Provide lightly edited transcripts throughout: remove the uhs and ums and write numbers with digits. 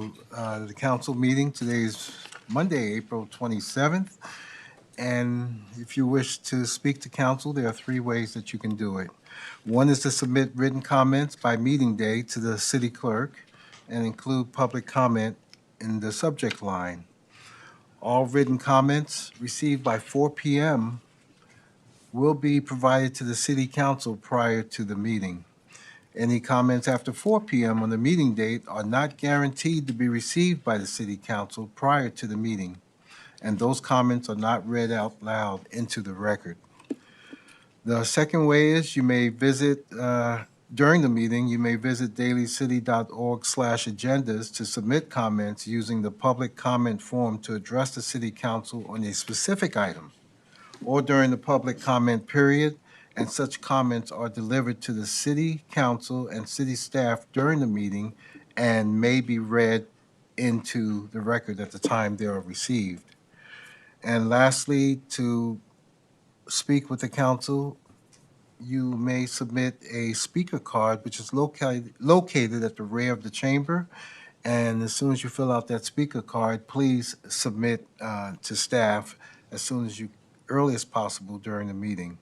The council meeting. Today is Monday, April 27th. And if you wish to speak to council, there are three ways that you can do it. One is to submit written comments by meeting day to the city clerk and include public comment in the subject line. All written comments received by 4 p.m. will be provided to the city council prior to the meeting. Any comments after 4 p.m. on the meeting date are not guaranteed to be received by the city council prior to the meeting, and those comments are not read out loud into the record. The second way is you may visit, during the meeting, you may visit dalycity.org/agendas to submit comments using the public comment form to address the city council on a specific item, or during the public comment period, and such comments are delivered to the city council and city staff during the meeting and may be read into the record at the time they are received. And lastly, to speak with the council, you may submit a speaker card, which is located at the rear of the chamber. And as soon as you fill out that speaker card, please submit to staff as soon as early as possible during the meeting.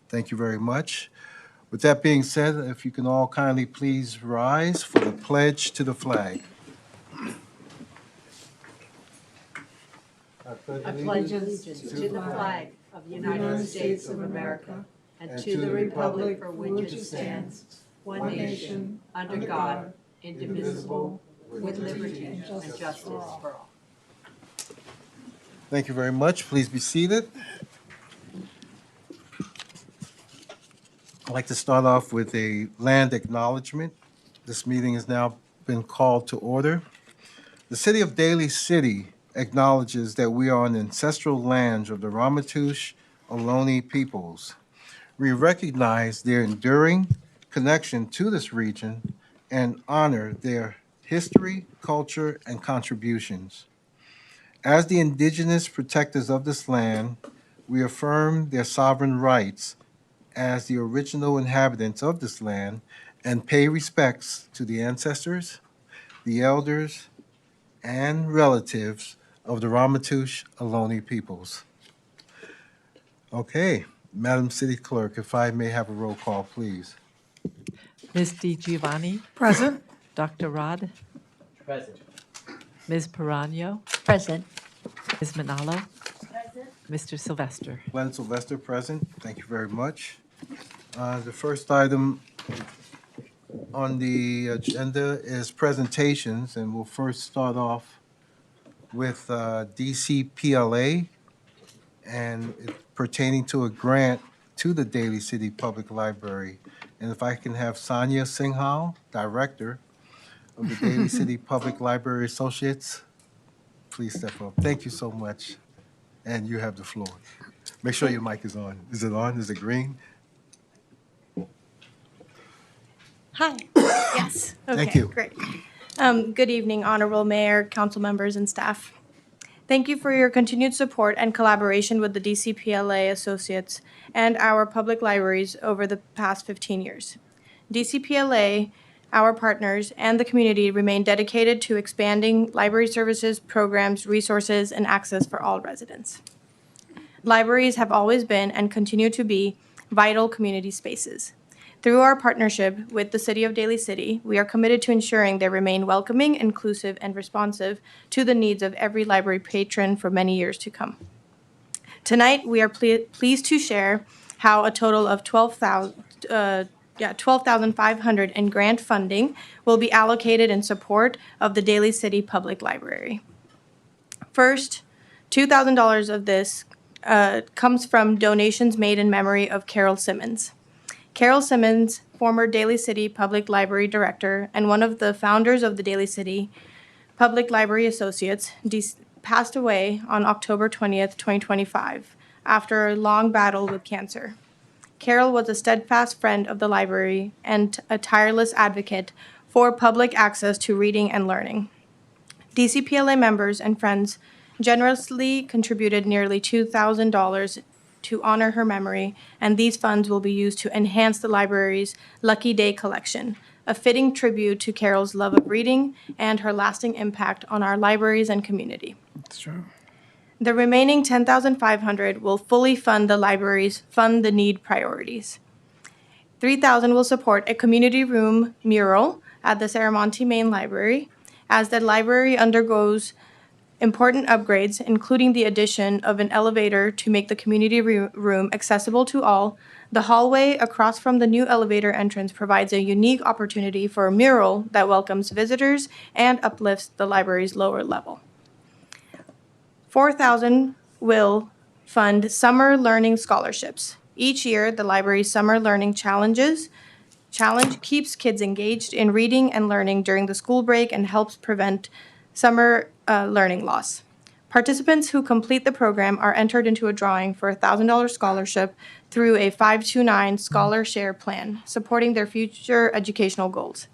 Thank you very much. With that being said, if you can all kindly please rise for the pledge to the flag. I pledge allegiance to the flag of the United States of America and to the republic for which it stands, one nation, under God, indivisible, with liberty and justice for all. Thank you very much. Please be seated. I'd like to start off with a land acknowledgement. This meeting has now been called to order. The city of Daly City acknowledges that we are on ancestral lands of the Ramaytush Ohlone peoples. We recognize their enduring connection to this region and honor their history, culture, and contributions. As the indigenous protectors of this land, we affirm their sovereign rights as the original inhabitants of this land and pay respects to the ancestors, the elders, and relatives of the Ramaytush Ohlone peoples. Okay, Madam City Clerk, if I may have a roll call, please. Ms. DiGiovanni, Present. Dr. Rod, Present. Ms. Perano, Present. Ms. Manalo, Mr. Sylvester. Glenn Sylvester, present. Thank you very much. The first item on the agenda is presentations, and we'll first start off with DCPLA and it pertaining to a grant to the Daly City Public Library. And if I can have Sonia Singhal, Director of the Daly City Public Library Associates, please step up. Thank you so much. And you have the floor. Make sure your mic is on. Is it on? Is it green? Hi. Yes. Okay, Thank you. Great. Good evening, Honorable Mayor, council members, and staff. Thank you for your continued support and collaboration with the DCPLA Associates and our public libraries over the past 15 years. DCPLA, our partners, and the community remain dedicated to expanding library services, programs, resources, and access for all residents. Libraries have always been and continue to be vital community spaces. Through our partnership with the City of Daly City, we are committed to ensuring they remain welcoming, inclusive, and responsive to the needs of every library patron for many years to come. Tonight, we are pleased to share how a total of $12,500 in grant funding will be allocated in support of the Daly City Public Library. First, $2,000 of this comes from donations made in memory of Carol Simmons. Carol Simmons, former Daly City Public Library Director and one of the founders of the Daly City Public Library Associates, passed away on October 20th, 2025, after a long battle with cancer. Carol was a steadfast friend of the library and a tireless advocate for public access to reading and learning. DCPLA members and friends generously contributed nearly $2,000 to honor her memory, and these funds will be used to enhance the library's Lucky Day collection, a fitting tribute to Carol's love of reading and her lasting impact on our libraries and community. That's true. The remaining $10,500 will fully fund the library's Fund the Need priorities. $3,000 will support a community room mural at the Saramonte Main Library as the library undergoes important upgrades, including the addition of an elevator to make the community room accessible to all. The hallway across from the new elevator entrance provides a unique opportunity for a mural that welcomes visitors and uplifts the library's lower level. $4,000 will fund summer learning scholarships. Each year, the library's summer learning challenge keeps kids engaged in reading and learning during the school break and helps prevent summer learning loss. Participants who complete the program are entered into a drawing for a $1,000 scholarship through a 529 Scholar Share Plan, supporting their future educational goals.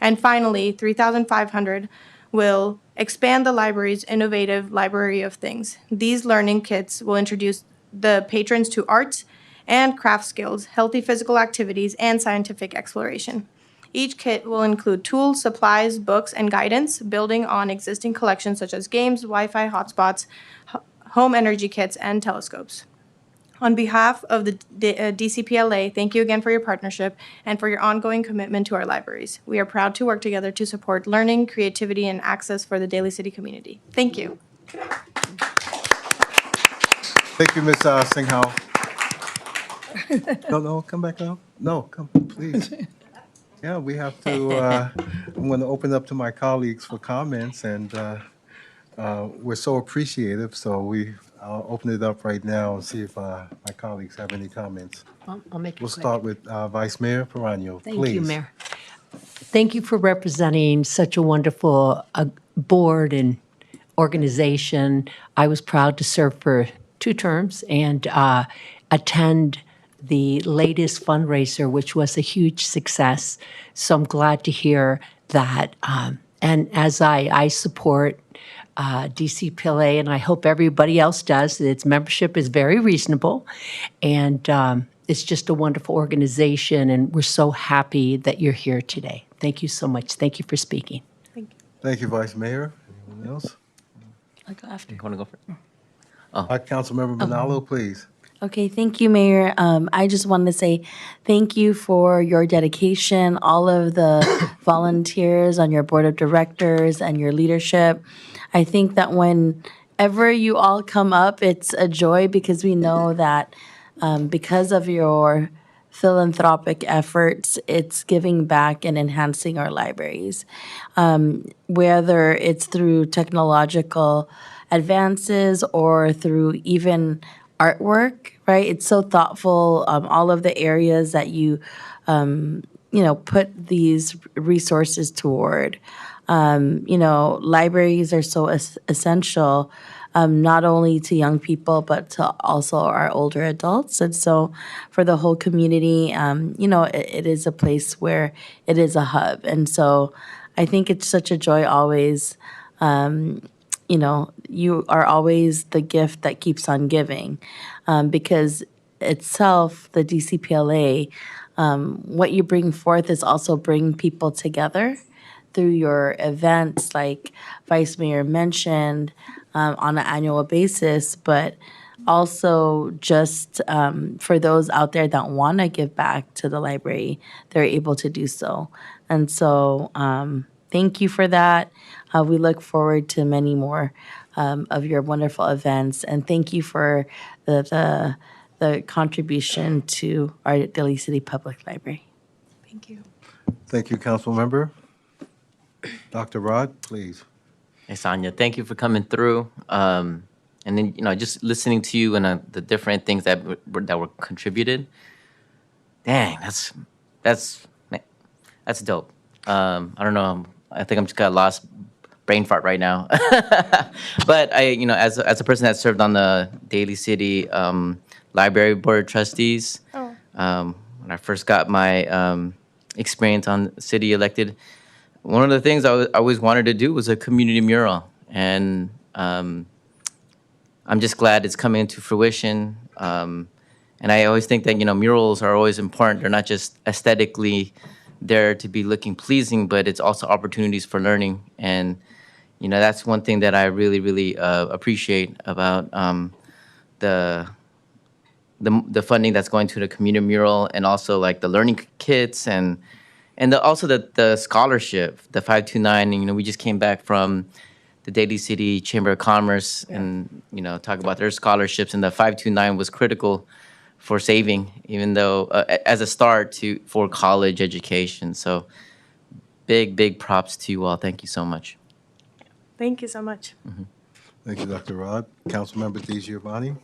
And finally, $3,500 will expand the library's innovative Library of Things. These learning kits will introduce the patrons to arts and craft skills, healthy physical activities, and scientific exploration. Each kit will include tools, supplies, books, and guidance, building on existing collections such as games, Wi-Fi hotspots, home energy kits, and telescopes. On behalf of the DCPLA, thank you again for your partnership and for your ongoing commitment to our libraries. We are proud to work together to support learning, creativity, and access for the Daly City community. Thank you. Thank you, Ms. Singhal. No, come back up. No, come, please. Yeah, we have to, I'm going to open up to my colleagues for comments, and we're so appreciative, so I'll open it up right now and see if my colleagues have any comments. I'll make it We'll quick. start with Vice Mayor Perano, please. Thank you, Mayor. Thank you for representing such a wonderful board and organization. I was proud to serve for 2 terms and attend the latest fundraiser, which was a huge success. So I'm glad to hear that. And as I support DCPLA, and I hope everybody else does, its membership is very reasonable. And it's just a wonderful organization, and we're so happy that you're here today. Thank you so much. Thank you for speaking. Thank you, Vice Mayor. Anyone else? I'll go after. You want to go first? Councilmember Manalo, please. Okay, thank you, Mayor. I just wanted to say thank you for your dedication, all of the volunteers on your board of directors and your leadership. I think that whenever you all come up, it's a joy because we know that because of your philanthropic efforts, it's giving back and enhancing our libraries. Whether it's through technological advances or through even artwork, right? It's so thoughtful. All of the areas that you put these resources toward. Libraries are so essential, not only to young people, but to also our older adults. And so for the whole community, it is a place where it is a hub. And so I think it's such a joy always. You are always the gift that keeps on giving, because itself, the DCPLA, what you bring forth is also bring people together through your events, like Vice Mayor mentioned, on an annual basis, but also just for those out there that want to give back to the library, they're able to do so. And so thank you for that. We look forward to many more of your wonderful events, and thank you for the contribution to our Daly City Public Library. Thank you. Thank you, Councilmember. Dr. Rod, please. Hey, Sonia, thank you for coming through. And then, just listening to you and the different things that were contributed. Dang, that's dope. I don't know. I think I'm just got lost brain fart right now. But as a person that served on the Daly City Library Board of Trustees, when I first got my experience on city elected, one of the things I always wanted to do was a community mural, and I'm just glad it's coming into fruition. And I always think that murals are always important. They're not just aesthetically there to be looking pleasing, but it's also opportunities for learning. And, that's one thing that I really, really appreciate about the the funding that's going to the community mural, and also like the learning kits, and also the scholarship, the 529. And, we just came back from the Daly City Chamber of Commerce, and talk about their scholarships, and the 529 was critical for saving, even though as a start for college education. So big props to you all. Thank you so much. Thank you so much. Thank you, Dr. Rod. Councilmember DiGiovanni?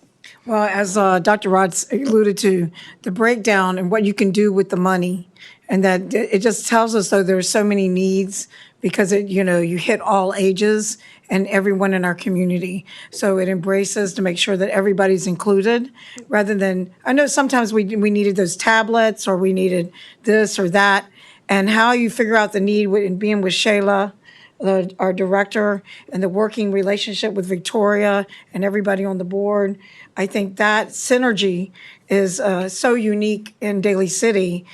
Well, as Dr. Rods alluded to, the breakdown and what you can do with the money, and that it just tells us though there's so many needs because you hit all ages and everyone in our community. So it embraces to make sure that everybody's included, rather than, I know sometimes we needed those tablets or we needed this or that, and how you figure out the need in being with Shayla, our director, and the working relationship with Victoria and everybody on the board. I think that synergy is so unique in Daly City.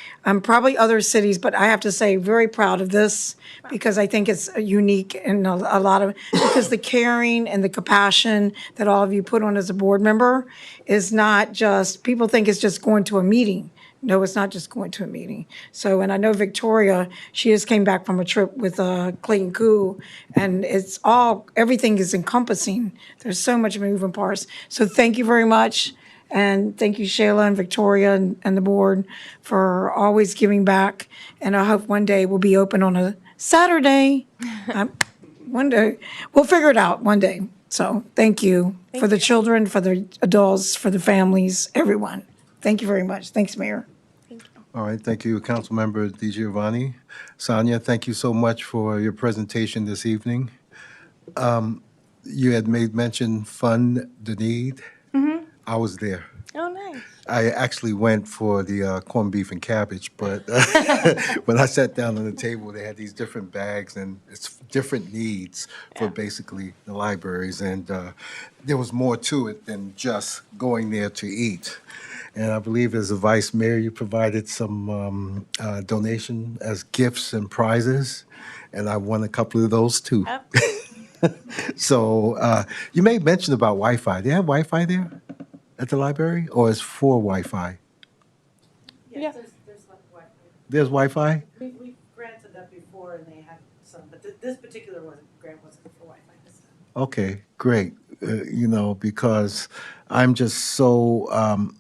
Probably other cities, but I have to say, very proud of this because I think it's unique in a lot of, because the caring and the compassion that all of you put on as a board member is not just, people think it's just going to a meeting. No, it's not just going to a meeting. So, and I know Victoria, she just came back from a trip with Clayton Koo, and it's all, everything is encompassing. There's so much moving parts. So thank you very much. And thank you, Shayla and Victoria and the board for always giving back. And I hope one day we'll be open on a Saturday. One day, we'll figure it out one day. So thank you for the children, for the adults, for the families, everyone. Thank you very much. Thanks, Mayor. All right, thank you, Councilmember DiGiovanni. Sonia, thank you so much for your presentation this evening. You had made mention fund the need. I was there. Oh, nice. I actually went for the corned beef and cabbage, but when I sat down on the table, they had these different bags and it's different needs for basically the libraries. And there was more to it than just going there to eat. And I believe as a vice mayor, you provided some donation as gifts and prizes, and I won a couple of those too. So you made mention about Wi-Fi. Do you have Wi-Fi there at the library, or is for Wi-Fi? Yeah. There's Wi-Fi? We've granted that before and they had some, but this particular grant wasn't for Wi-Fi this time. Okay, great. Because I'm just so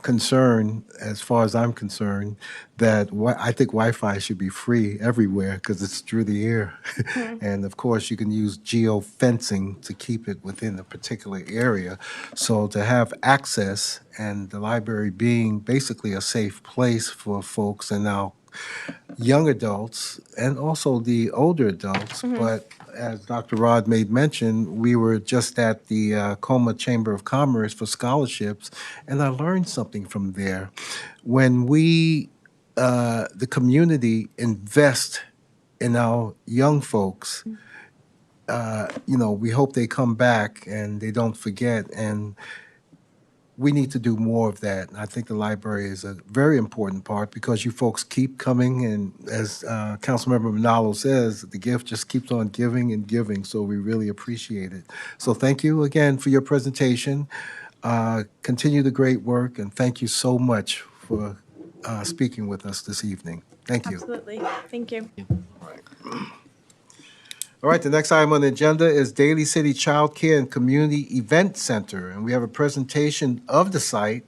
concerned, as far as I'm concerned, that I think Wi-Fi should be free everywhere because it's through the air. And of course, you can use geo-fencing to keep it within a particular area. So to have access, and the library being basically a safe place for folks, and now young adults and also the older adults. But as Dr. Rod made mention, we were just at the Coma Chamber of Commerce for scholarships, and I learned something from there. When we, the community, invest in our young folks, we hope they come back and they don't forget. And we need to do more of that. And I think the library is a very important part because you folks keep coming, and as Councilmember Manalo says, the gift just keeps on giving and giving, so we really appreciate it. So thank you again for your presentation. Continue the great work, and thank you so much for speaking with us this evening. Thank you. Absolutely. Thank you. All right, the next item on the agenda is Daly City Child Care and Community Event Center, and we have a presentation of the site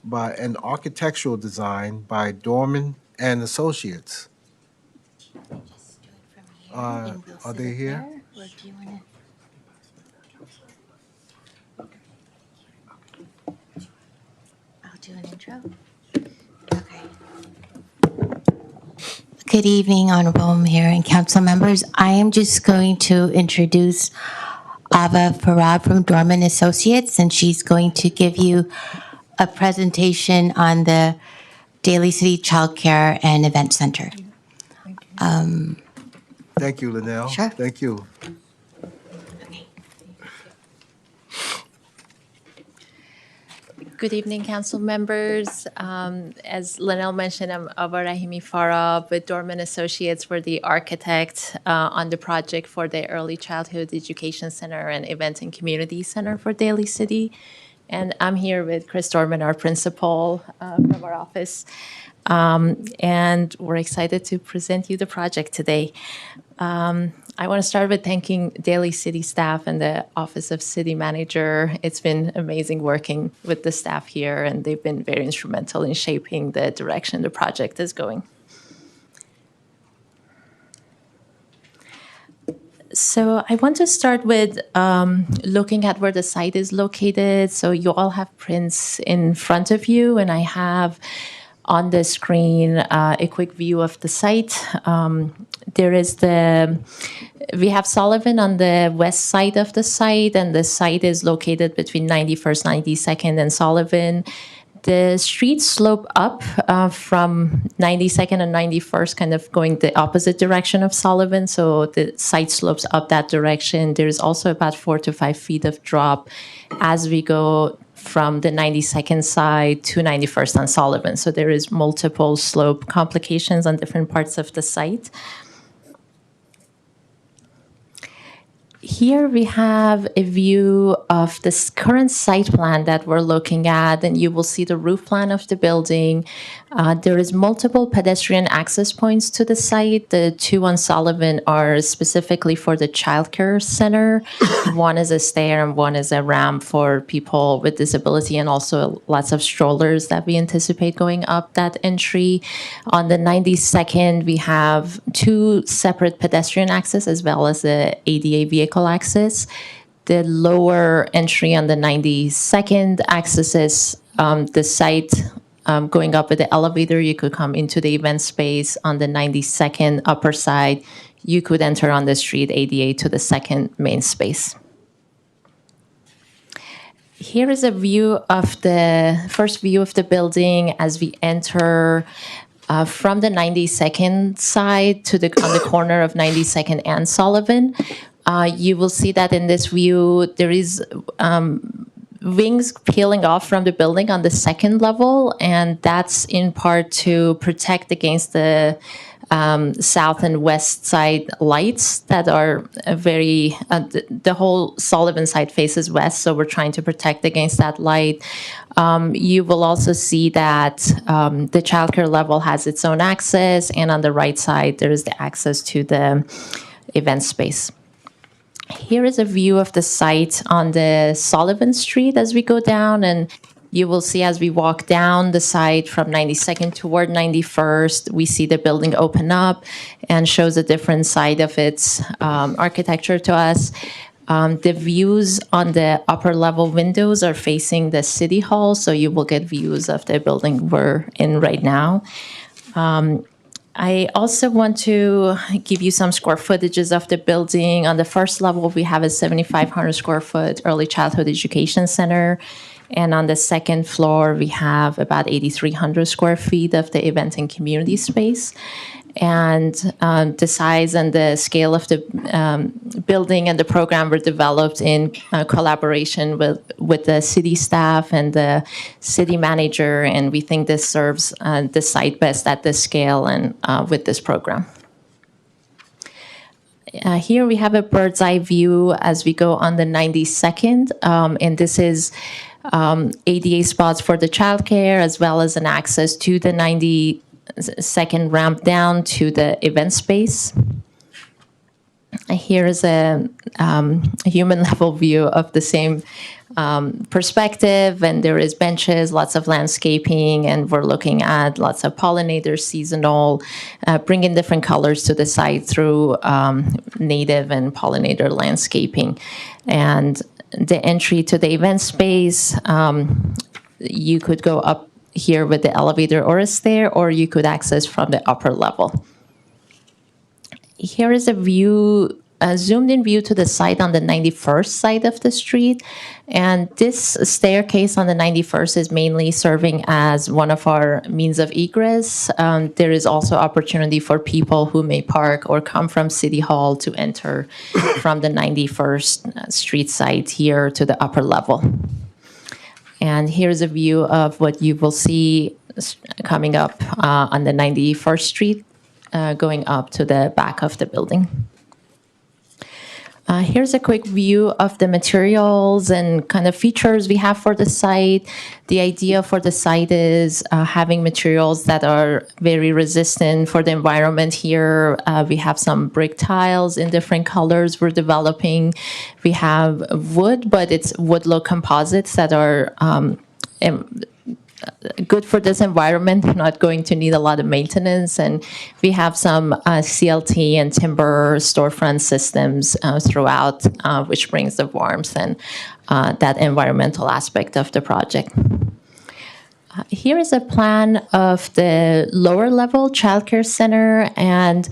by an architectural design by Dorman and Associates. Are they here? I'll do an intro. Okay. Good evening, Honorable Mayor and council members. I am just going to introduce Ava Farad from Dorman Associates, and she's going to give you a presentation on the Daly City Child Care and Event Center. Thank you, Linnell. Sure. Thank you. Good evening, council members. As Linnell mentioned, I'm Ava Rahimi Farah with Dorman Associates. We're the architect on the project for the Early Childhood Education Center and Event and Community Center for Daly City. And I'm here with Chris Dorman, our principal from our office. And we're excited to present you the project today. I want to start with thanking Daly City staff and the Office of City Manager. It's been amazing working with the staff here, and they've been very instrumental in shaping the direction the project is going. So I want to start with looking at where the site is located. So you all have prints in front of you, and I have on the screen a quick view of the site. We have Sullivan on the west side of the site, and the site is located between 91st, 92nd, and Sullivan. The streets slope up from 92nd and 91st, kind of going the opposite direction of Sullivan. So the site slopes up that direction. There's also about 4 to 5 feet of drop as we go from the 92nd side to 91st on Sullivan. So there is multiple slope complications on different parts of the site. Here we have a view of this current site plan that we're looking at, and you will see the roof plan of the building. There is multiple pedestrian access points to the site. The two on Sullivan are specifically for the childcare center. One is a stair and one is a ramp for people with disability, and also lots of strollers that we anticipate going up that entry. On the 92nd, we have two separate pedestrian access as well as the ADA vehicle access. The lower entry on the 92nd accesses the site. Going up with the elevator, you could come into the event space. On the 92nd upper side, you could enter on the street ADA to the second main space. Here is a view of the first view of the building as we enter from the 92nd side to on the corner of 92nd and Sullivan. You will see that in this view, there is wings peeling off from the building on the second level, and that's in part to protect against the south and west side lights that are the whole Sullivan side faces west, so we're trying to protect against that light. You will also see that the childcare level has its own access, and on the right side, there is the access to the event space. Here is a view of the site on the Sullivan Street as we go down, and you will see as we walk down the site from 92nd toward 91st, we see the building open up and shows a different side of its architecture to us. The views on the upper level windows are facing the city hall, so you will get views of the building we're in right now. I also want to give you some square footages of the building. On the first level, we have a 7,500 square foot early childhood education center. And on the second floor, we have about 8,300 square feet of the event and community space. And the size and the scale of the building and the program were developed in collaboration with the city staff and the city manager, and we think this serves the site best at this scale and with this program. Here we have a bird's eye view as we go on the 92nd, and this is ADA spots for the childcare as well as an access to the 92nd ramp down to the event space. Here is a human level view of the same perspective, and there is benches, lots of landscaping, and we're looking at lots of pollinators, seasonal, bringing different colors to the site through native and pollinator landscaping. And the entry to the event space, you could go up here with the elevator or a stair, or you could access from the upper level. Here is a view, a zoomed in view to the site on the 91st side of the street. And this staircase on the 91st is mainly serving as one of our means of egress. There is also opportunity for people who may park or come from City Hall to enter from the 91st street site here to the upper level. And here's a view of what you will see coming up on the 91st Street, going up to the back of the building. Here's a quick view of the materials and kind of features we have for the site. The idea for the site is having materials that are very resistant for the environment here. We have some brick tiles in different colors we're developing. We have wood, but it's wood look composites that are good for this environment, not going to need a lot of maintenance. And we have some CLT and timber storefront systems throughout, which brings the warmth and that environmental aspect of the project. Here is a plan of the lower level childcare center, and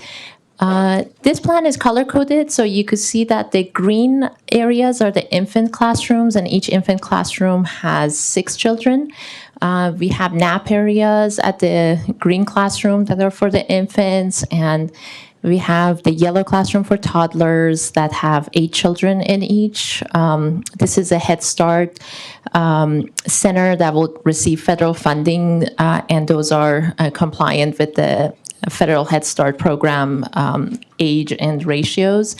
this plan is color coded, so you could see that the green areas are the infant classrooms, and each infant classroom has 6 children. We have nap areas at the green classroom that are for the infants, and we have the yellow classroom for toddlers that have 8 children in each. This is a Head Start center that will receive federal funding, and those are compliant with the federal Head Start program age and ratios.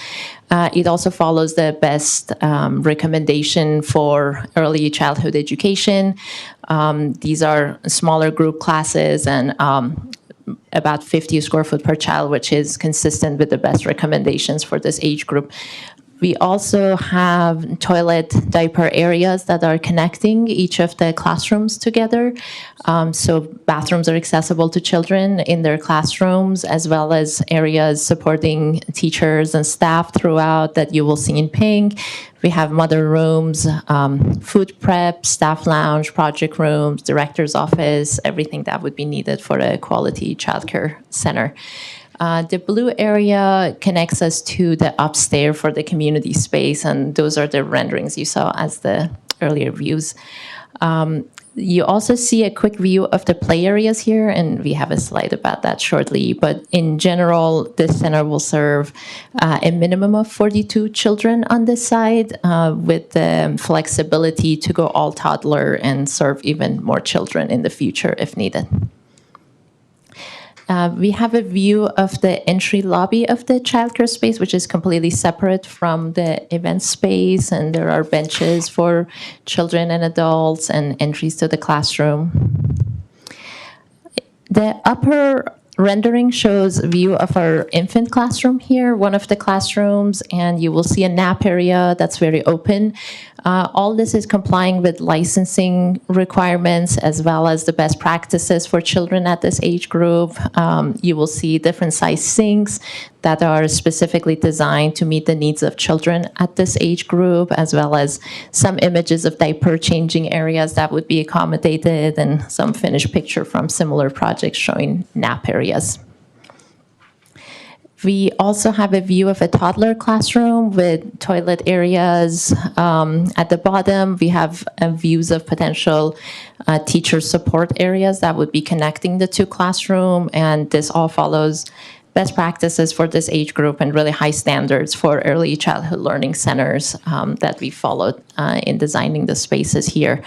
It also follows the best recommendation for early childhood education. These are smaller group classes and about 50 square foot per child, which is consistent with the best recommendations for this age group. We also have toilet diaper areas that are connecting each of the classrooms together. So bathrooms are accessible to children in their classrooms, as well as areas supporting teachers and staff throughout that you will see in pink. We have mother rooms, food prep, staff lounge, project rooms, director's office, everything that would be needed for a quality childcare center. The blue area connects us to the upstairs for the community space, and those are the renderings you saw as the earlier views. You also see a quick view of the play areas here, and we have a slide about that shortly. But in general, this center will serve a minimum of 42 children on this side, with the flexibility to go all toddler and serve even more children in the future if needed. We have a view of the entry lobby of the childcare space, which is completely separate from the event space, and there are benches for children and adults and entries to the classroom. The upper rendering shows a view of our infant classroom here, one of the classrooms, and you will see a nap area that's very open. All this is complying with licensing requirements as well as the best practices for children at this age group. You will see different size sinks that are specifically designed to meet the needs of children at this age group, as well as some images of diaper changing areas that would be accommodated and some finished picture from similar projects showing nap areas. We also have a view of a toddler classroom with toilet areas. At the bottom, we have views of potential teacher support areas that would be connecting the 2 classrooms, and this all follows best practices for this age group and really high standards for early childhood learning centers that we followed in designing the spaces here.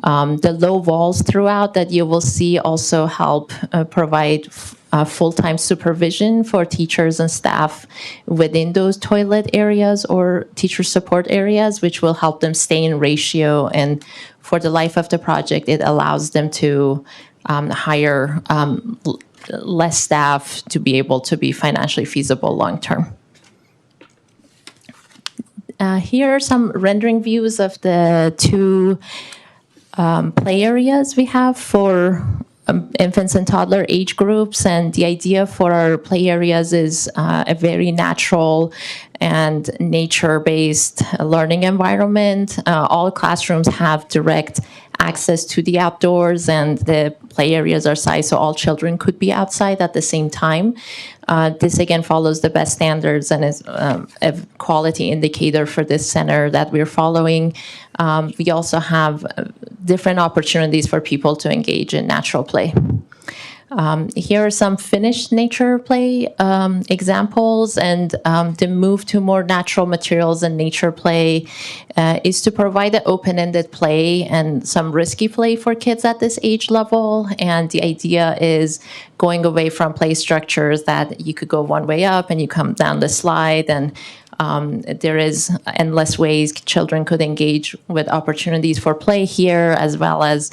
The low walls throughout that you will see also help provide full-time supervision for teachers and staff within those toilet areas or teacher support areas, which will help them stay in ratio. And for the life of the project, it allows them to hire less staff to be able to be financially feasible long-term. Here are some rendering views of the 2 play areas we have for infants and toddler age groups, and the idea for our play areas is a very natural and nature-based learning environment. All classrooms have direct access to the outdoors, and the play areas are sized so all children could be outside at the same time. This again follows the best standards and is a quality indicator for this center that we're following. We also have different opportunities for people to engage in natural play. Here are some finished nature play examples, and the move to more natural materials and nature play is to provide an open-ended play and some risky play for kids at this age level. And the idea is going away from play structures that you could go one way up and you come down the slide, and there is endless ways children could engage with opportunities for play here, as well as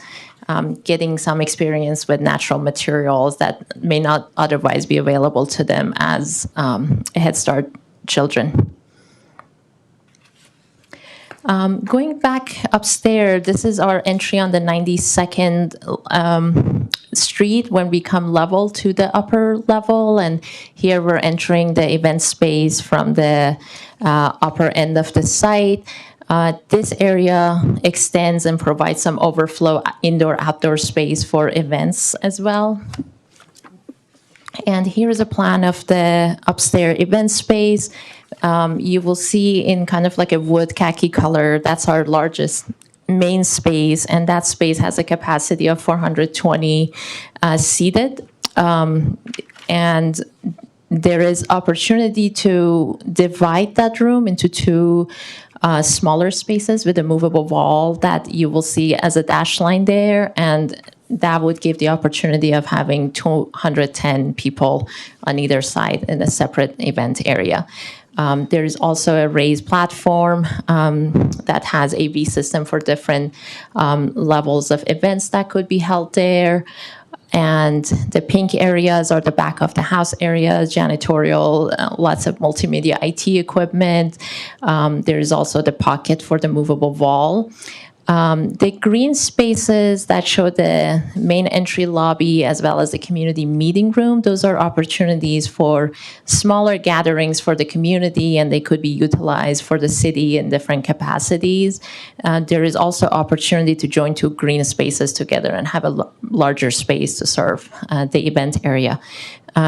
getting some experience with natural materials that may not otherwise be available to them as Head Start children. Going back upstairs, this is our entry on the 92nd Street when we come level to the upper level. And here we're entering the event space from the upper end of the site. This area extends and provides some overflow indoor-outdoor space for events as well. And here's a plan of the upstairs event space. You will see in kind of like a wood khaki color, that's our largest main space, and that space has a capacity of 420 seated. And there is opportunity to divide that room into two smaller spaces with a movable wall that you will see as a dash line there, and that would give the opportunity of having 210 people on either side in a separate event area. There is also a raised platform that has AV system for different levels of events that could be held there. And the pink areas are the back of the house areas, janitorial, lots of multimedia IT equipment. There is also the pocket for the movable wall. The green spaces that show the main entry lobby as well as the community meeting room, those are opportunities for smaller gatherings for the community, and they could be utilized for the city in different capacities. There is also opportunity to join two green spaces together and have a larger space to serve the event area.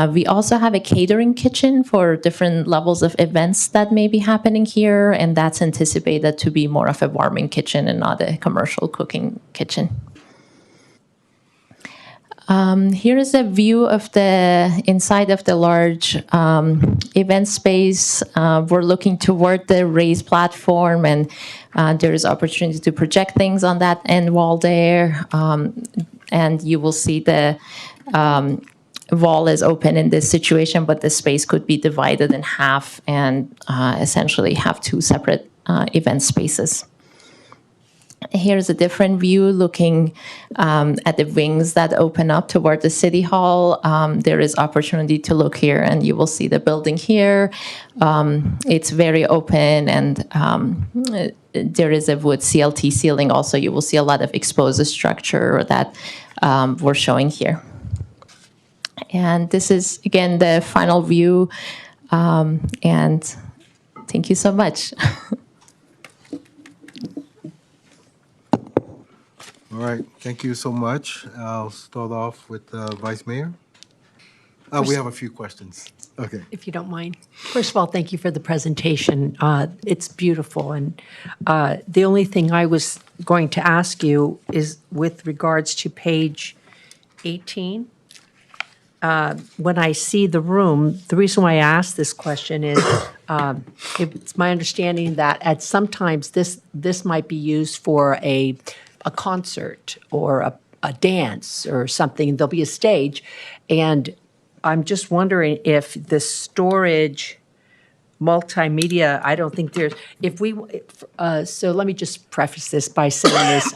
We also have a catering kitchen for different levels of events that may be happening here, and that's anticipated to be more of a warming kitchen and not a commercial cooking kitchen. Here is a view of the inside of the large event space. We're looking toward the raised platform, and there is opportunity to project things on that end wall there. And you will see the wall is open in this situation, but the space could be divided in half and essentially have two separate event spaces. Here's a different view looking at the wings that open up toward the city hall. There is opportunity to look here, and you will see the building here. It's very open, and there is a wood CLT ceiling also. You will see a lot of exposed structure that we're showing here. And this is, again, the final view. And thank you so much. All right, thank you so much. I'll start off with Vice Mayor. We have a few questions. Okay. If you don't mind. First of all, thank you for the presentation. It's beautiful. And the only thing I was going to ask you is with regards to page 18. When I see the room, the reason why I asked this question is it's my understanding that at sometimes this might be used for a concert or a dance or something. There'll be a stage. And I'm just wondering if the storage multimedia, I don't think there's, so let me just preface this by saying this,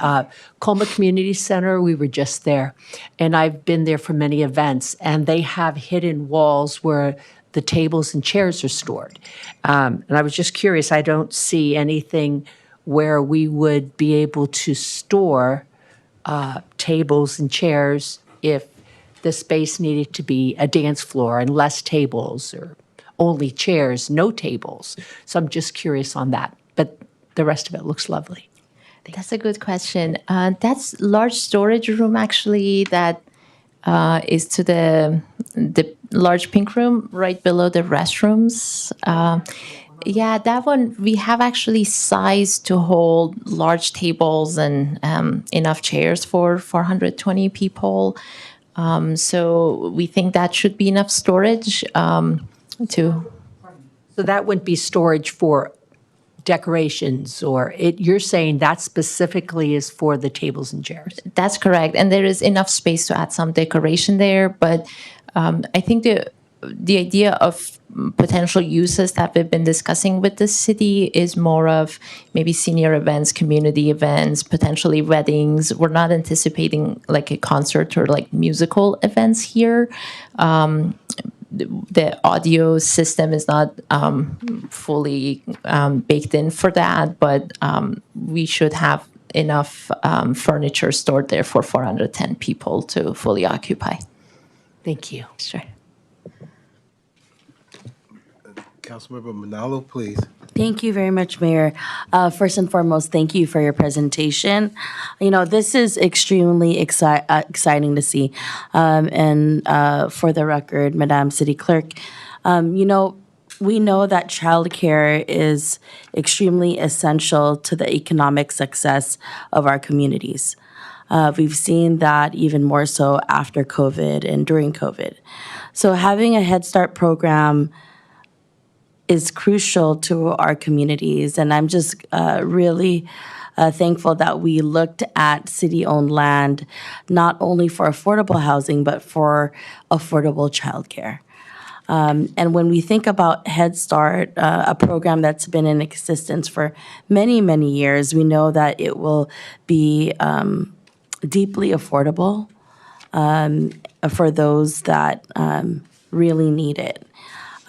Colma Community Center, we were just there, and I've been there for many events, and they have hidden walls where the tables and chairs are stored. And I was just curious, I don't see anything where we would be able to store tables and chairs if the space needed to be a dance floor and less tables or only chairs, no tables. So I'm just curious on that. But the rest of it looks lovely. That's a good question. That's large storage room actually that is to the large pink room right below the restrooms. Yeah, that one we have actually sized to hold large tables and enough chairs for 420 people. So we think that should be enough storage to. So that wouldn't be storage for decorations you're saying that specifically is for the tables and chairs? That's correct, and there is enough space to add some decoration there. But I think the idea of potential uses that we've been discussing with the city is more of maybe senior events, community events, potentially weddings. We're not anticipating like a concert or like musical events here. The audio system is not fully baked in for that, but we should have enough furniture stored there for 410 people to fully occupy. Thank you. Sure. Councilmember Manalo, please. Thank you very much, Mayor. First and foremost, thank you for your presentation. You know, this is extremely exciting to see. For the record, Madam City Clerk, you know, we know that childcare is extremely essential to the economic success of our communities. We've seen that even more so after COVID and during COVID. So having a Head Start program is crucial to our communities. And I'm just really thankful that we looked at city-owned land, not only for affordable housing, but for affordable childcare. And when we think about Head Start, a program that's been in existence for many, many years, we know that it will be deeply affordable for those that really need it.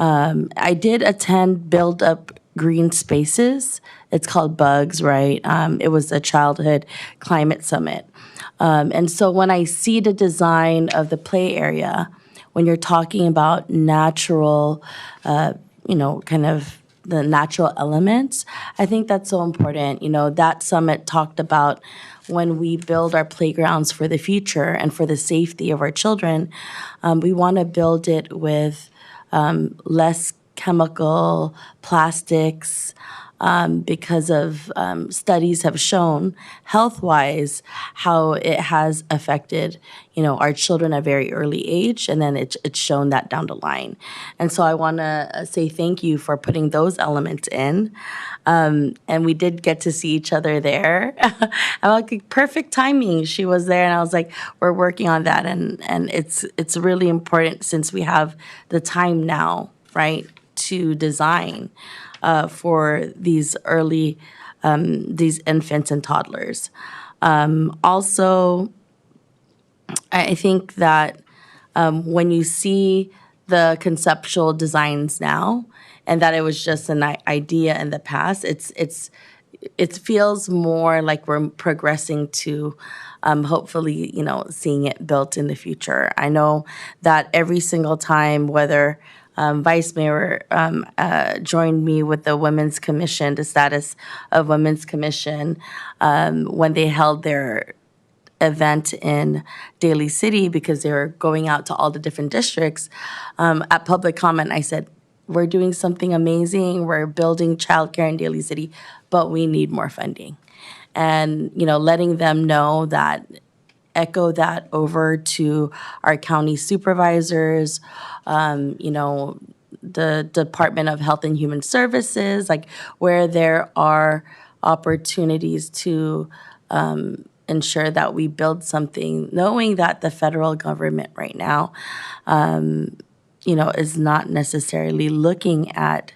I did attend Build Up Green Spaces. It's called BUGS, right? It was a childhood climate summit. And so when I see the design of the play area, when you're talking about natural, you know, kind of the natural elements, I think that's so important. You know, that summit talked about when we build our playgrounds for the future and for the safety of our children, we want to build it with less chemical plastics because of studies have shown health-wise how it has affected, you know, our children at a very early age, and then it's shown that down the line. And so I want to say thank you for putting those elements in. And we did get to see each other there. I'm like, perfect timing. She was there, and I was like, we're working on that, and it's really important since we have the time now, right, to design for these early, these infants and toddlers. Also, I think that when you see the conceptual designs now, and that it was just an idea in the past, it feels more like we're progressing to hopefully, you know, seeing it built in the future. I know that every single time, whether Vice Mayor joined me with the Women's Commission, the status of Women's Commission, when they held their event in Daly City because they were going out to all the different districts. At public comment, I said, we're doing something amazing. We're building childcare in Daly City, but we need more funding. And, you know, letting them know that, echo that over to our county supervisors, you know, the Department of Health and Human Services, like where there are opportunities to ensure that we build something, knowing that the federal government right now, you know, is not necessarily looking at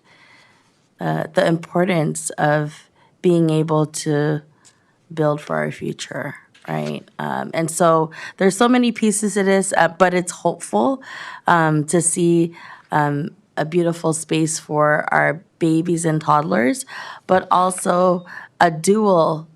the importance of being able to build for our future, right? And so there's so many pieces to this, but it's hopeful to see a beautiful space for our babies and toddlers, but also a dual,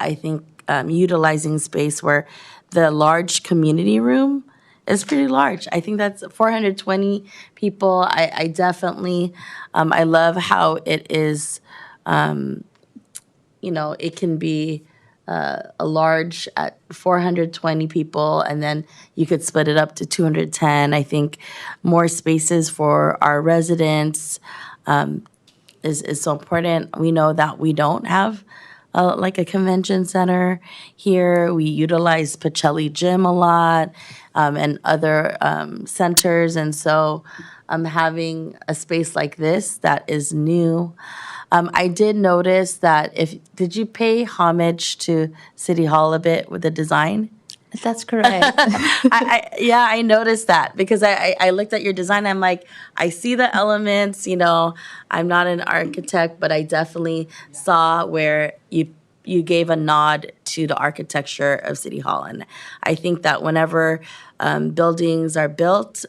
I think, utilizing space where the large community room is pretty large. I think that's 420 people. I definitely, I love how it is, you know, it can be a large at 420 people, and then you could split it up to 210. I think more spaces for our residents is so important. We know that we don't have like a convention center here. We utilize Pacelli Gym a lot, and other centers. And so having a space like this that is new. I did notice that did you pay homage to City Hall a bit with the design? That's correct. Yeah, I noticed that because I looked at your design. I'm like, I see the elements. I'm not an architect, but I definitely saw where you gave a nod to the architecture of City Hall, and I think that whenever buildings are built,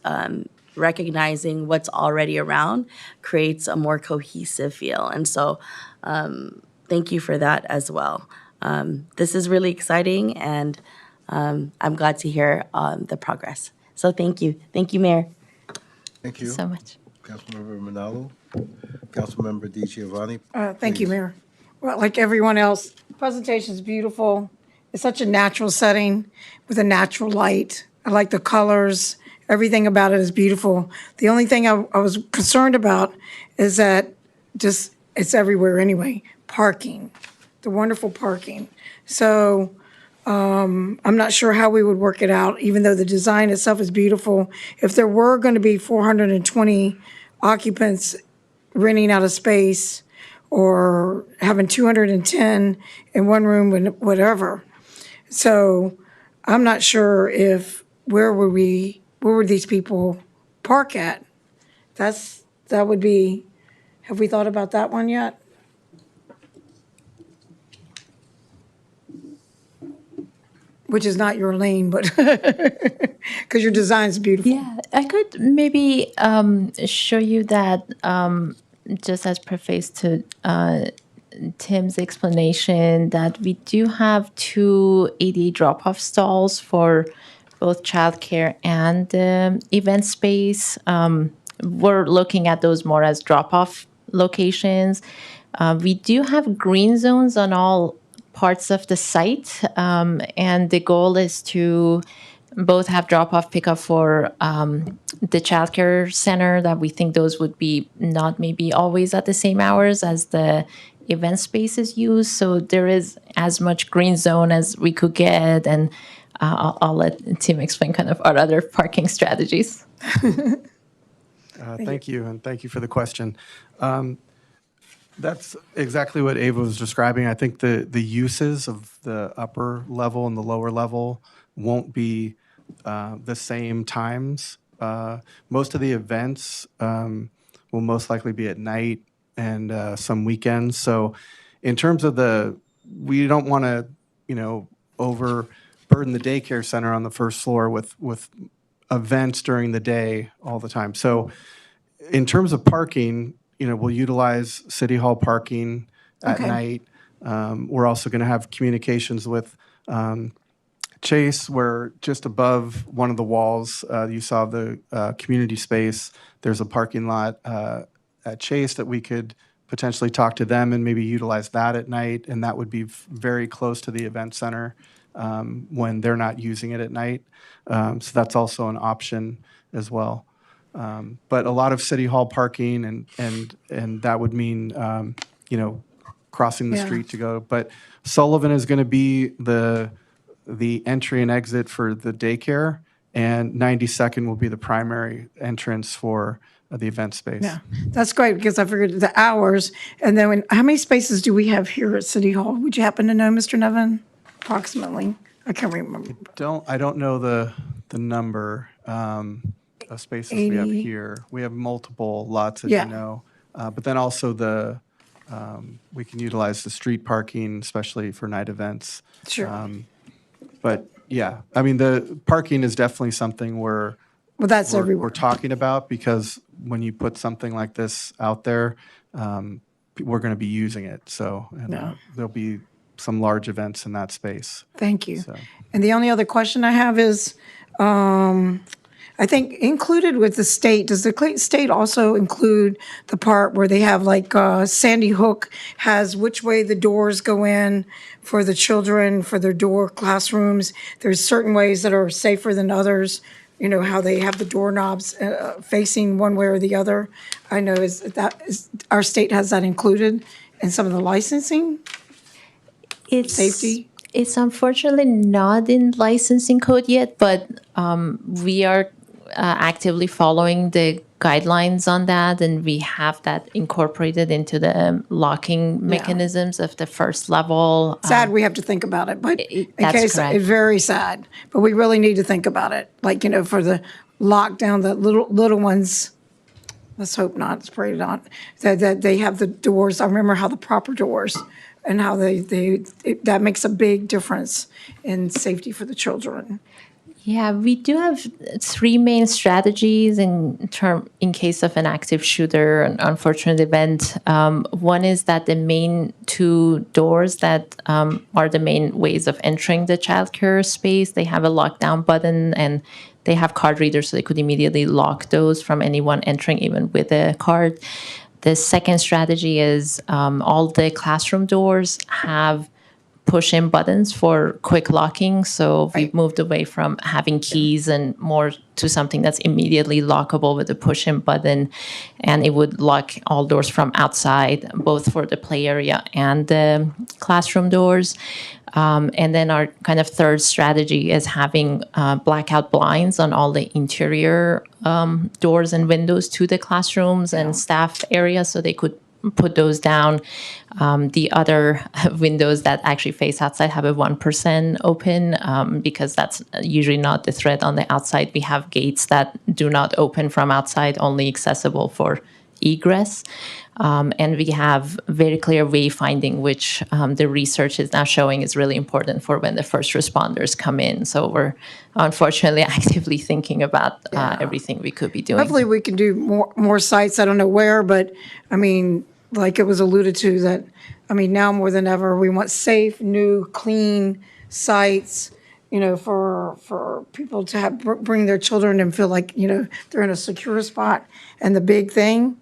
recognizing what's already around creates a more cohesive feel. And so, thank you for that as well. This is really exciting, and I'm glad to hear the progress. So thank you. Thank you, Mayor. Thank you. So much. Councilmember Manalo. Councilmember DiGiovanni. Thank you, please. Mayor. Well, like everyone else, presentation is beautiful. It's such a natural setting with a natural light. I like the colors. Everything about it is beautiful. The only thing I was concerned about is that it's everywhere anyway. Parking, the wonderful parking. So I'm not sure how we would work it out, even though the design itself is beautiful. If there were going to be 420 occupants renting out a space or having 210 in one room and whatever. So I'm not sure where would these people park at? That would be, have we thought about that one yet? Which is not your lane, but because your design's beautiful. Yeah, I could maybe show you that just as preface to Tim's explanation that we do have two ADA drop-off stalls for both childcare and event space. We're looking at those more as drop-off locations. We do have green zones on all parts of the site, and the goal is to both have drop-off pickup for the childcare center, that we think those would be not maybe always at the same hours as the event space is used. So there is as much green zone as we could get, and I'll let Tim explain kind of our other parking strategies. Thank you, and thank you for the question. That's exactly what Ava was describing. I think the uses of the upper level and the lower level won't be the same times. Most of the events will most likely be at night and some weekends. So in terms of we don't want to, overburden the daycare center on the first floor with events during the day all the time. So in terms of parking, we'll utilize City Hall parking at Okay. night. We're also going to have communications with Chase, where just above one of the walls, you saw the community space. There's a parking lot at Chase that we could potentially talk to them and maybe utilize that at night. And that would be very close to the event center when they're not using it at night. So that's also an option as well. But a lot of City Hall parking, and that would mean, crossing the Yeah. street to go. But Sullivan is going to be the entry and exit for the daycare, and 92nd will be the primary entrance for the event space. Yeah, that's great because I figured the hours. And then how many spaces do we have here at City Hall? Would you happen to know, Mr. Nevin? Approximately. I can't remember. I don't know the number of spaces we have 80. here. We have multiple lots, as Yeah. you know. But then also we can utilize the street parking, especially for night events. Sure. But yeah, I mean, the parking is definitely something Well, that's we're everywhere. talking about, because when you put something like this out there, we're going to be using it. So there'll be some large events in that space. Thank you. So. And the only other question I have is, I think included with the state, does the state also include the part where they have like Sandy Hook has which way the doors go in for the children, for their door classrooms? There's certain ways that are safer than others, how they have the doorknobs facing one way or the other. I know our state has that included in some of the licensing? Safety? It's unfortunately not in licensing code yet, but we are actively following the guidelines on that, and we have that incorporated into the locking mechanisms of the first level. Sad we have to think about it, but in That's case, correct. it's very sad. But we really need to think about it, like, for the lockdown, the little ones. Let's hope not, let's pray not, that they have the doors. I remember how the proper doors and how that makes a big difference in safety for the children. Yeah, we do have three main strategies in case of an active shooter, an unfortunate event. One is that the main two doors that are the main ways of entering the childcare space, they have a lockdown button and they have card readers, so they could immediately lock those from anyone entering, even with a card. The second strategy is all the classroom doors have push-in buttons for quick locking. So we've moved away from having keys and more to something that's immediately lockable with a push-in button. And it would lock all doors from outside, both for the play area and the classroom doors. And then our kind of third strategy is having blackout blinds on all the interior doors and windows to the classrooms and staff areas, so they could put those down. The other windows that actually face outside have a 1% open because that's usually not the threat on the outside. We have gates that do not open from outside, only accessible for egress. And we have very clear wayfinding, which the research is now showing is really important for when the first responders come in. So we're unfortunately actively thinking about everything we could be doing. Hopefully, we can do more sites. I don't know where, but I mean, like it was alluded to, that now more than ever, we want safe, new, clean sites. For people to bring their children and feel like they're in a secure spot. And the big thing,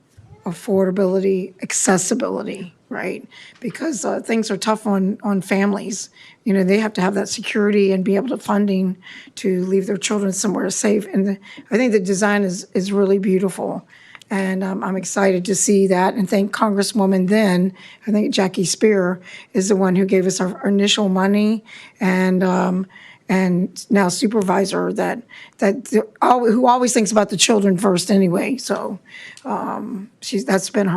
affordability, accessibility, right? Because things are tough on families. They have to have that security and be able to funding to leave their children somewhere safe. And I think the design is really beautiful. And I'm excited to see that, and thank Congresswoman then, I think Jackie Spear is the one who gave us our initial money, and now supervisor who always thinks about the children first anyway. So that's been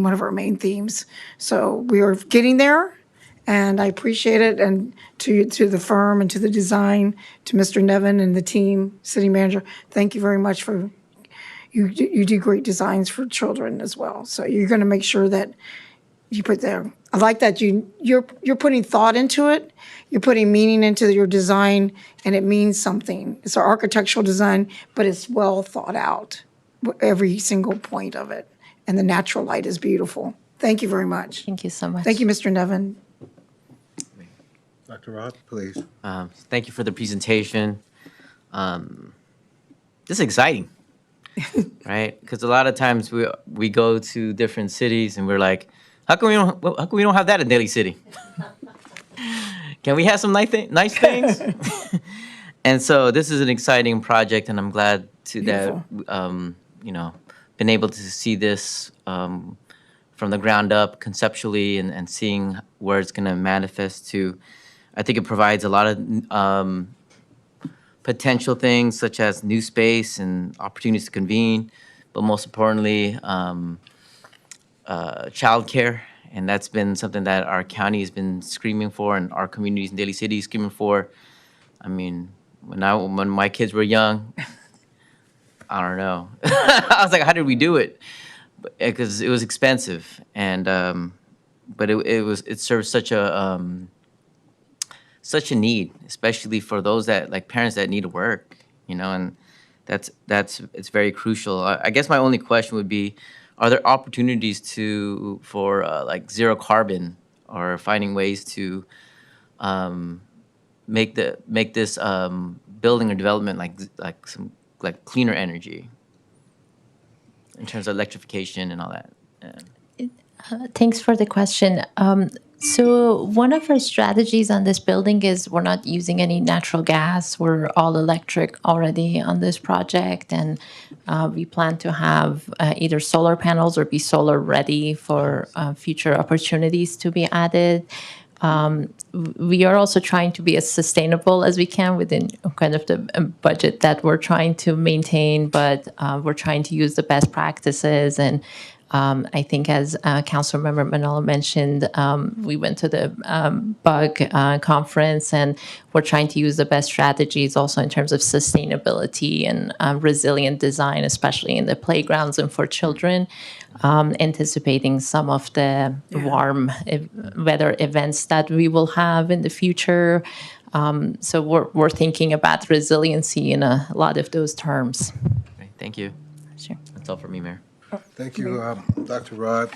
one of her main themes. So we are getting there, and I appreciate it. And to the firm and to the design, to Mr. Nevin and the team, city manager, thank you very much for. You do great designs for children as well. So you're going to make sure that you put there. I like that you're putting thought into it. You're putting meaning into your design, and it means something. It's an architectural design, but it's well thought out, every single point of it. And the natural light is beautiful. Thank you very much. Thank you so much. Thank you, Mr. Nevin. Dr. Rod, please. Thank you for the presentation. This is exciting. Right? Because a lot of times we go to different cities and we're like, how come we don't have that in Daly City? Can we have some nice things? And so this is an exciting project, and I'm glad that been able to see this from the ground up conceptually and seeing where it's going to manifest to. I think it provides a lot of potential things such as new space and opportunities to convene, but most importantly, childcare. And that's been something that our county has been screaming for, and our communities in Daly City screaming for. I mean, when my kids were young, I don't know. I was like, how did we do it? Because it was expensive, and but it serves such a need, especially for those that like parents that need to work, and it's very crucial. I guess my only question would be, are there opportunities for like zero carbon, or finding ways to make this building or development like some cleaner energy in terms of electrification and all that? Yeah. Thanks for the question. So one of our strategies on this building is we're not using any natural gas. We're all electric already on this project, and we plan to have either solar panels or be solar ready for future opportunities to be added. We are also trying to be as sustainable as we can within kind of the budget that we're trying to maintain, but we're trying to use the best practices. And I think, as Councilmember Manolo mentioned, we went to the BUG conference, and we're trying to use the best strategies also in terms of sustainability and resilient design, especially in the playgrounds and for children, anticipating some of the warm weather events that we will have in the future. So we're thinking about resiliency in a lot of those terms. Great, thank you. Sure. That's all for me, Mayor. Thank you, Dr. Rod.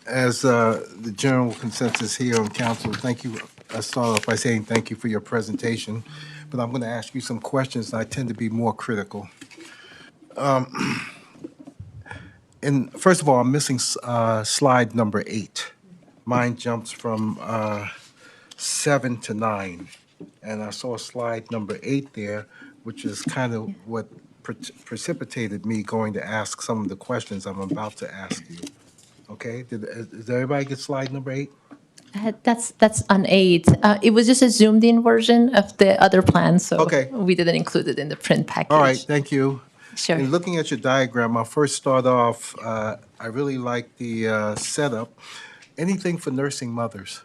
As the general consensus here on council, thank you. I start off by saying thank you for your presentation, but I'm going to ask you some questions. I tend to be more critical. And first of all, I'm missing slide number 8. Mine jumps from 7 to 9, and I saw slide number 8 there, which is kind of what precipitated me going to ask some of the questions I'm about to ask you. Okay, did everybody get slide number 8? That's on 8. It was just a zoomed in version of the other plan, so Okay. we didn't include it in the print package. All right, thank you. Sure. In looking at your diagram, I'll first start off, I really like the setup. Anything for nursing mothers?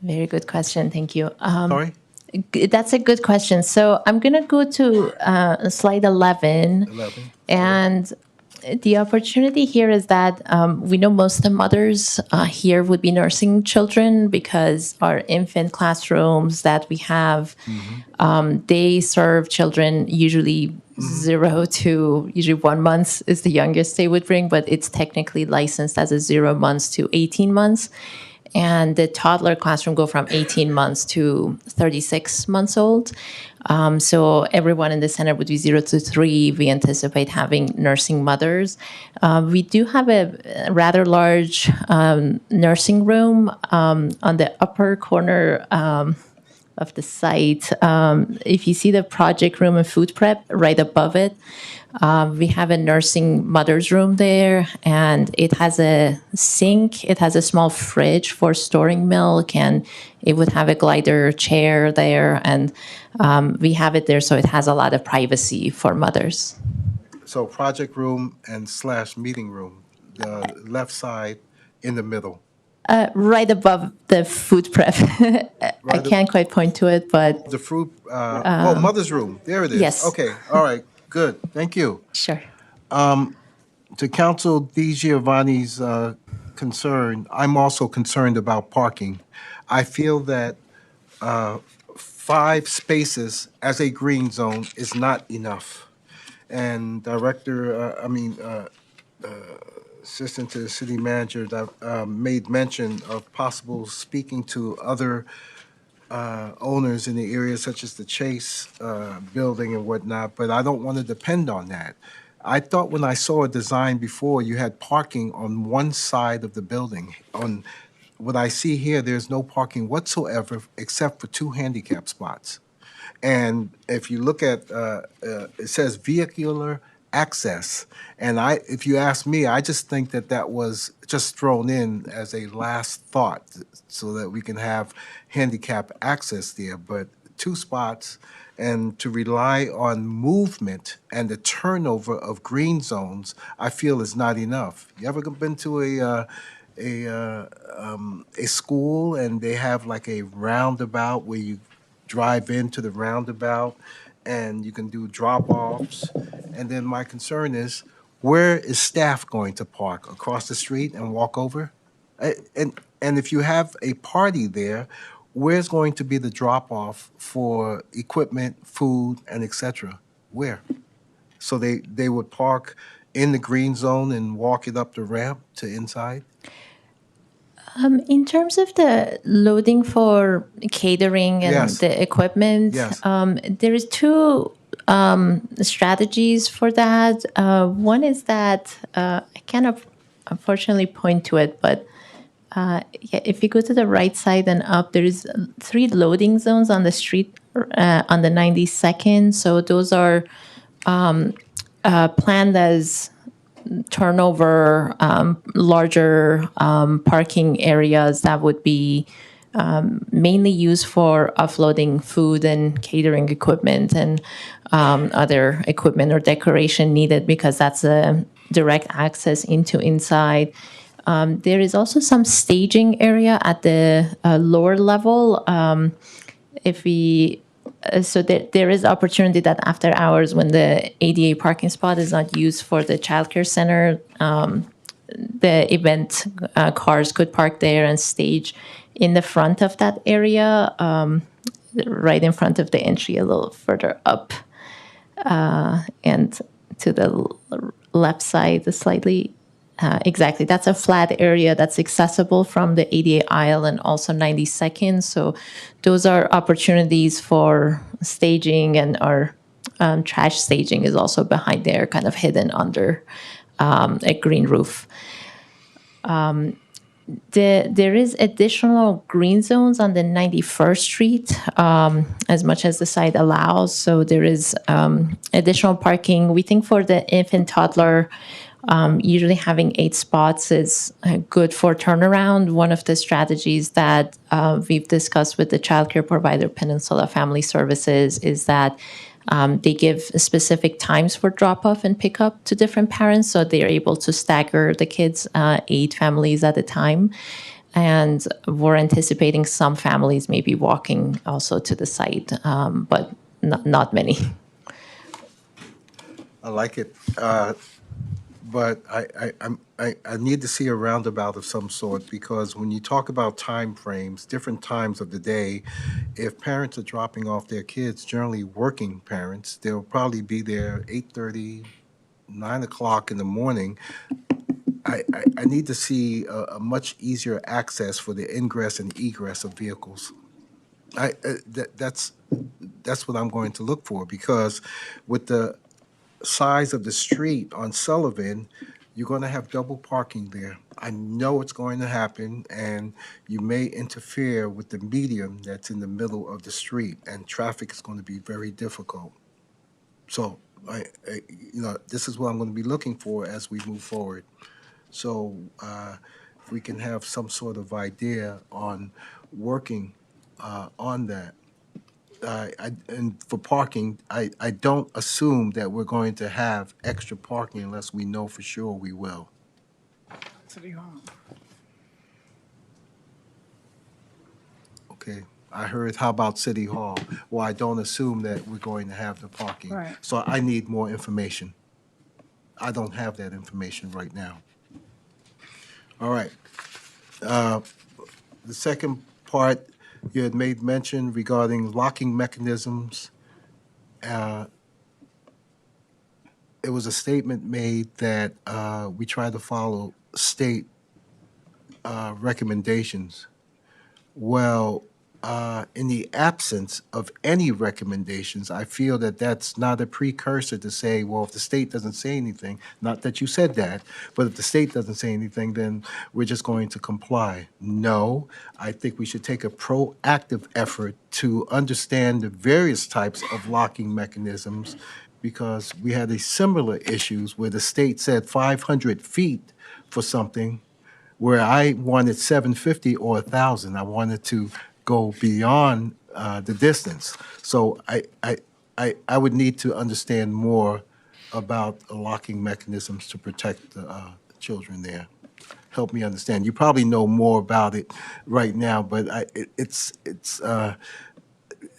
Very good question. Thank you. Sorry? That's a good question. So I'm going to go to slide 11. 11. And the opportunity here is that we know most of the mothers here would be nursing children because our infant classrooms that we have, they serve children usually 0 to usually 1 month is the youngest they would bring, but it's technically licensed as a 0 months to 18 months. And the toddler classroom go from 18 months to 36 months old. So everyone in the center would be 0 to 3. We anticipate having nursing mothers. We do have a rather large nursing room on the upper corner of the site. If you see the project room and food prep right above it, we have a nursing mother's room there, and it has a sink. It has a small fridge for storing milk, and it would have a glider chair there. And we have it there, so it has a lot of privacy for mothers. So project room and / meeting room, the left side in the middle. Right above the food prep. I can't quite point to it, but The fruit, mother's room, there it is. Yes. Okay, all right, good, thank you. sure. To Council Di Giovanni's concern, I'm also concerned about parking. I feel that 5 spaces as a green zone is not enough. And Assistant to the City Manager that made mention of possible speaking to other owners in the area such as the Chase building and whatnot, but I don't want to depend on that. I thought when I saw a design before, you had parking on one side of the building. On what I see here, there's no parking whatsoever except for 2 handicap spots. And if you look at, it says vehicular access. And if you ask me, I just think that that was just thrown in as a last thought so that we can have handicap access there. But 2 spots, and to rely on movement and the turnover of green zones, I feel is not enough. You ever been to a school and they have like a roundabout where you drive into the roundabout and you can do drop-offs? And then my concern is, where is staff going to park? Across the street and walk over? And if you have a party there, where's going to be the drop-off for equipment, food, and et cetera? Where? So they would park in the green zone and walk it up the ramp to inside? In terms of the loading for catering and Yes. the equipment, Yes. there is 2 strategies for that. One is that I cannot unfortunately point to it, but if you go to the right side and up, there is 3 loading zones on the street on the 92nd. So those are planned as turnover, larger parking areas that would be mainly used for offloading food and catering equipment and other equipment or decoration needed because that's a direct access into inside. There is also some staging area at the lower level. If we so there is opportunity that after hours when the ADA parking spot is not used for the childcare center, the event cars could park there and stage in the front of that area, right in front of the entry a little further up and to the left side slightly. Exactly. That's a flat area that's accessible from the ADA aisle and also 92nd. So those are opportunities for staging, and our trash staging is also behind there, kind of hidden under a green roof. There is additional green zones on the 91st Street as much as the site allows. So there is additional parking. We think for the infant toddler, usually having 8 spots is good for turnaround. One of the strategies that we've discussed with the childcare provider, Peninsula Family Services, is that they give specific times for drop-off and pickup to different parents, so they're able to stagger the kids, 8 families at a time. And we're anticipating some families maybe walking also to the site, but not many. I like it, but I need to see a roundabout of some sort, because when you talk about time frames, different times of the day, if parents are dropping off their kids, generally working parents, they'll probably be there 8:30, 9 o'clock in the morning. I need to see a much easier access for the ingress and egress of vehicles. That's what I'm going to look for, because with the size of the street on Sullivan, you're going to have double parking there. I know it's going to happen, and you may interfere with the median that's in the middle of the street, and traffic is going to be very difficult. So, this is what I'm going to be looking for as we move forward. So, if we can have some sort of idea on working on that. And for parking, I don't assume that we're going to have extra parking unless we know for sure we will. Okay, I heard, how about City Hall? Well, I don't assume that we're going to have the parking. Right. So I need more information. I don't have that information right now. All right. The second part, you had made mention regarding locking mechanisms. It was a statement made that we try to follow state recommendations. Well, in the absence of any recommendations, I feel that that's not a precursor to say, well, if the state doesn't say anything, not that you said that, but if the state doesn't say anything, then we're just going to comply. No, I think we should take a proactive effort to understand the various types of locking mechanisms, because we had a similar issues where the state said 500 feet for something, where I wanted 750 or 1,000. I wanted to go beyond the distance. So I would need to understand more about the locking mechanisms to protect the children there. Help me understand. You probably know more about it right now, but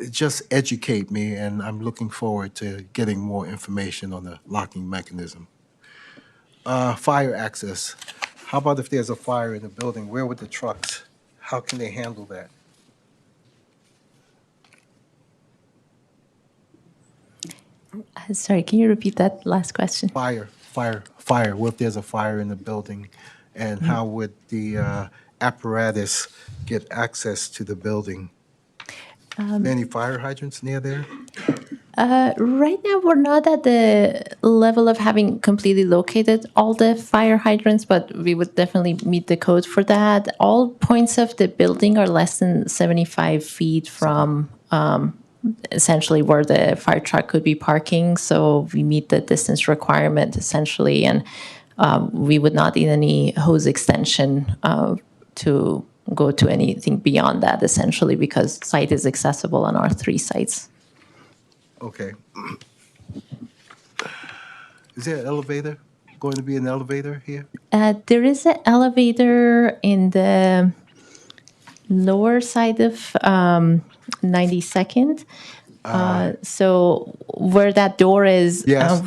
just educate me, and I'm looking forward to getting more information on the locking mechanism. Fire access. How about if there's a fire in the building? Where would the trucks, how can they handle that? Sorry, can you repeat that last question? Fire. What if there's a fire in the building? And how would the apparatus get access to the building? Any fire hydrants near there? Right now, we're not at the level of having completely located all the fire hydrants, but we would definitely meet the code for that. All points of the building are less than 75 feet from essentially where the fire truck could be parking. So we meet the distance requirement essentially. And we would not need any hose extension to go to anything beyond that, essentially, because site is accessible on our 3 sites. Okay. Is there an elevator? Going to be an elevator here? There is an elevator in the lower side of 92nd. So where that door is. Yes.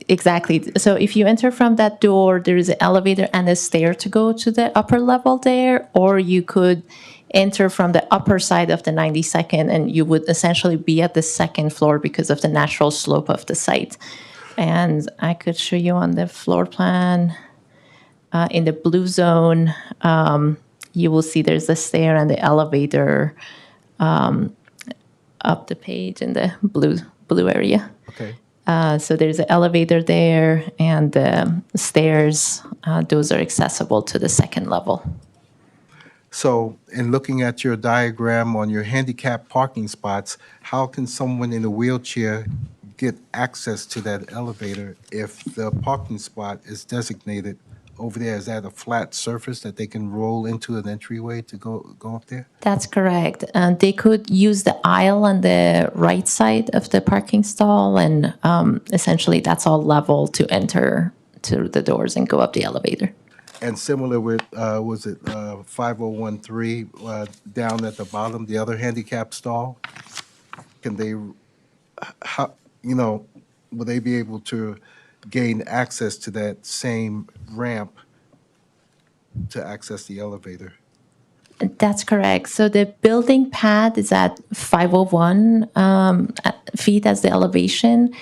Exactly. So if you enter from that door, there is an elevator and a stair to go to the upper level there, or you could enter from the upper side of the 92nd, and you would essentially be at the 2nd floor because of the natural slope of the site. And I could show you on the floor plan. In the blue zone, you will see there's a stair and the elevator up the page in the blue area. Okay. So there's an elevator there and the stairs. Those are accessible to the 2nd level. So, in looking at your diagram on your handicap parking spots, how can someone in a wheelchair get access to that elevator if the parking spot is designated over there? Is that a flat surface that they can roll into an entryway to go up there? That's correct. They could use the aisle on the right side of the parking stall, and essentially that's all level to enter to the doors and go up the elevator. And similar with, was it 5013 down at the bottom, the other handicap stall? Can they, how, will they be able to gain access to that same ramp to access the elevator? That's correct. So the building pad is at 501 feet as the elevation.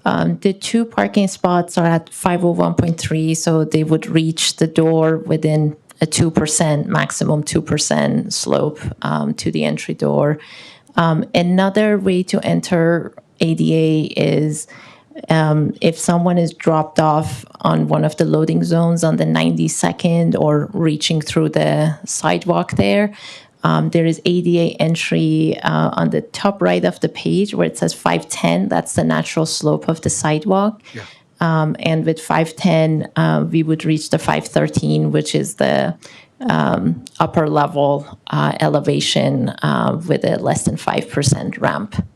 The 2 parking spots are at 501.3, so they would reach the door within a 2%, maximum 2% slope to the entry door. Another way to enter ADA is if someone is dropped off on one of the loading zones on the 92nd or reaching through the sidewalk there, there is ADA entry on the top right of the page where it says 510. That's the natural slope of the sidewalk. Yeah. And with 510, we would reach the 513, which is the upper level elevation with a less than 5% ramp.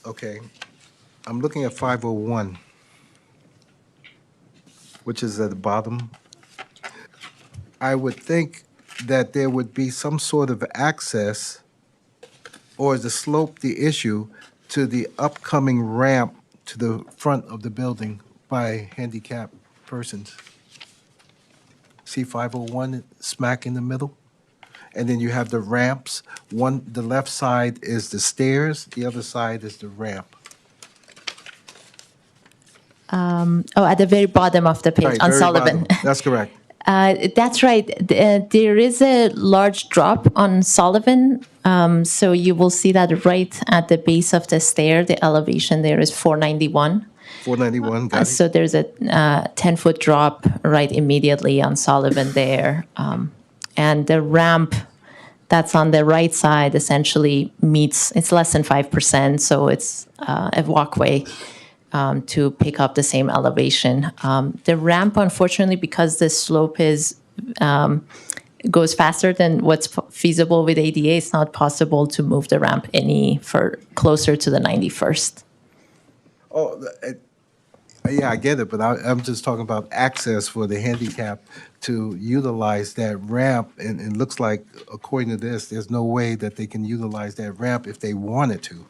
Okay. I'm looking at 501, which is at the bottom. I would think that there would be some sort of access, or is the slope the issue, to the upcoming ramp to the front of the building by handicapped persons. See 501 smack in the middle? And then you have the ramps. The left side is the stairs, the other side is the ramp. At the very bottom of the page Right, on very Sullivan. bottom. That's correct. That's right. There is a large drop on Sullivan. So you will see that right at the base of the stair, the elevation there is 491. 491, got it. So there's a 10-foot drop right immediately on Sullivan there. And the ramp that's on the right side essentially meets, it's less than 5%, so it's a walkway to pick up the same elevation. The ramp, unfortunately, because the slope goes faster than what's feasible with ADA, it's not possible to move the ramp any closer to the 91st. Oh, yeah, I get it, but I'm just talking about access for the handicap to utilize that ramp. And it looks like, according to this, there's no way that they can utilize that ramp if they wanted to.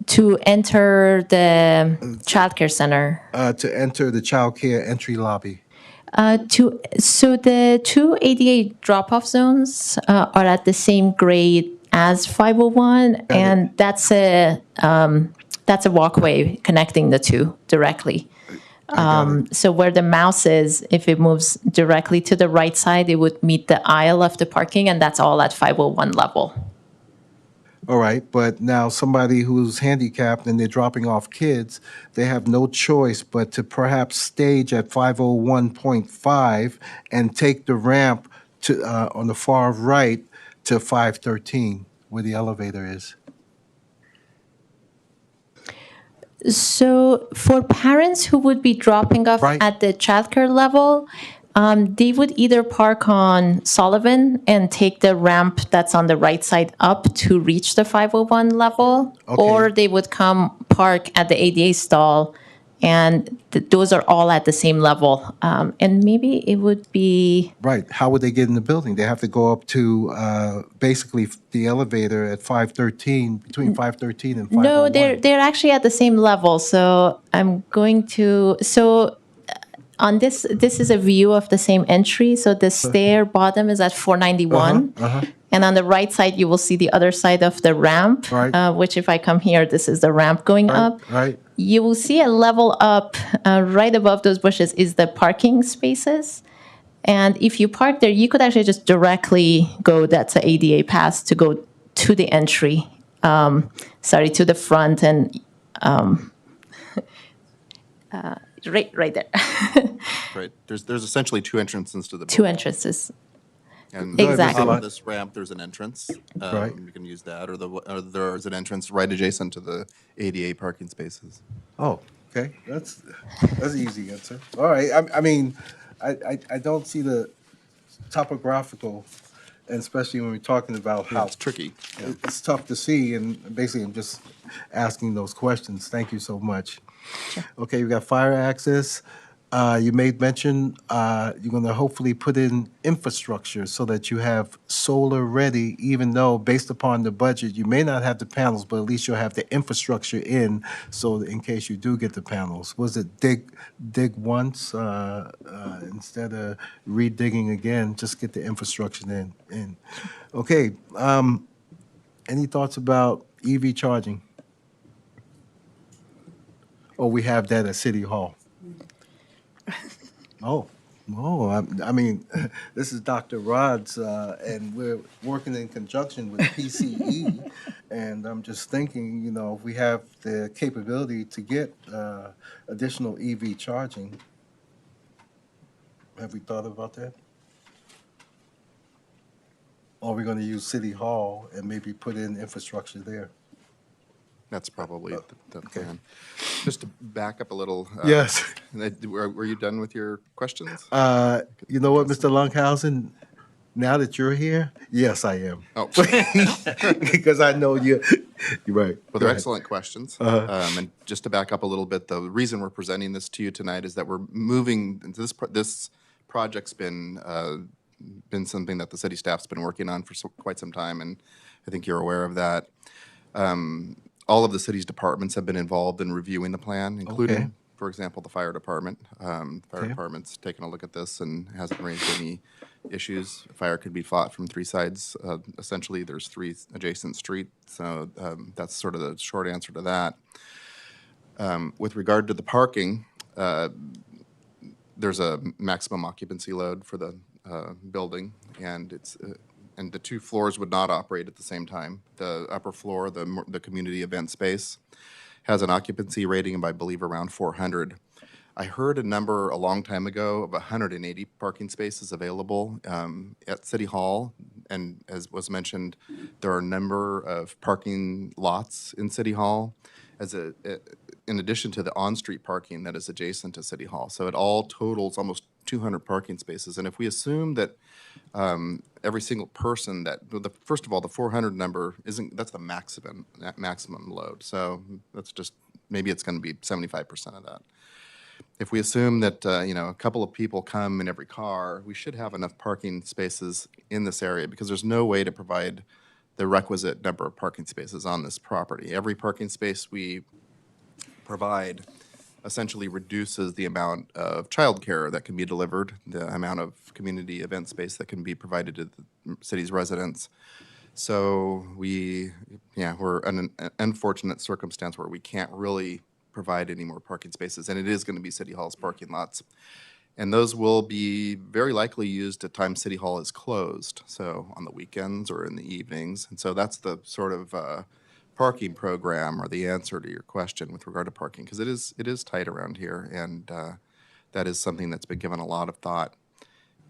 To enter the childcare center. To enter the childcare entry lobby. So the 2 ADA drop-off zones are at the same grade as 501, and that's a walkway connecting the 2 directly. So where the mouse is, if it moves directly to the right side, it would meet the aisle of the parking, and that's all at 501 level. All right, but now somebody who's handicapped and they're dropping off kids, they have no choice but to perhaps stage at 501.5 and take the ramp to on the far right to 513, where the elevator is. So for parents who would be dropping off Right. at the childcare level, they would either park on Sullivan and take the ramp that's on the right side up to reach the 501 level, Okay. or they would come park at the ADA stall, and those are all at the same level. And maybe it would be, Right. How would they get in the building? They have to go up to basically the elevator at 513, between 513 and 501. no, they're actually at the same level. So I'm going to, so on this is a view of the same entry. So the stair bottom is at 491. And on the right side, you will see the other side of the ramp, Right. which if I come here, this is the ramp going up. Right. You will see a level up right above those bushes is the parking spaces. And if you park there, you could actually just directly go, that's an ADA pass to go to the entry, to the front and right there, Right. There's essentially two entrances to the two building. entrances. And Go ahead, Mr. Exactly. Locke. on this ramp, there's an entrance. Right. You can use that, or there's an entrance right adjacent to the ADA parking spaces. Oh, okay. That's an easy answer. All right. I mean, I don't see the topographical, and especially when we're talking about how It's tricky. Yeah. it's tough to see, and basically I'm just asking those questions. Thank you so much. Okay, we got fire access. You made mention you're going to hopefully put in infrastructure so that you have solar ready, even though based upon the budget, you may not have the panels, but at least you'll have the infrastructure in, so that in case you do get the panels. Was it dig once instead of redigging again? Just get the infrastructure in. Okay. Any thoughts about EV charging? Oh, we have that at City Hall. Oh, I mean, this is Dr. Rod's, and we're working in conjunction with PCE, and I'm just thinking, if we have the capability to get additional EV charging, have we thought about that? Or are we going to use City Hall and maybe put in infrastructure there? That's probably the plan. Just to back up a little. Yes. Were you done with your questions? You know what, Mr. Lunkhausen? Now that you're here, yes, I am. Oh. Because I know you're right. Well, they're excellent questions. And just to back up a little bit, the reason we're presenting this to you tonight is that we're moving into this project's been something that the city staff's been working on for quite some time, and I think you're aware of that. All of the city's departments have been involved in reviewing the plan, including, Okay. for example, the fire department. Fire department's taken a look at this and hasn't raised any issues. Fire could be fought from three sides. Essentially, there's three adjacent streets, so that's sort of the short answer to that. With regard to the parking, there's a maximum occupancy load for the building, and it's and the two floors would not operate at the same time. The upper floor, the community event space, has an occupancy rating of, I believe, around 400. I heard a number a long time ago of 180 parking spaces available at City Hall, and as was mentioned, there are a number of parking lots in City Hall in addition to the on-street parking that is adjacent to City Hall. So it all totals almost 200 parking spaces. And if we assume that every single person first of all, the 400 number that's the maximum load. So that's just, maybe it's going to be 75% of that. If we assume that, a couple of people come in every car, we should have enough parking spaces in this area, because there's no way to provide the requisite number of parking spaces on this property. Every parking space we provide essentially reduces the amount of childcare that can be delivered, the amount of community event space that can be provided to the city's residents. So we're in an unfortunate circumstance where we can't really provide any more parking spaces, and it is going to be City Hall's parking lots. And those will be very likely used at times City Hall is closed, so on the weekends or in the evenings. And so that's the sort of parking program, or the answer to your question with regard to parking, because it is tight around here, and that is something that's been given a lot of thought.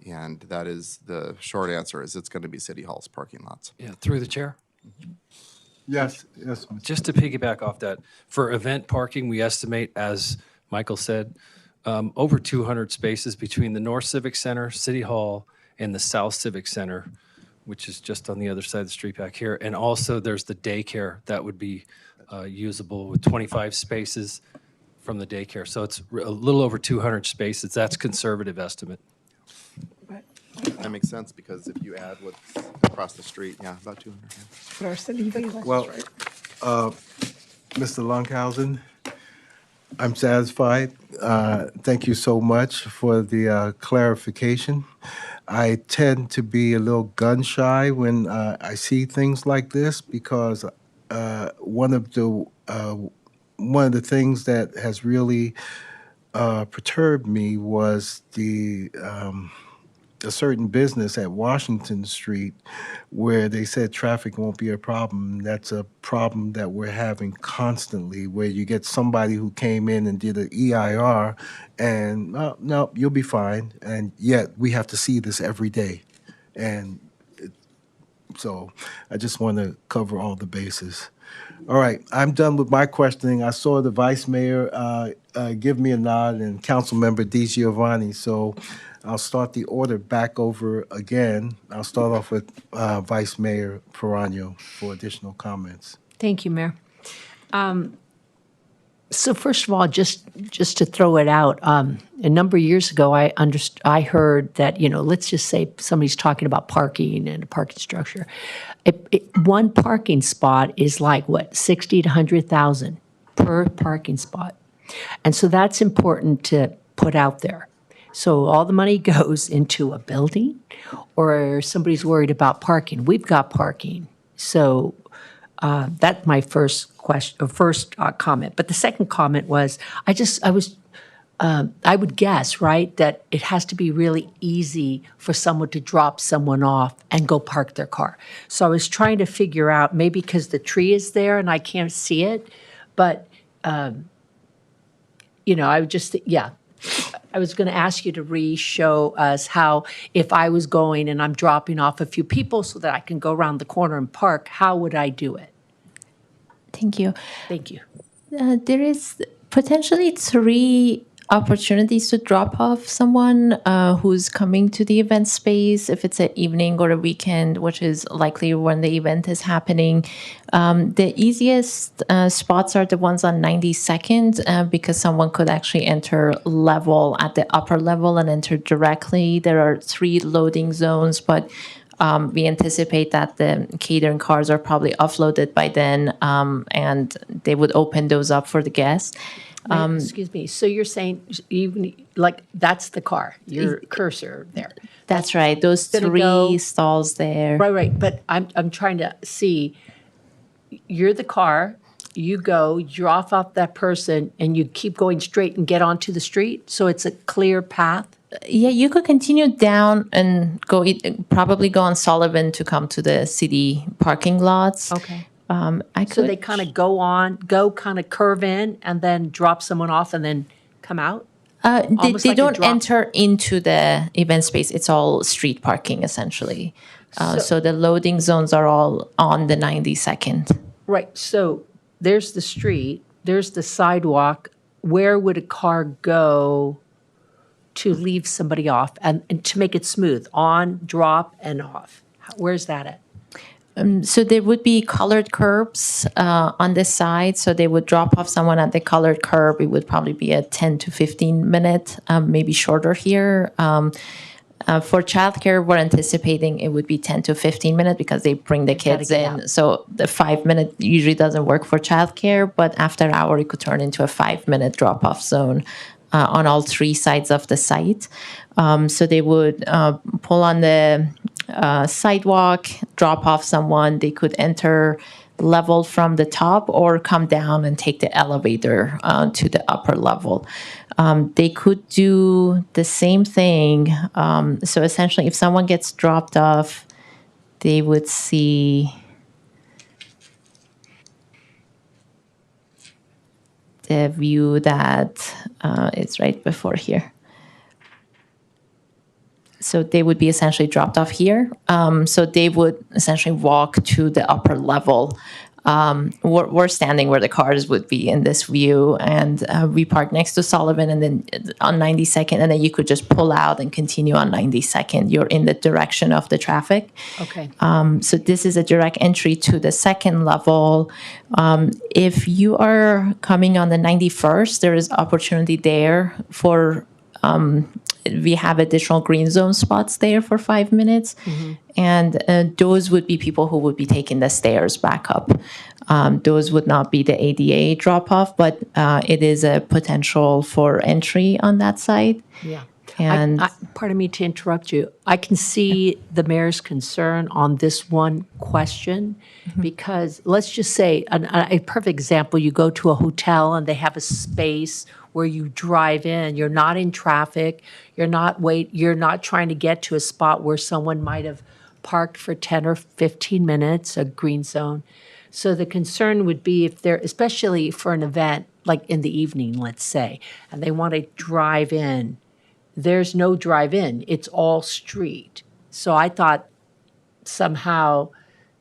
And that is the short answer, is it's going to be City Hall's parking lots. Yeah, through the chair. Yes, yes, Mr. Just to piggyback off that, for event parking, we estimate, as Michael said, over 200 spaces between the North Civic Center, City Hall, and the South Civic Center, which is just on the other side of the street back here. And also, there's the daycare that would be usable with 25 spaces from the daycare. So it's a little over 200 spaces. That's conservative estimate. That makes sense, because if you add what's across the street, yeah, about 200. Yeah. But our city feels Well, Mr. Lunkhausen, I'm satisfied. Thank you so much for the clarification. I tend to be a little gun shy when I see things like this, because one of the things that has really perturbed me was a certain business at Washington Street where they said traffic won't be a problem. That's a problem that we're having constantly, where you get somebody who came in and did an EIR and, no, you'll be fine. And yet we have to see this every day. And so I just want to cover all the bases. All right, I'm done with my questioning. I saw the Vice Mayor give me a nod, and Councilmember DiGiovanni, so I'll start the order back over again. I'll start off with Vice Mayor Perano for additional comments. Thank you, Mayor. So first of all, just to throw it out, a number of years ago, I heard that, let's just say somebody's talking about parking and a parking structure. One parking spot is like, what, 60 to 100,000 per parking spot. And so that's important to put out there. So all the money goes into a building, or somebody's worried about parking. We've got parking. So that's my first question, or first comment. But the second comment was, I would guess, right, that it has to be really easy for someone to drop someone off and go park their car. So I was trying to figure out, maybe because the tree is there and I can't see it, but I would just, I was going to ask you to re-show us how, if I was going and I'm dropping off a few people so that I can go around the corner and park, how would I do it? Thank you. Thank you. There is potentially 3 opportunities to drop off someone who's coming to the event space, if it's an evening or a weekend, which is likely when the event is happening. The easiest spots are the ones on 92nd, because someone could actually enter level at the upper level and enter directly. There are 3 loading zones, but we anticipate that the catering cars are probably offloaded by then, and they would open those up for the guests. Excuse me. So you're saying, even like, that's the car, your cursor there. That's right. Those gonna 3 go- stalls there. Right. But I'm trying to see, you're the car, you go, you drop off that person, and you keep going straight and get onto the street? So it's a clear path? Yeah, you could continue down and probably go on Sullivan to come to the city parking lots. Okay. I So could they kind of kind of curve in and then drop someone off and then come out? almost they like a don't drop- enter into the event space. It's all street parking essentially. So the loading zones are all on the 92nd. Right, so there's the street, there's the sidewalk. Where would a car go to leave somebody off and to make it smooth? On, drop, and off? Where's that at? So there would be colored curbs on this side. So they would drop off someone at the colored curb. It would probably be a 10 to 15 minute, maybe shorter here. For childcare, we're anticipating it would be 10 to 15 minutes because they bring the kids get in. out. So the 5 minute usually doesn't work for childcare, but after hour, it could turn into a 5 minute drop off zone on all 3 sides of the site. So they would pull on the sidewalk, drop off someone. They could enter level from the top or come down and take the elevator to the upper level. They could do the same thing. So essentially, if someone gets dropped off, they would see the view that is right before here. So they would be essentially dropped off here. So they would essentially walk to the upper level we're standing where the cars would be in this view, and we park next to Sullivan, and then on 92nd, and then you could just pull out and continue on 92nd. You're in the direction of the traffic. Okay. So this is a direct entry to the second level. If you are coming on the 91st, there is opportunity there for, we have additional green zone spots there for 5 minutes. And those would be people who would be taking the stairs back up. Those would not be the ADA drop-off, but it is a potential for entry on that side. Yeah. And Pardon me to interrupt you. I can see the mayor's concern on this one question because let's just say a perfect example, you go to a hotel and they have a space where you drive in, you're not in traffic, you're not trying to get to a spot where someone might have parked for 10 or 15 minutes, a green zone. So the concern would be if they're, especially for an event like in the evening, let's say, and they want to drive in, there's no drive-in, it's all street. So I thought somehow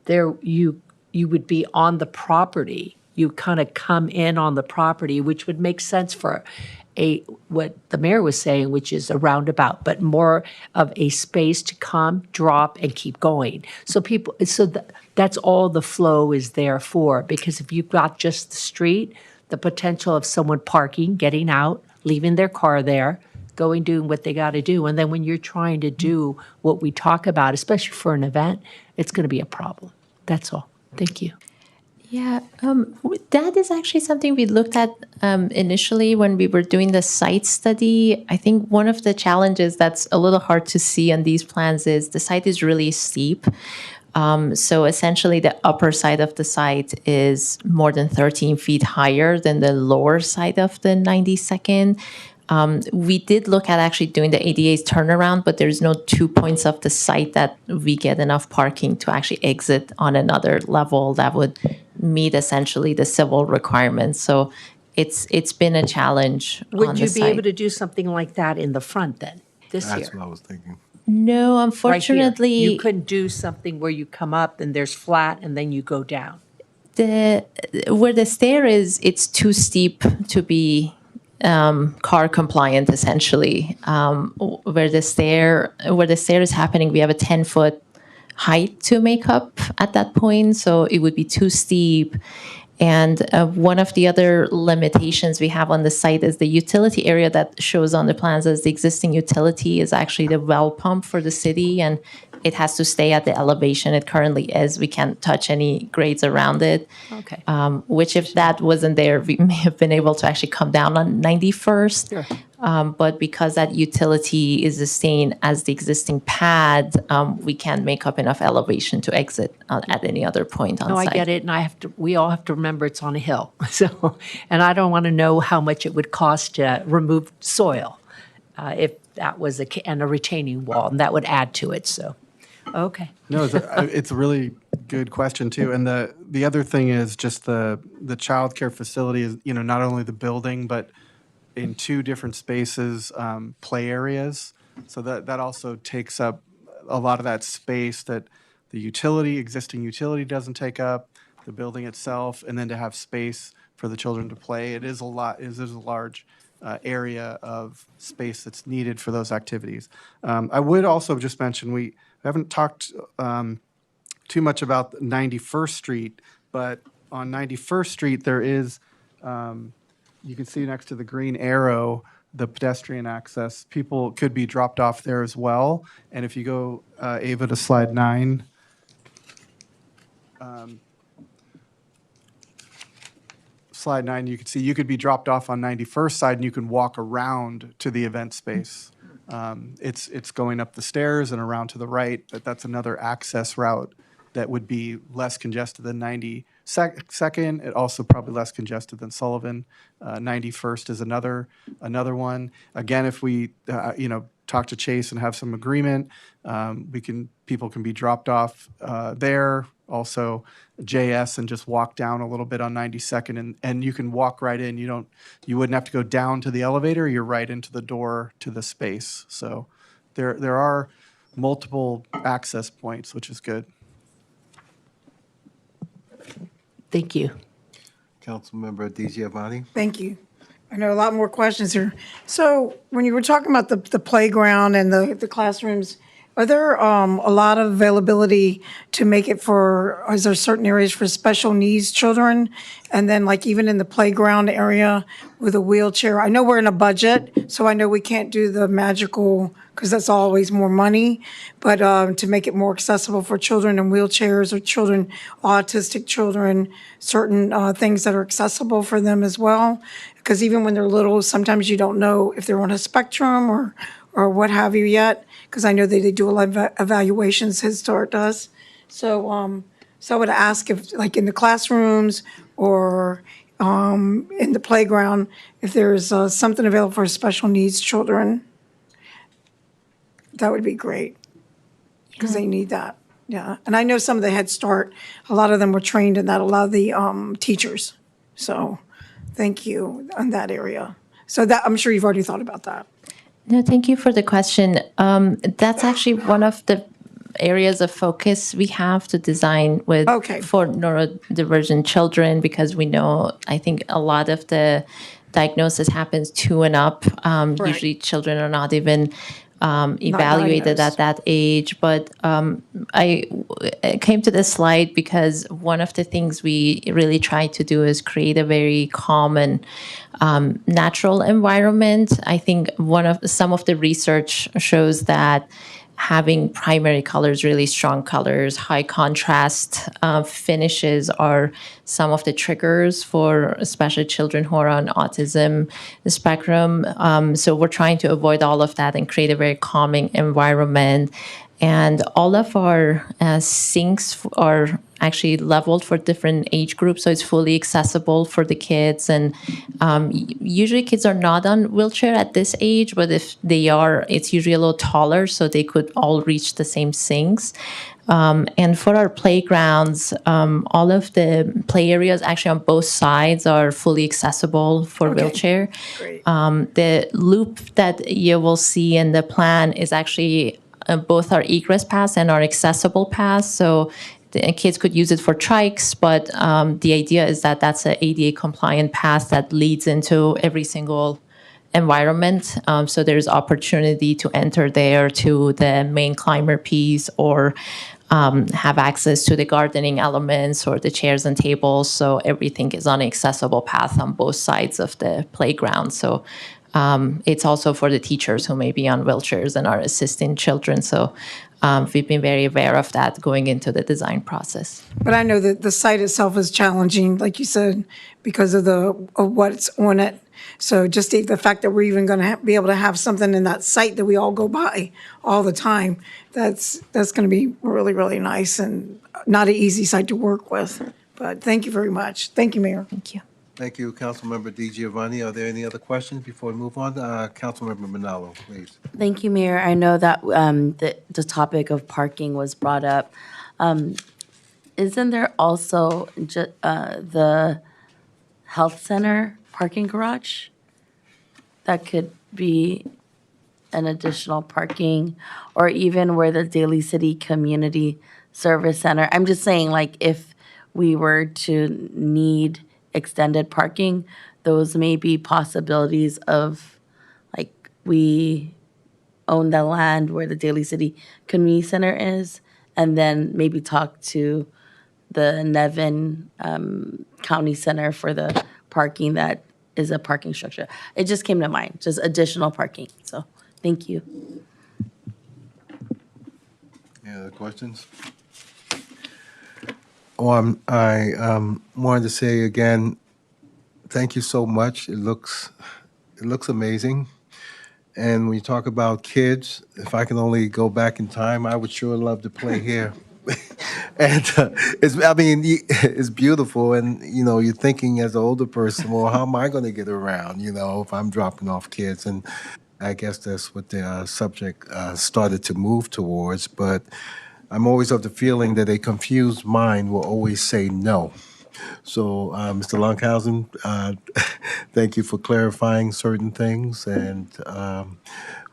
there you would be on the property. You kind of come in on the property, which would make sense for what the mayor was saying, which is a roundabout, but more of a space to come, drop, and keep going. So that's all the flow is there for, because if you've got just the street, the potential of someone parking, getting out, leaving their car there, going, doing what they got to do. And then when you're trying to do what we talk about, especially for an event, it's going to be a problem. That's all. Thank you. yeah, that is actually something we looked at initially when we were doing the site study. I think one of the challenges that's a little hard to see on these plans is the site is really steep. So essentially, the upper side of the site is more than 13 feet higher than the lower side of the 92nd. We did look at actually doing the ADA's turnaround, but there's no 2 points of the site that we get enough parking to actually exit on another level that would meet essentially the civil requirements. So it's been a challenge on Would the you be site. able to do something like that in the front then, this year? That's what I was thinking. No, Right here. unfortunately, You couldn't do something where you come up and there's flat and then you go down. where the stair is, it's too steep to be car compliant. Essentially, where the stair is happening, we have a 10-foot height to make up at that point, so it would be too steep. And one of the other limitations we have on the site is the utility area that shows on the plans as the existing utility is actually the well pump for the city, and it has to stay at the elevation it currently is. We can't touch any grades around it. Okay. Which if that wasn't there, we may have been able to actually come down on 91st. Sure. But because that utility is the same as the existing pad, we can't make up enough elevation to exit at any other point on No, I site. get it, and we all have to remember it's on a hill. So, and I don't want to know how much it would cost to remove soil if that was and a retaining wall, and that would add to it, so, okay. No, it's a really good question too. And the other thing is just the childcare facility is, not only the building, but in 2 different spaces, play areas. So that also takes up a lot of that space that the existing utility doesn't take up, the building itself, and then to have space for the children to play. It is a large area of space that's needed for those activities. I would also just mention, we haven't talked too much about 91st Street, but on 91st Street, there is, you can see next to the green arrow, the pedestrian access. People could be dropped off there as well. And if you go, Ava, to slide 9. Slide 9, you can see you could be dropped off on 91st side and you can walk around to the event space. It's going up the stairs and around to the right, but that's another access route that would be less congested than 92nd. It also probably less congested than Sullivan. 91st is another one. Again, if we talk to Chase and have some agreement, people can be dropped off there. Also, JS and just walk down a little bit on 92nd, and you can walk right in. You wouldn't have to go down to the elevator. You're right into the door to the space. So there are multiple access points, which is good. Thank you. Councilmember DiGiovanni? Thank you. I know a lot more questions here. So when you were talking about the playground and the classrooms, are there a lot of availability to make it for, is there certain areas for special needs children? And then like even in the playground area with a wheelchair, I know we're in a budget, so I know we can't do the magical, because that's always more money, but to make it more accessible for children in wheelchairs or children, autistic children, certain things that are accessible for them as well. Because even when they're little, sometimes you don't know if they're on a spectrum or what have you yet, because I know they do a lot of evaluations, Head Start does. So I would ask if, like in the classrooms or in the playground, if there's something available for special needs children. That would be great, because they need that, yeah. And I know some of the Head Start, a lot of them were trained in that, a lot of the teachers. So, thank you on that area. So that, I'm sure you've already thought about that. No, thank you for the question. That's actually one of the areas of focus we have to design with Okay. for neurodivergent children, because we know, I think a lot of the diagnosis happens 2 and up. Right. Usually children are not even evaluated diagnosed. at that age. But I came to this slide because one of the things we really try to do is create a very calm and natural environment. I think some of the research shows that having primary colors, really strong colors, high contrast finishes are some of the triggers for especially children who are on autism spectrum. So we're trying to avoid all of that and create a very calming environment. And all of our sinks are actually leveled for different age groups, so it's fully accessible for the kids. And usually kids are not on wheelchair at this age, but if they are, it's usually a little taller, so they could all reach the same sinks. And for our playgrounds, all of the play areas actually on both sides are fully accessible for wheelchair. Great. The loop that you will see in the plan is actually both our egress pass and our accessible pass. So the kids could use it for trikes, but the idea is that that's an ADA compliant pass that leads into every single environment. So there's opportunity to enter there to the main climber piece or have access to the gardening elements or the chairs and tables. So everything is on an accessible path on both sides of the playground. So it's also for the teachers who may be on wheelchairs and are assisting children. So we've been very aware of that going into the design process. But I know that the site itself is challenging, like you said, because of what's on it. So just the fact that we're even going to be able to have something in that site that we all go by all the time, that's going to be really, really nice and not an easy site to work with. But thank you very much. Thank you, Mayor. Thank you. Thank you, Councilmember DiGiovanni. Are there any other questions before we move on? Councilmember Manalo, please. Thank you, Mayor. I know that the topic of parking was brought up. Isn't there also the health center parking garage that could be an additional parking, or even where the Daly City Community Service Center? I'm just saying, like, if we were to need extended parking, those may be possibilities of, like, we own the land where the Daly City Community Center is, and then maybe talk to the Nevin County Center for the parking that is a parking structure. It just came to mind, just additional parking. So, thank you. Any other questions? Oh, I wanted to say again, thank you so much. It looks amazing. And when you talk about kids, if I can only go back in time, I would sure love to play here. And it's beautiful. And, you're thinking as an older person, well, how am I going to get around, if I'm dropping off kids? And I guess that's what the subject started to move towards. But I'm always of the feeling that a confused mind will always say no. So, Mr. Lunkhausen, thank you for clarifying certain things, and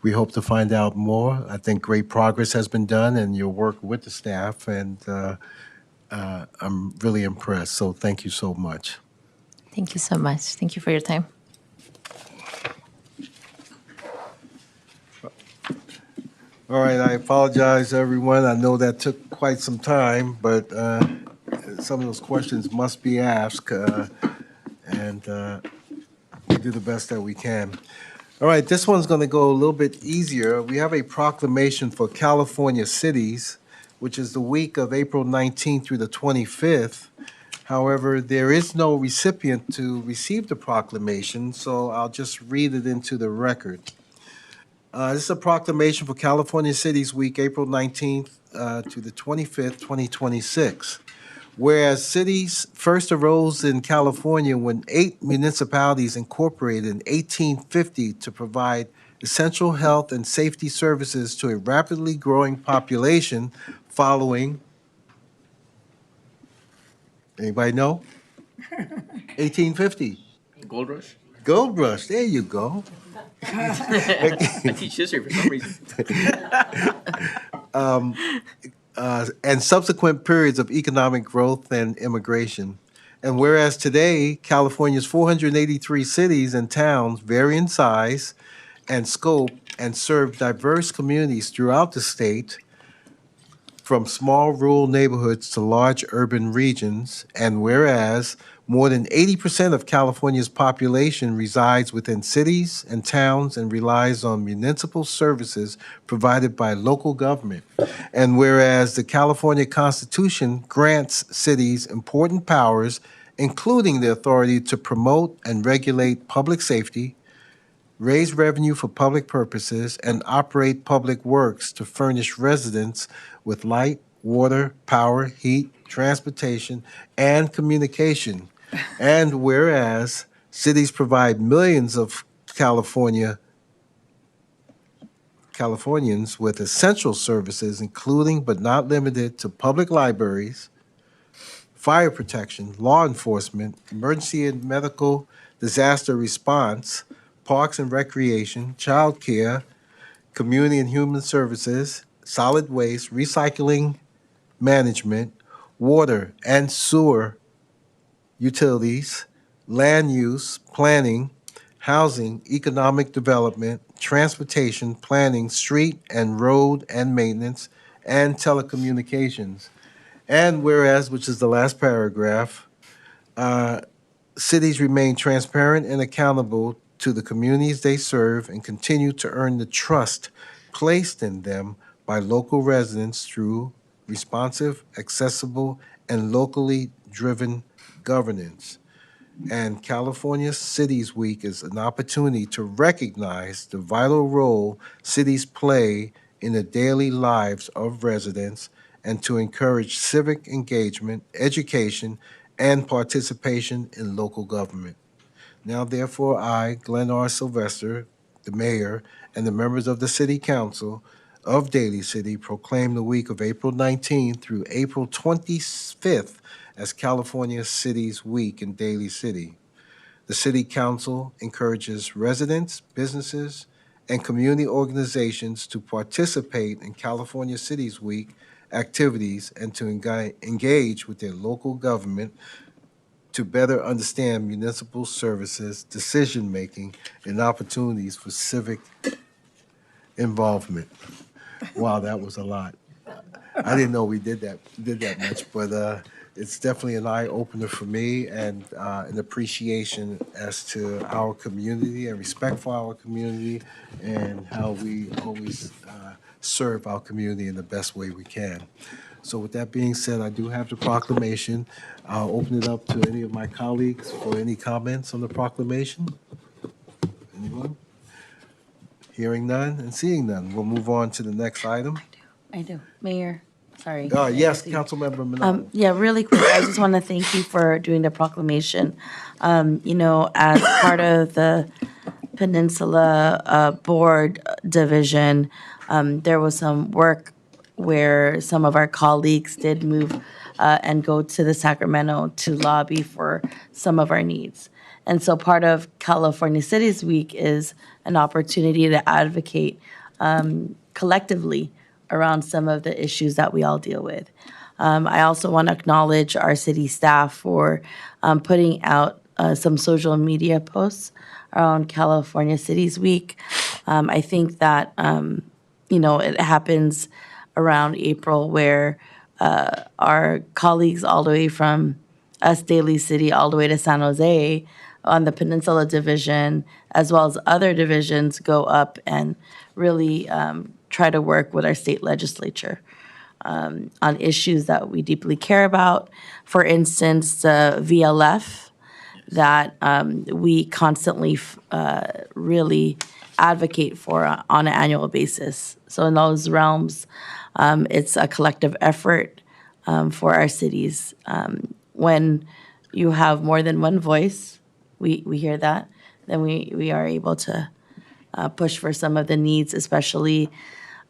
we hope to find out more. I think great progress has been done in your work with the staff, and I'm really impressed. So thank you so much. Thank you so much. Thank you for your time. All right, I apologize, everyone. I know that took quite some time, but some of those questions must be asked, and we do the best that we can. All right, this one's going to go a little bit easier. We have a proclamation for California cities, which is the week of April 19th through the 25th. However, there is no recipient to receive the proclamation, so I'll just read it into the record. This is a proclamation for California Cities Week, April 19th to the 25th, 2026. Whereas cities first arose in California when 8 municipalities incorporated in 1850 to provide essential health and safety services to a rapidly growing population following, anybody know? 1850. Gold Rush? Gold Rush, there you go. I teach history for some reason. And subsequent periods of economic growth and immigration. And whereas today, California's 483 cities and towns vary in size and scope and serve diverse communities throughout the state, from small rural neighborhoods to large urban regions, and whereas more than 80% of California's population resides within cities and towns and relies on municipal services provided by local government, and whereas the California Constitution grants cities important powers, including the authority to promote and regulate public safety, raise revenue for public purposes, and operate public works to furnish residents with light, water, power, heat, transportation, and communication. And whereas cities provide millions of Californians with essential services, including but not limited to public libraries, fire protection, law enforcement, emergency and medical disaster response, parks and recreation, child care, community and human services, solid waste, recycling management, water and sewer utilities, land use, planning, housing, economic development, transportation, planning, street and road and maintenance, and telecommunications. And whereas, which is the last paragraph, cities remain transparent and accountable to the communities they serve and continue to earn the trust placed in them by local residents through responsive, accessible, and locally driven governance. And California Cities Week is an opportunity to recognize the vital role cities play in the daily lives of residents and to encourage civic engagement, education, and participation in local government. Now, therefore, I, Glenn R. Sylvester, the mayor, and the members of the City Council of Daly City proclaim the week of April 19th through April 25th as California Cities Week in Daly City. The City Council encourages residents, businesses, and community organizations to participate in California Cities Week activities and to engage with their local government to better understand municipal services, decision-making, and opportunities for civic involvement. Wow, that was a lot. I didn't know we did that much, but it's definitely an eye opener for me and an appreciation as to our community and respect for our community and how we always serve our community in the best way we can. So with that being said, I do have the proclamation. I'll open it up to any of my colleagues for any comments on the proclamation. Anyone? Hearing none and seeing none. We'll move on to the next item. I do. Mayor, sorry. Yes, Councilmember Minot. Yeah, really quick, I just want to thank you for doing the proclamation. As part of the Peninsula Board Division, there was some work where some of our colleagues did move and go to the Sacramento to lobby for some of our needs. And so part of California Cities Week is an opportunity to advocate collectively around some of the issues that we all deal with. I also want to acknowledge our city staff for putting out some social media posts around California Cities Week. I think that, it happens around April where our colleagues all the way from us, Daly City, all the way to San Jose on the Peninsula Division, as well as other divisions, go up and really try to work with our state legislature on issues that we deeply care about. For instance, the VLF that we constantly really advocate for on an annual basis. So in those realms, it's a collective effort for our cities. When you have more than one voice, we hear that, then we are able to push for some of the needs, especially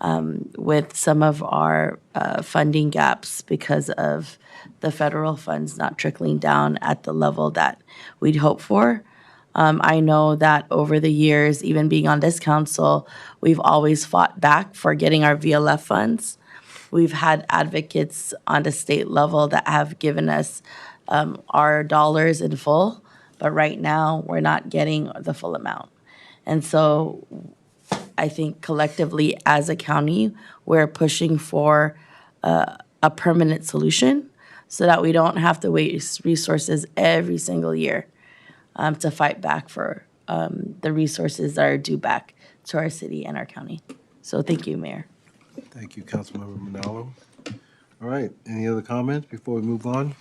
with some of our funding gaps because of the federal funds not trickling down at the level that we'd hope for. I know that over the years, even being on this council, we've always fought back for getting our VLF funds. We've had advocates on the state level that have given us our dollars in full, but right now we're not getting the full amount. And so I think collectively as a county, we're pushing for a permanent solution so that we don't have to waste resources every single year to fight back for the resources that are due back to our city and our county. So thank you, Mayor. Thank you, Councilmember Manalo. All right, any other comments before we move on?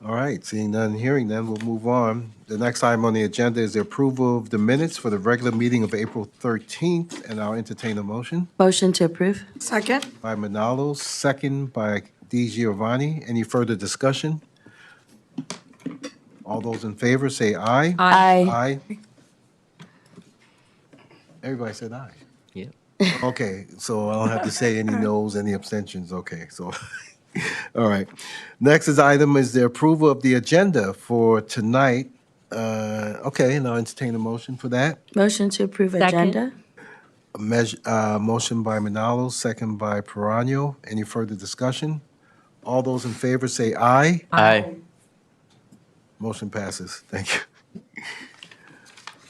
All right, seeing none, hearing none, we'll move on. The next item on the agenda is the approval of the minutes for the regular meeting of April 13th, and I'll entertain a motion Motion to approve. Second? by Manalo, second by D. Giovanni. Any further discussion? All those in favor say aye. Aye. Aye. Everybody said aye. Yep. Okay, so I don't have to say any noes, any abstentions, okay, so, all right. Next item is the approval of the agenda for tonight. Okay, and I'll entertain a motion for that. Motion to approve Second. agenda. Motion by Manalo, second by Perano. Any further discussion? All those in favor say aye. Aye. Motion passes, thank you.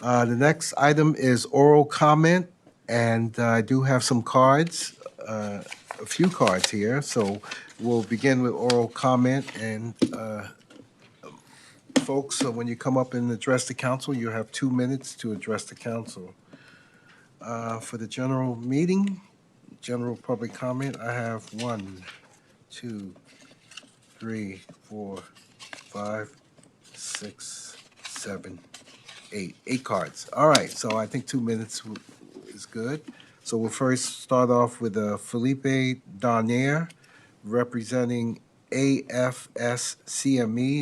The next item is oral comment, and I do have some cards, a few cards here, so we'll begin with oral comment, and folks, so when you come up and address the council, you have 2 minutes to address the council. For the general meeting, general public comment, I have 1, 2, 3, 4, 5, 6, 7, 8 cards. All right, so I think 2 minutes is good. So we'll first start off with Felipe Darnier, representing AFSCME,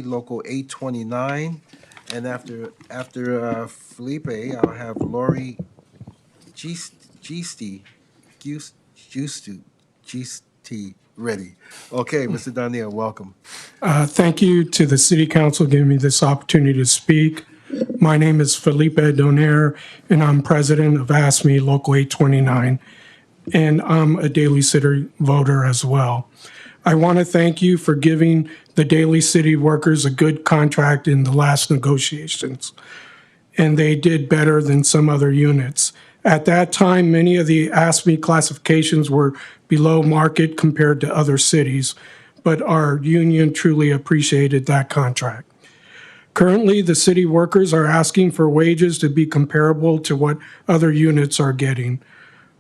Local 829. And after Felipe, I'll have Lori Giusti ready. Okay, Mr. Darnier, welcome. Thank you to the City Council giving me this opportunity to speak. My name is Felipe Donaire, and I'm president of ASME Local 829, and I'm a Daly City voter as well. I want to thank you for giving the Daly City workers a good contract in the last negotiations, and they did better than some other units. At that time, many of the ASME classifications were below market compared to other cities, but our union truly appreciated that contract. Currently, the city workers are asking for wages to be comparable to what other units are getting.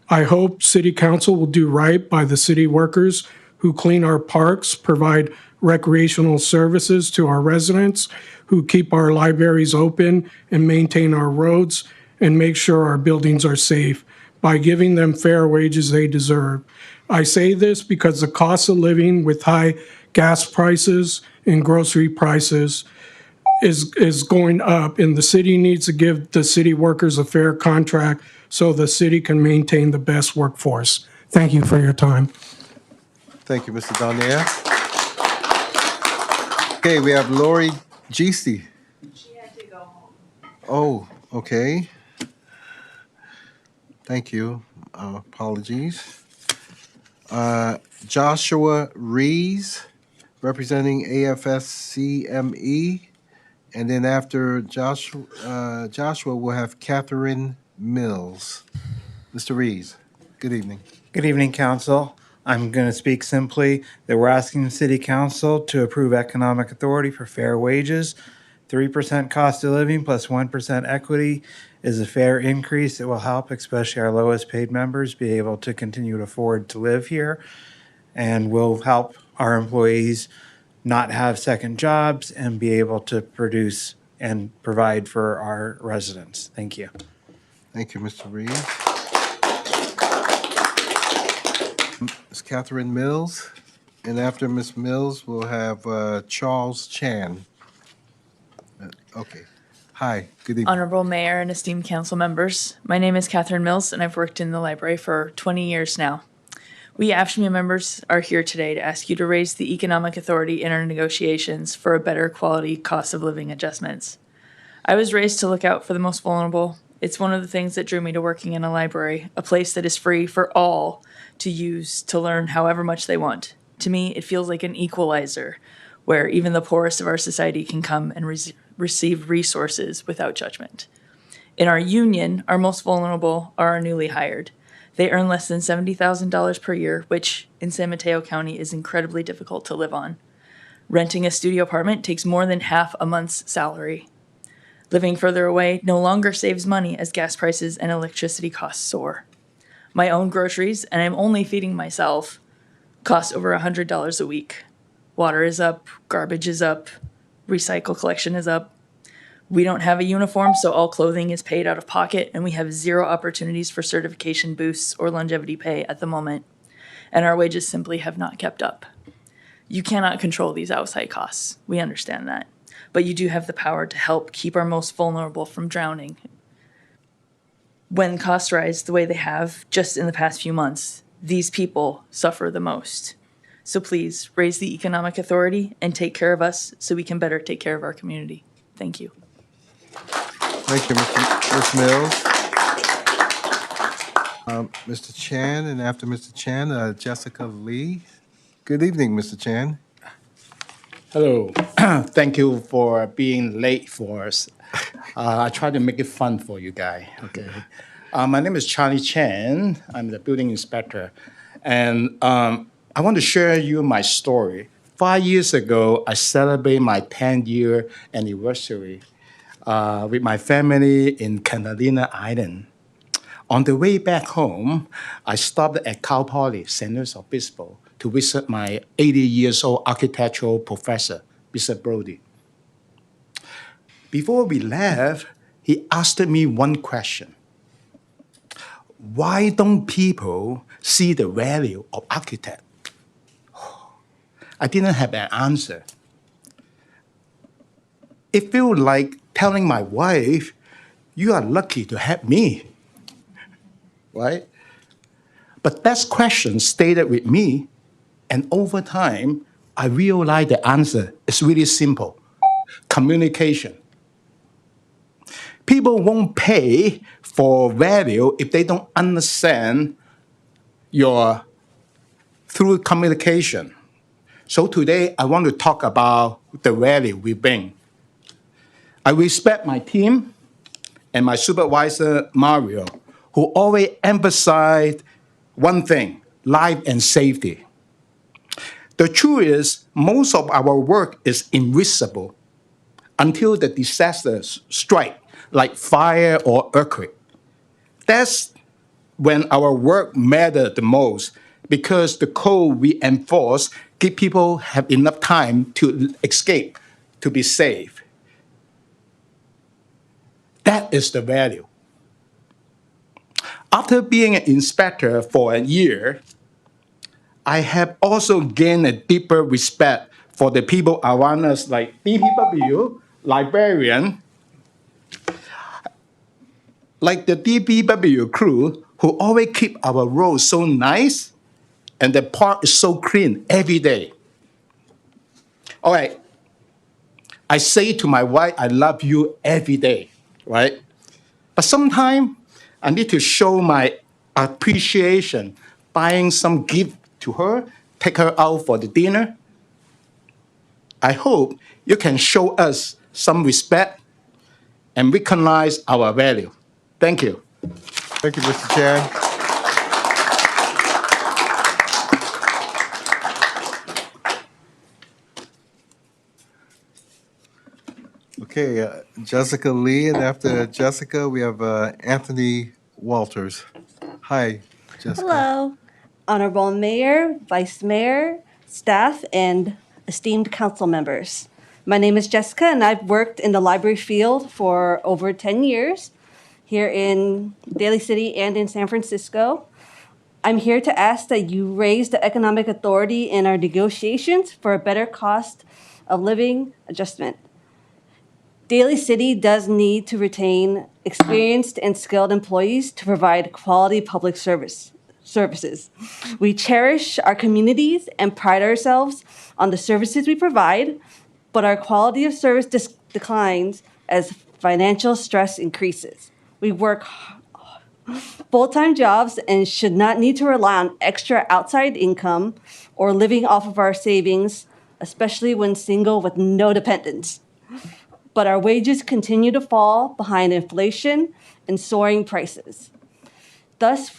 I hope City Council will do right by the city workers who clean our parks, provide recreational services to our residents, who keep our libraries open and maintain our roads, and make sure our buildings are safe by giving them fair wages they deserve. I say this because the cost of living with high gas prices and grocery prices is going up, and the city needs to give the city workers a fair contract so the city can maintain the best workforce. Thank you for your time. Thank you, Mr. Darnier. Okay, we have Lori Giusti. She had to go home. Oh, okay. Thank you. Apologies. Joshua Rees, representing AFSCME. And then after Joshua, we'll have Catherine Mills. Mr. Rees, good evening. Good evening, Council. I'm going to speak simply that we're asking the City Council to approve economic authority for fair wages. 3% cost of living plus 1% equity is a fair increase. It will help, especially our lowest paid members, be able to continue to afford to live here, and will help our employees not have second jobs and be able to produce and provide for our residents. Thank you. Thank you, Mr. Rees. Ms. Catherine Mills, and after Ms. Mills, we'll have Charles Chan. Okay. Hi, good evening. Honorable Mayor and esteemed council members, my name is Catherine Mills and I've worked in the library for 20 years now. We AFSCME members are here today to ask you to raise the economic authority in our negotiations for a better quality cost of living adjustments. I was raised to look out for the most vulnerable. It's one of the things that drew me to working in a library, a place that is free for all to use to learn however much they want. To me, it feels like an equalizer where even the poorest of our society can come and receive resources without judgment. In our union, our most vulnerable are our newly hired. They earn less than $70,000 per year, which in San Mateo County is incredibly difficult to live on. Renting a studio apartment takes more than half a month's salary. Living further away no longer saves money as gas prices and electricity costs soar. My own groceries, and I'm only feeding myself, cost over $100 a week. Water is up, garbage is up, recycle collection is up. We don't have a uniform, so all clothing is paid out of pocket, and we have zero opportunities for certification boosts or longevity pay at the moment. And our wages simply have not kept up. You cannot control these outside costs. We understand that. But you do have the power to help keep our most vulnerable from drowning. When costs rise the way they have just in the past few months, these people suffer the most. So please raise the economic authority and take care of us so we can better take care of our community. Thank you. Thank you, Ms. Mills. Mr. Chan, and after Mr. Chan, Jessica Lee. Good evening, Mr. Chan. Hello. Thank you for being late for us. I try to make it fun for you guys. Okay. My name is Charlie Chen. I'm the building inspector. And I want to share you my story. 5 years ago, I celebrated my 10-year anniversary with my family in Catalina Island. On the way back home, I stopped at Cal Poly, San Luis Obispo, to visit my 80-years-old architectural professor, Mr. Brody. Before we left, he asked me one question. Why don't people see the value of architect? I didn't have an answer. It felt like telling my wife, you are lucky to have me, right? But that question stayed with me, and over time, I realized the answer is really simple. Communication. People won't pay for value if they don't understand your through communication. So today, I want to talk about the value we bring. I respect my team and my supervisor, Mario, who always emphasized one thing, life and safety. The truth is, most of our work is invisible until the disasters strike, like fire or earthquake. That's when our work matters the most, because the code we enforce give people have enough time to escape, to be safe. That is the value. After being an inspector for a year, I have also gained a deeper respect for the people around us, like DPW, librarian, like the DPW crew, who always keep our roads so nice and the park is so clean every day. All right, I say to my wife, I love you every day, right? But sometimes I need to show my appreciation buying some gift to her, take her out for the dinner. I hope you can show us some respect and recognize our value. Thank you. Thank you, Mr. Chan. Okay, Jessica Lee, and after Jessica, we have Anthony Walters. Hi, Jessica. Hello, Honorable Mayor, Vice Mayor, staff, and esteemed council members. My name is Jessica, and I've worked in the library field for over 10 years here in Daly City and in San Francisco. I'm here to ask that you raise the economic authority in our negotiations for a better cost of living adjustment. Daly City does need to retain experienced and skilled employees to provide quality public services. We cherish our communities and pride ourselves on the services we provide, but our quality of service declines as financial stress increases. We work full-time jobs and should not need to rely on extra outside income or living off of our savings, especially when single with no dependents. But our wages continue to fall behind inflation and soaring prices. Thus,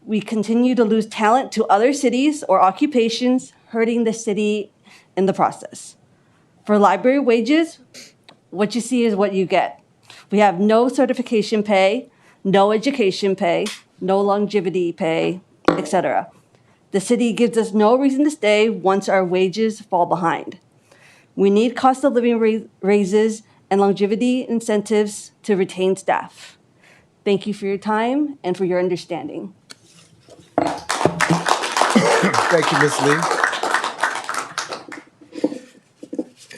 we continue to lose talent to other cities or occupations, hurting the city in the process. For library wages, what you see is what you get. We have no certification pay, no education pay, no longevity pay, etc. The city gives us no reason to stay once our wages fall behind. We need cost of living raises and longevity incentives to retain staff. Thank you for your time and for your understanding. Thank you, Ms. Lee.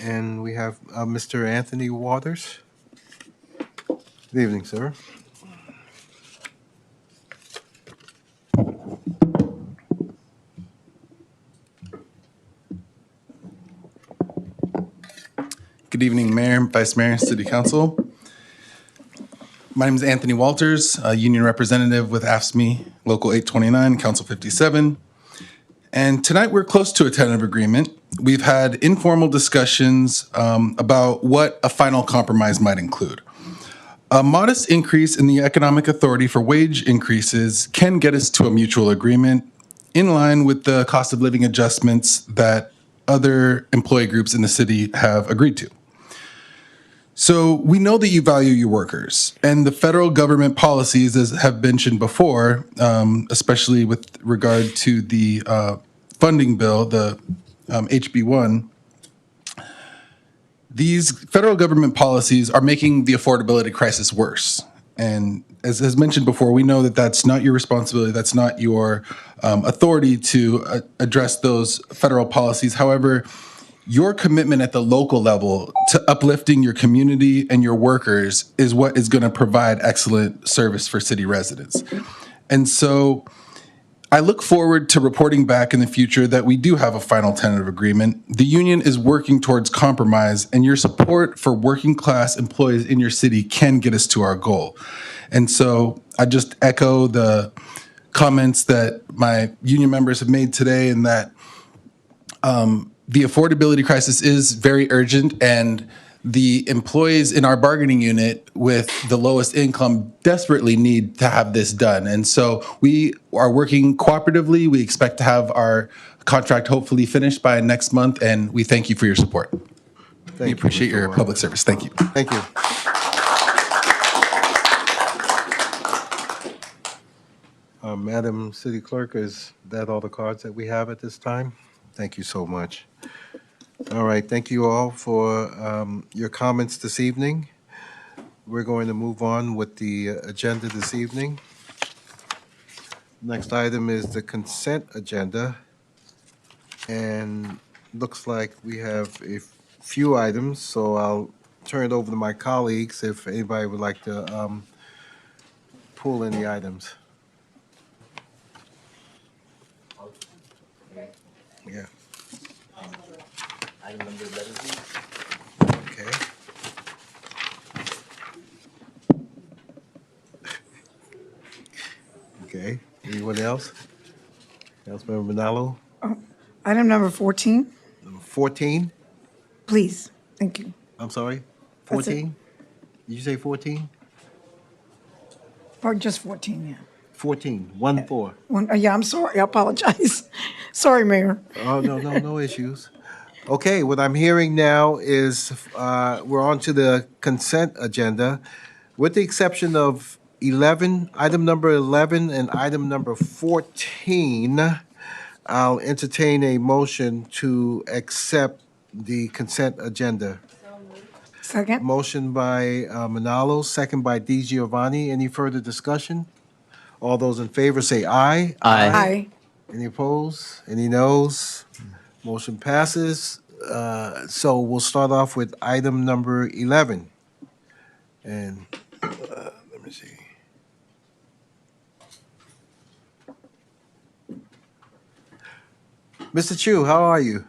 And we have Mr. Anthony Waters. Good evening, sir. Good evening, Mayor, Vice Mayor, City Council. My name is Anthony Walters, a union representative with AFSCME Local 829, Council 57. And tonight we're close to a tentative agreement. We've had informal discussions about what a final compromise might include. A modest increase in the economic authority for wage increases can get us to a mutual agreement in line with the cost of living adjustments that other employee groups in the city have agreed to. So we know that you value your workers, and the federal government policies, as have mentioned before, especially with regard to the funding bill, the HB1, these federal government policies are making the affordability crisis worse. And as mentioned before, we know that that's not your responsibility, that's not your authority to address those federal policies. However, your commitment at the local level to uplifting your community and your workers is what is going to provide excellent service for city residents. And so I look forward to reporting back in the future that we do have a final tentative agreement. The union is working towards compromise, and your support for working class employees in your city can get us to our goal. And so I just echo the comments that my union members have made today, and that the affordability crisis is very urgent, and the employees in our bargaining unit with the lowest income desperately need to have this done. And so we are working cooperatively. We expect to have our contract hopefully finished by next month, and we thank you for your support. We appreciate your public service. Thank you. Thank you. Madam City Clerk, is that all the cards that we have at this time? Thank you so much. All right, thank you all for your comments this evening. We're going to move on with the agenda this evening. Next item is the consent agenda. And looks like we have a few items, so I'll turn it over to my colleagues if anybody would like to pull any items. Yeah. Item number 11. Okay. Okay. Anyone else? Councilmember Manalo. Item number 14, 14, please. Thank you. I'm sorry, That's it. 14? Did you say 14? Or just 14, yeah. 14, 1-4. Yeah, I'm sorry. I apologize. Sorry, Mayor. Oh, no issues. Okay, what I'm hearing now is we're on to the consent agenda. With the exception of 11, item number 11 and item number 14, I'll entertain a motion to accept the consent agenda. Second. Motion by Manalo, second by Di Giovanni. Any further discussion? All those in favor say aye. Aye. Any opposed? Any noes? Motion passes. So we'll start off with item number 11. And let me see. Mr. Chu, how are you?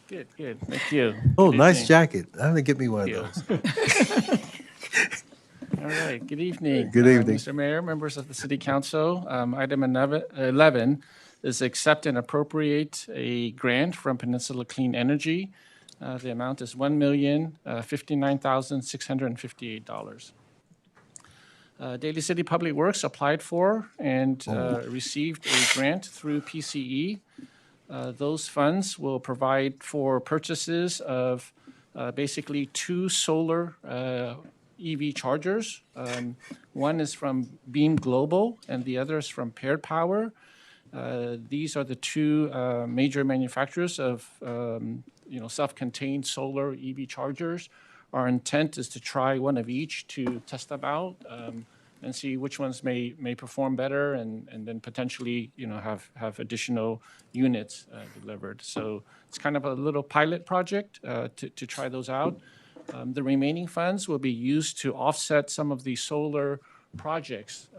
Good, thank you. Oh, Good nice evening. jacket. I'm gonna get me one of those. All right, good evening. Good evening. Mr. Mayor, members of the City Council, item 11 is accept and appropriate a grant from Peninsula Clean Energy. The amount is $1,059,658. Daly City Public Works applied for and received a grant through PCE. Those funds will provide for purchases of basically 2 solar EV chargers. One is from Beam Global and the other is from Paired Power. These are the 2 major manufacturers of self-contained solar EV chargers. Our intent is to try one of each to test them out and see which ones may perform better and then potentially have additional units delivered. So it's kind of a little pilot project to try those out. The remaining funds will be used to offset some of the solar projects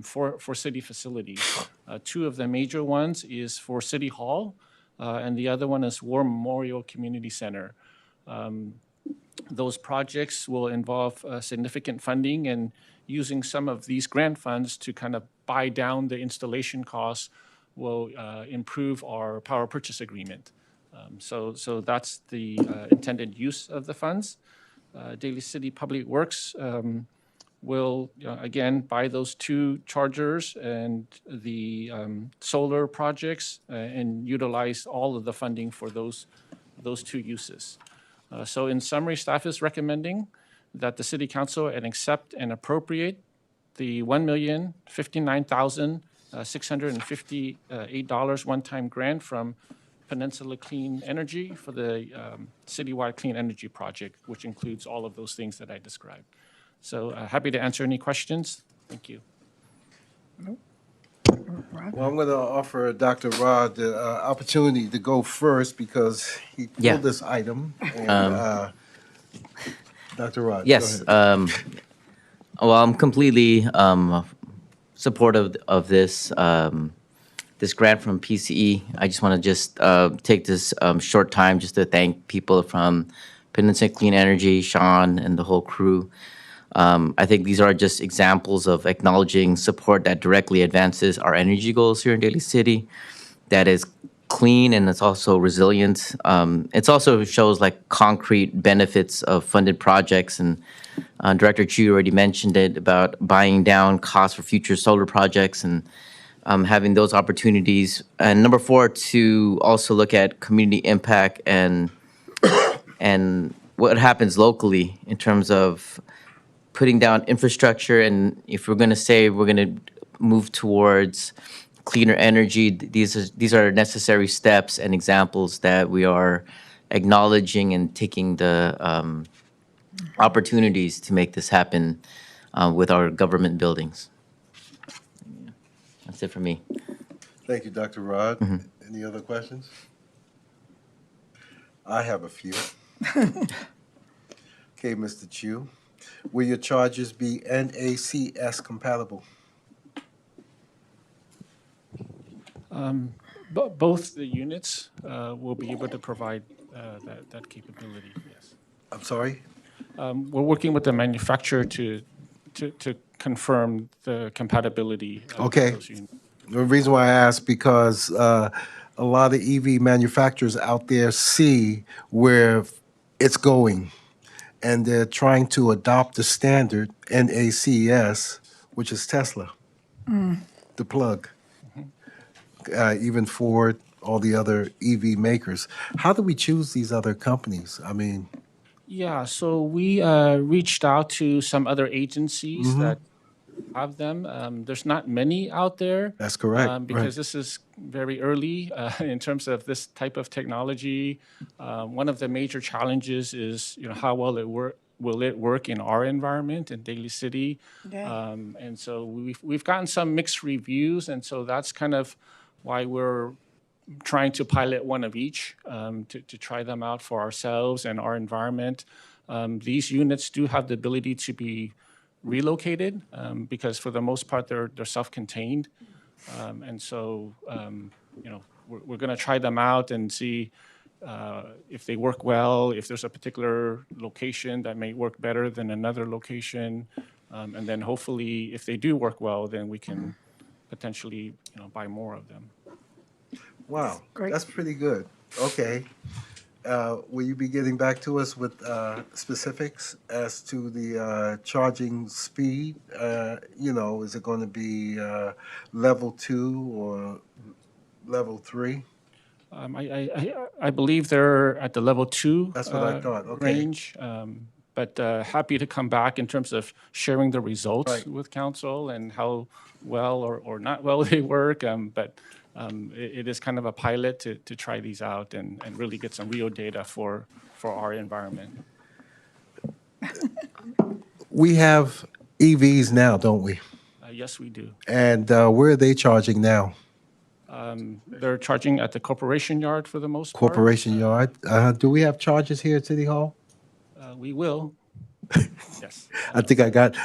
for city facilities. 2 of the major ones is for City Hall, and the other one is War Memorial Community Center. Those projects will involve significant funding, and using some of these grant funds to kind of buy down the installation costs will improve our power purchase agreement. So that's the intended use of the funds. Daly City Public Works will, again, buy those 2 chargers and the solar projects and utilize all of the funding for those 2 uses. So in summary, staff is recommending that the City Council accept and appropriate the $1,059,658 one-time grant from Peninsula Clean Energy for the citywide clean energy project, which includes all of those things that I described. So happy to answer any questions. Thank you. Well, I'm going to offer Dr. Rod the opportunity to go first because he pulled this item. And, Dr. Rod, Yes. go ahead. Well, I'm completely supportive of this this grant from PCE. I just want to take this short time just to thank people from Peninsula Clean Energy, Sean, and the whole crew. I think these are just examples of acknowledging support that directly advances our energy goals here in Daly City, that is clean and it's also resilient. It also shows like concrete benefits of funded projects, and Director Chu already mentioned it about buying down costs for future solar projects and having those opportunities. And number 4, to also look at community impact and what happens locally in terms of putting down infrastructure. And if we're going to say we're going to move towards cleaner energy, these are necessary steps and examples that we are acknowledging and taking the opportunities to make this happen with our government buildings. That's it for me. Thank you, Dr. Rod. Any other questions? I have a few. Okay, Mr. Chu, will your chargers be NACS compatible? Both the units will be able to provide that capability, yes. I'm sorry? We're working with the manufacturer to confirm the compatibility of Okay. those units. The reason why I ask, because a lot of EV manufacturers out there see where it's going, and they're trying to adopt the standard NACS, which is Tesla, the plug. Even Ford, all the other EV makers. How do we choose these other companies? I mean, Yeah, so we reached out to some other agencies that have them. There's not many out there. that's correct. Right. Because this is very early in terms of this type of technology. One of the major challenges is, how well will it work in our environment in Daly City? And so we've gotten some mixed reviews, and so that's kind of why we're trying to pilot one of each to try them out for ourselves and our environment. These units do have the ability to be relocated because for the most part they're self-contained. And so, we're going to try them out and see if they work well, if there's a particular location that may work better than another location. And then hopefully, if they do work well, then we can potentially, buy more of them. Wow, Great. that's pretty good. Okay. Will you be getting back to us with specifics as to the charging speed? Is it going to be level 2 or level 3? I believe they're at the level 2 That's what I thought. Okay. range. But happy to come back in terms of sharing the results Right. with council and how well or not well they work. But it is kind of a pilot to try these out and really get some real data for our environment. We have EVs now, don't we? Yes, we do. And where are they charging now? They're charging at the corporation yard for the most part. Corporation Yard. Do we have charges here at City Hall? We will. Yes. I think I got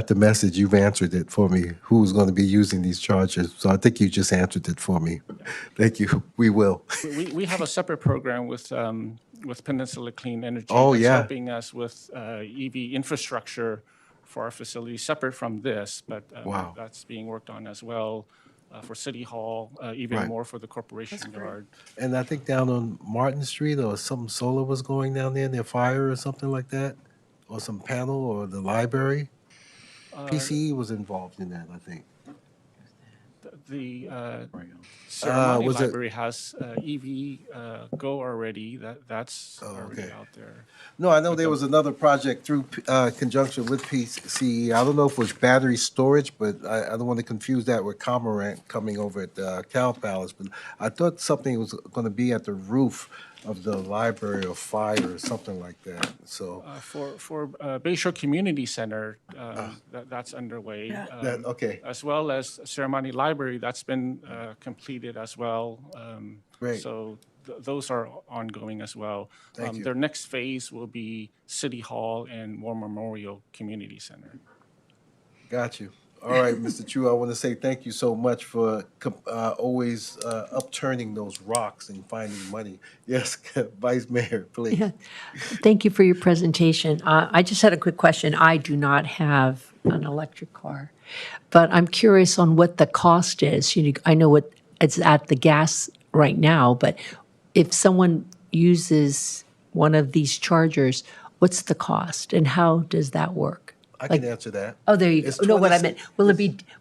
the message. You've answered it for me. Who's going to be using these chargers? So I think you just answered it for me. Thank you. We will. We have a separate program with Peninsula Clean Energy. Oh, that's yeah. helping us with EV infrastructure for our facility, separate from this, but Wow. that's being worked on as well for City Hall, even Right. more for the corporation yard. And I think down on Martin Street or some solar was going down there near fire or something like that, or some panel or the library. PCE was involved in that, I think. The Ceremony was it- Library has EV Go already. That's already okay. out there. No, I know there was another project through conjunction with PCE. I don't know if it was battery storage, but I don't want to confuse that with Cormorant coming over at Cal Palace. But I thought something was going to be at the roof of the library or fire or something like that. So For Bayshore Community Center, that's underway. okay. As well as Ceremony Library, that's been completed as well. Great. So those are ongoing as well. Thank you. Their next phase will be City Hall and War Memorial Community Center. Got you. All right, Mr. Chu, I want to say thank you so much for always upturning those rocks and finding money. Yes, Vice Mayor, please. Yeah. Thank you for your presentation. I just had a quick question. I do not have an electric car, but I'm curious on what the cost is. I know what it's at the gas right now, but if someone uses one of these chargers, what's the cost and how does that work? I can answer that. Oh, there you go. It's No, what I 26 meant,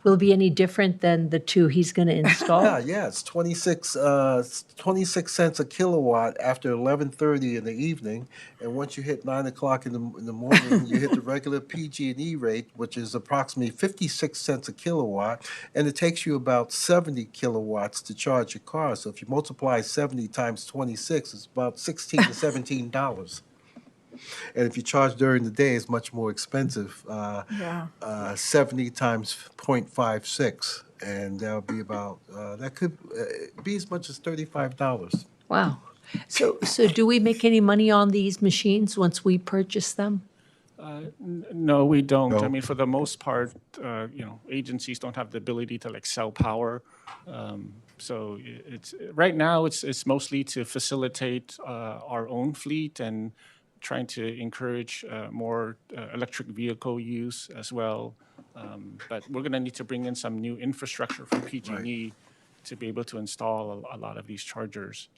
will it be any different than the two he's going to install? Yeah, it's 26 cents a kilowatt after 11:30 in the evening, and once you hit 9 o'clock in the morning, you hit the regular PG&E rate, which is approximately 56 cents a kilowatt, and it takes you about 70 kilowatts to charge your car. So if you multiply 70 times 26, it's about $16 to $17. And if you charge during the day, it's much more expensive. 70 times 0.56, and that'll be about that could be as much as $35. Wow. So do we make any money on these machines once we purchase them? No, we don't. No. I mean, for the most part, agencies don't have the ability to sell power. So it's right now it's mostly to facilitate our own fleet and trying to encourage more electric vehicle use as well. But we're going to need to bring in some new infrastructure from PG&E to be able to install a lot of these chargers.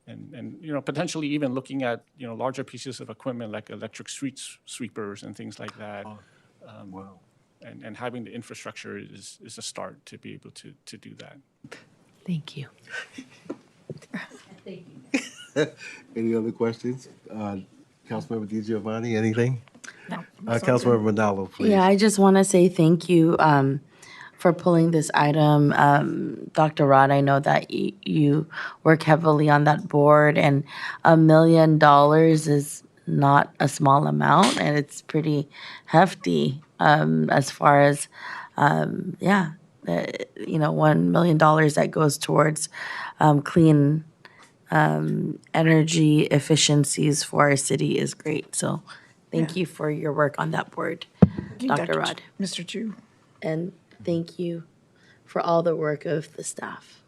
And potentially even looking at, larger pieces of equipment like electric street sweepers and things like that. Wow. And having the infrastructure is a start to be able to do that. Thank you. Any other questions? Councilmember DiGiovanni, anything? No. Councilmember Manalo, please. Yeah, I just want to say thank you for pulling this item. Dr. Rod, I know that you work heavily on that board, and $1 million is not a small amount, and it's pretty hefty as far as, $1 million that goes towards clean energy efficiencies for our city is great. So thank you for your work on that board, Dr. Rod. Mr. Chu. And thank you for all the work of the staff.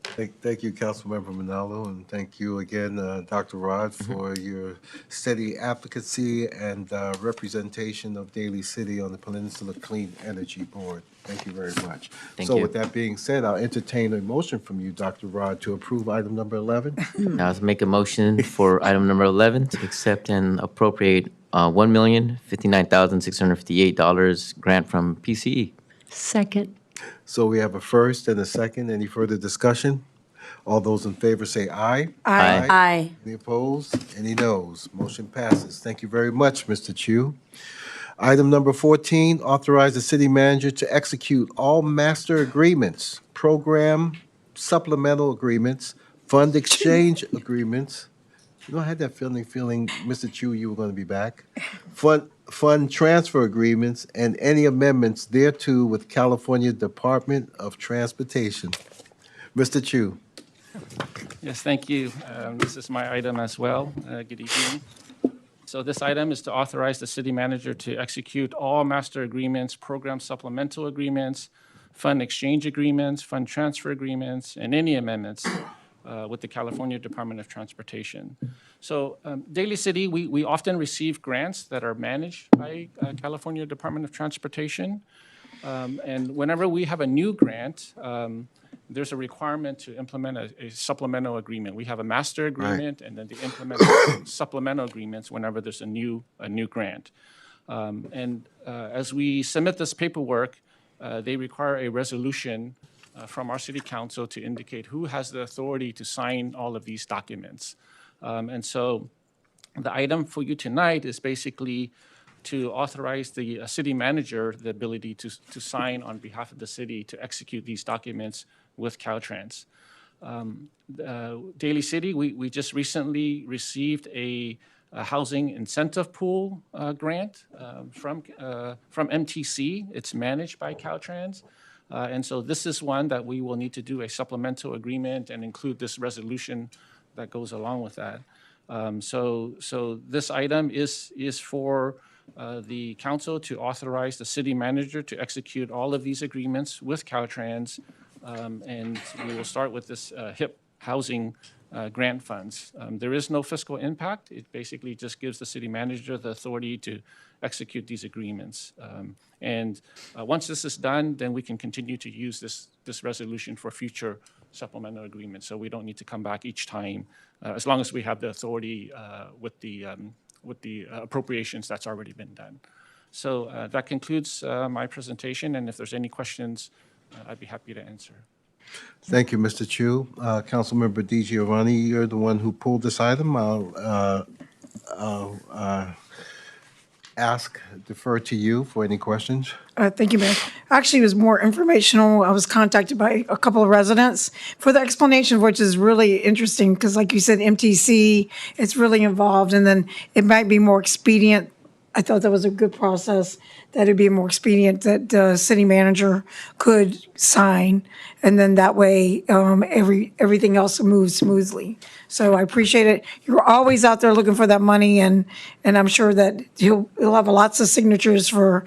Thank you, Councilmember Manalo, and thank you again, Dr. Rod, for your steady advocacy and representation of Daly City on the Peninsula Clean Energy Board. Thank you very much. Thank So you. with that being said, I'll entertain a motion from you, Dr. Rod, to approve item number 11. Now, let's make a motion for item number 11 to accept and appropriate $1,059,658 grant from PCE. Second. So we have a first and a second. Any further discussion? All those in favor say aye. Aye. Aye. Any opposed? Any noes? Motion passes. Thank you very much, Mr. Chu. Item number 14, authorize the city manager to execute all master agreements, program supplemental agreements, fund exchange agreements. I had that feeling, Mr. Chu, you were going to be back. Fund transfer agreements and any amendments thereto with California Department of Transportation. Mr. Chu. Yes, thank you. This is my item as well. Good evening. So this item is to authorize the city manager to execute all master agreements, program supplemental agreements, fund exchange agreements, fund transfer agreements, and any amendments with the California Department of Transportation. So Daly City, we often receive grants that are managed by California Department of Transportation. And whenever we have a new grant, there's a requirement to implement a supplemental agreement. We have a master agreement, and then they implement supplemental agreements whenever there's a new grant. As we submit this paperwork, they require a resolution from our city council to indicate who has the authority to sign all of these documents. And so the item for you tonight is basically to authorize the city manager the ability to sign on behalf of the city to execute these documents with Caltrans. Daly City, we just recently received a housing incentive pool grant from MTC. It's managed by Caltrans. And so this is one that we will need to do a supplemental agreement and include this resolution that goes along with that. So this item is for the council to authorize the city manager to execute all of these agreements with Caltrans. And we will start with this HIP housing grant funds. There is no fiscal impact. It basically just gives the city manager the authority to execute these agreements. Once this is done, then we can continue to use this resolution for future supplemental agreements. So we don't need to come back each time, as long as we have the authority with the appropriations that's already been done. So that concludes my presentation, and if there's any questions, I'd be happy to answer. Thank you, Mr. Chu. Councilmember DiGiovanni, you're the one who pulled this item. I'll defer to you for any questions. Thank you, Mayor. Actually, it was more informational. I was contacted by a couple of residents for the explanation, which is really interesting because, like you said, MTC, it's really involved, and then it might be more expedient. I thought that was a good process, that it'd be more expedient that the city manager could sign, and then that way everything else moves smoothly. So I appreciate it. You're always out there looking for that money, and I'm sure that he'll have lots of signatures for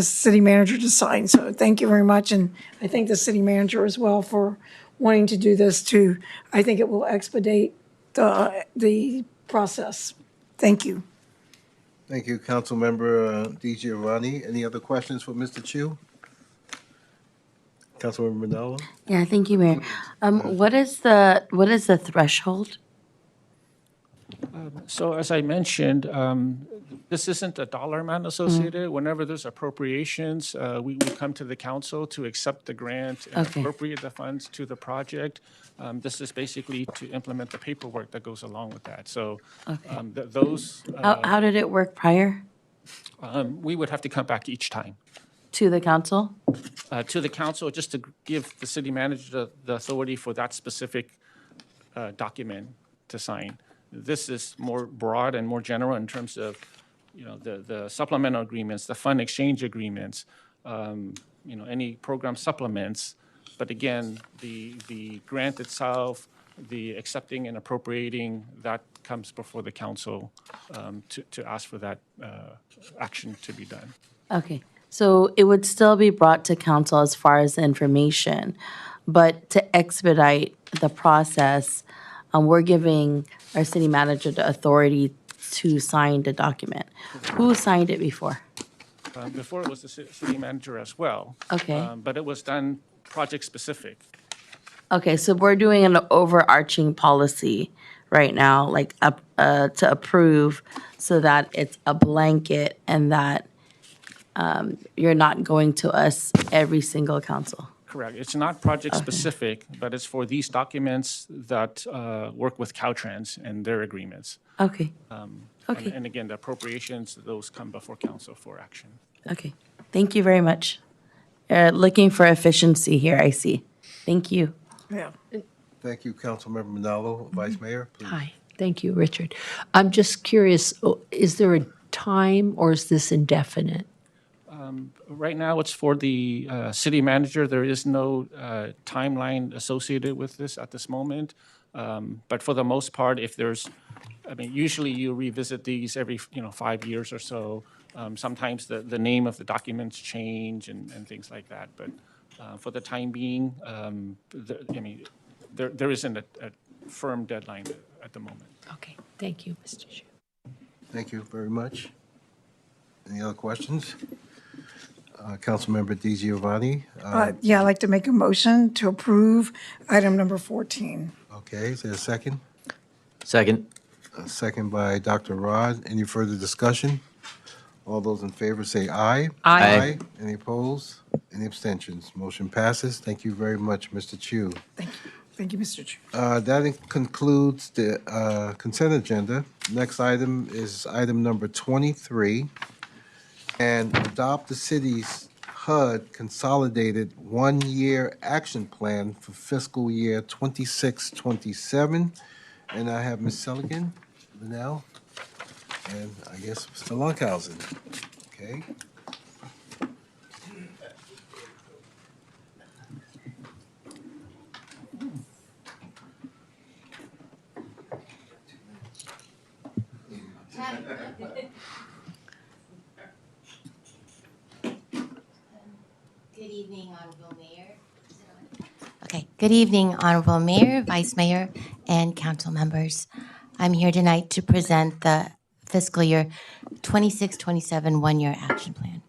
city manager to sign. So thank you very much, and I thank the city manager as well for wanting to do this too. I think it will expedite the process. Thank you. Thank you, Councilmember Di Giovanni. Any other questions for Mr. Chu? Councilmember Manalo? Yeah, thank you, Mayor. What is the threshold? So as I mentioned, this isn't a dollar amount associated. Whenever there's appropriations, we come to the council to accept the grant and Okay. appropriate the funds to the project. This is basically to implement the paperwork that goes along with that. So Okay. those, How did it work prior we would have to come back each time to the council? to the council just to give the city manager the authority for that specific document to sign. This is more broad and more general in terms of, the supplemental agreements, the fund exchange agreements, any program supplements. But again, the grant itself, the accepting and appropriating, that comes before the council to ask for that action to be done. Okay, so it would still be brought to council as far as the information, but to expedite the process, we're giving our city manager the authority to sign the document. Who signed it before? Before it was the city manager as well. Okay. But it was done project-specific. Okay, so we're doing an overarching policy right now, like to approve so that it's a blanket and that you're not going to us every single council. Correct. It's not project-specific, but it's for these documents that work with Caltrans and their agreements. Okay, Okay. And again, the appropriations, those come before council for action. okay. Thank you very much. Looking for efficiency here, I see. Thank you. Yeah. Thank you, Councilmember Manalo. Vice Mayor, please. Hi, thank you, Richard. I'm just curious, is there a time or is this indefinite? Right now, it's for the city manager. There is no timeline associated with this at this moment. But for the most part, if there's, usually you revisit these every, 5 years or so. Sometimes the name of the documents change and things like that. But for the time being, there isn't a firm deadline at the moment. Okay, thank you, Mr. Chu. Thank you very much. Any other questions? Councilmember Di Giovanni? Yeah, I'd like to make a motion to approve item number 14. Okay, is there a second? Second. A second by Dr. Rod. Any further discussion? All those in favor say aye. Aye. Any opposed? Any abstentions? Motion passes. Thank you very much, Mr. Chu. Thank you. Thank you, Mr. Chu. That concludes the consent agenda. Next item is item number 23, and adopt the city's HUD Consolidated One-Year Action Plan for fiscal year 26-27. And I have Ms. Seligan, Linnell, and I guess Mr. Lunkhausen. Okay. Good evening, Honorable Mayor. Okay, good evening, Honorable Mayor, Vice Mayor, and council members. I'm here tonight to present the fiscal year 26-27 one-year action plan.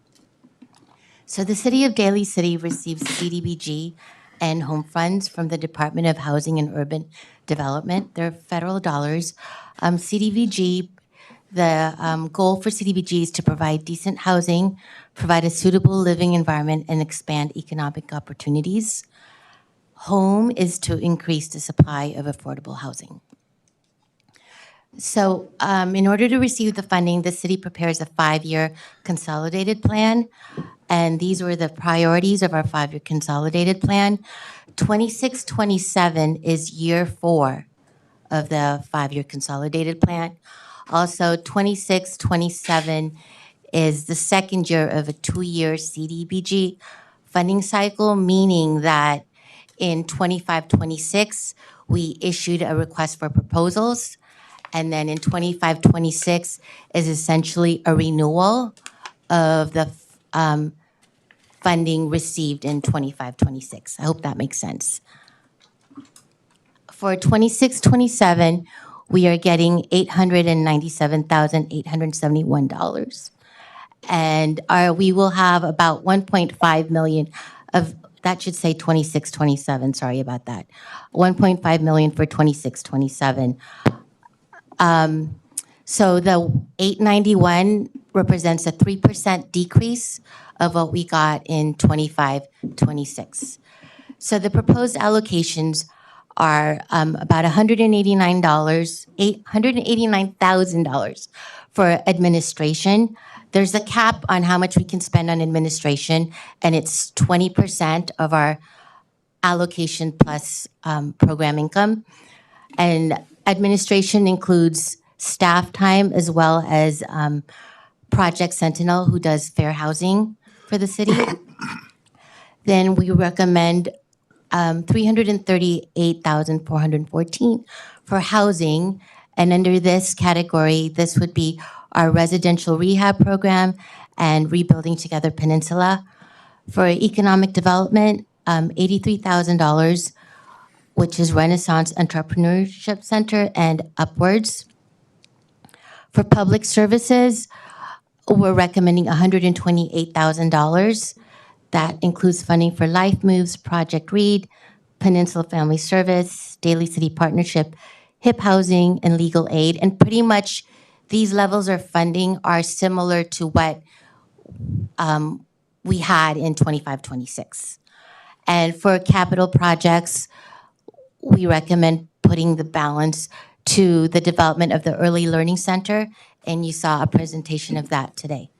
So the City of Daly City receives CDBG and home funds from the Department of Housing and Urban Development. They're federal dollars. CDBG, the goal for CDBG is to provide decent housing, provide a suitable living environment, and expand economic opportunities. Home is to increase the supply of affordable housing. So in order to receive the funding, the city prepares a 5-year consolidated plan. And these were the priorities of our 5-year consolidated plan. 26-27 is year 4 of the 5-year consolidated plan. Also, 26-27 is the second year of a 2-year CDBG funding cycle, meaning that in 25-26, we issued a request for proposals. And then in 25-26 is essentially a renewal of the funding received in 25-26. I hope that makes sense. For 26-27, we are getting $897,871. And we will have about 1.5 million of, that should say 26, 27, sorry about that. 1.5 million for 26, 27. So the 891 represents a 3% decrease of what we got in 25, 26. So the proposed allocations are about $189,000 for administration. There's a cap on how much we can spend on administration, and it's 20% of our allocation plus program income. And administration includes staff time as well as Project Sentinel, who does fair housing for the city. Then we recommend 338,414 for housing. And under this category, this would be our residential rehab program and Rebuilding Together Peninsula. For economic development, $83,000, which is Renaissance Entrepreneurship Center and upwards. For public services, we're recommending $128,000. That includes funding for Life Moves, Project READ, Peninsula Family Service, Daly City Partnership, HIP Housing, and legal aid. And pretty much these levels of funding are similar to what we had in 25, 26. And for capital projects, we recommend putting the balance to the development of the Early Learning Center, and you saw a presentation of that today.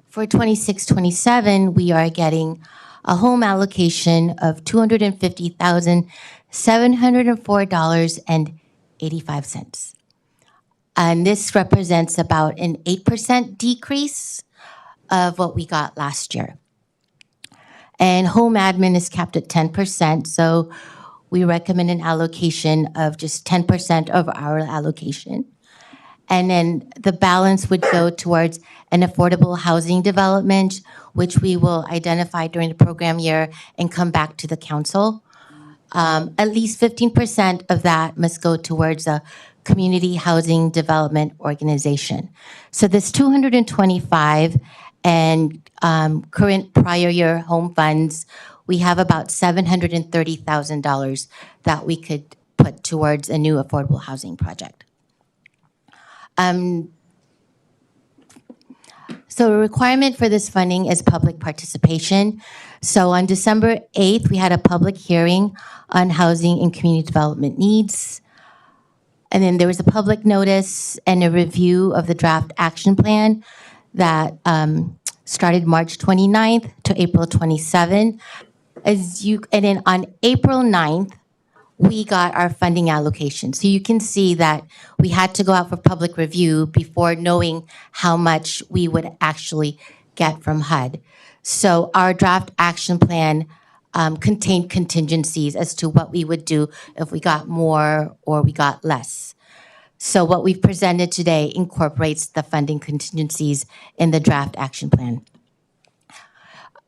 For 26, 27, we are getting a home allocation of $250,704.85. And this represents about an 8% decrease of what we got last year. And home admin is capped at 10%, so we recommend an allocation of just 10% of our allocation. And then the balance would go towards an affordable housing development, which we will identify during the program year and come back to the council. At least 15% of that must go towards a community housing development organization. So this 225 and current prior year home funds, we have about $730,000 that we could put towards a new affordable housing project. So a requirement for this funding is public participation. So on December 8th, we had a public hearing on housing and community development needs. And then there was a public notice and a review of the draft action plan that started March 29th to April 27th. And then on April 9th, we got our funding allocation. So you can see that we had to go out for public review before knowing how much we would actually get from HUD. So our draft action plan contained contingencies as to what we would do if we got more or we got less. So what we've presented today incorporates the funding contingencies in the draft action plan.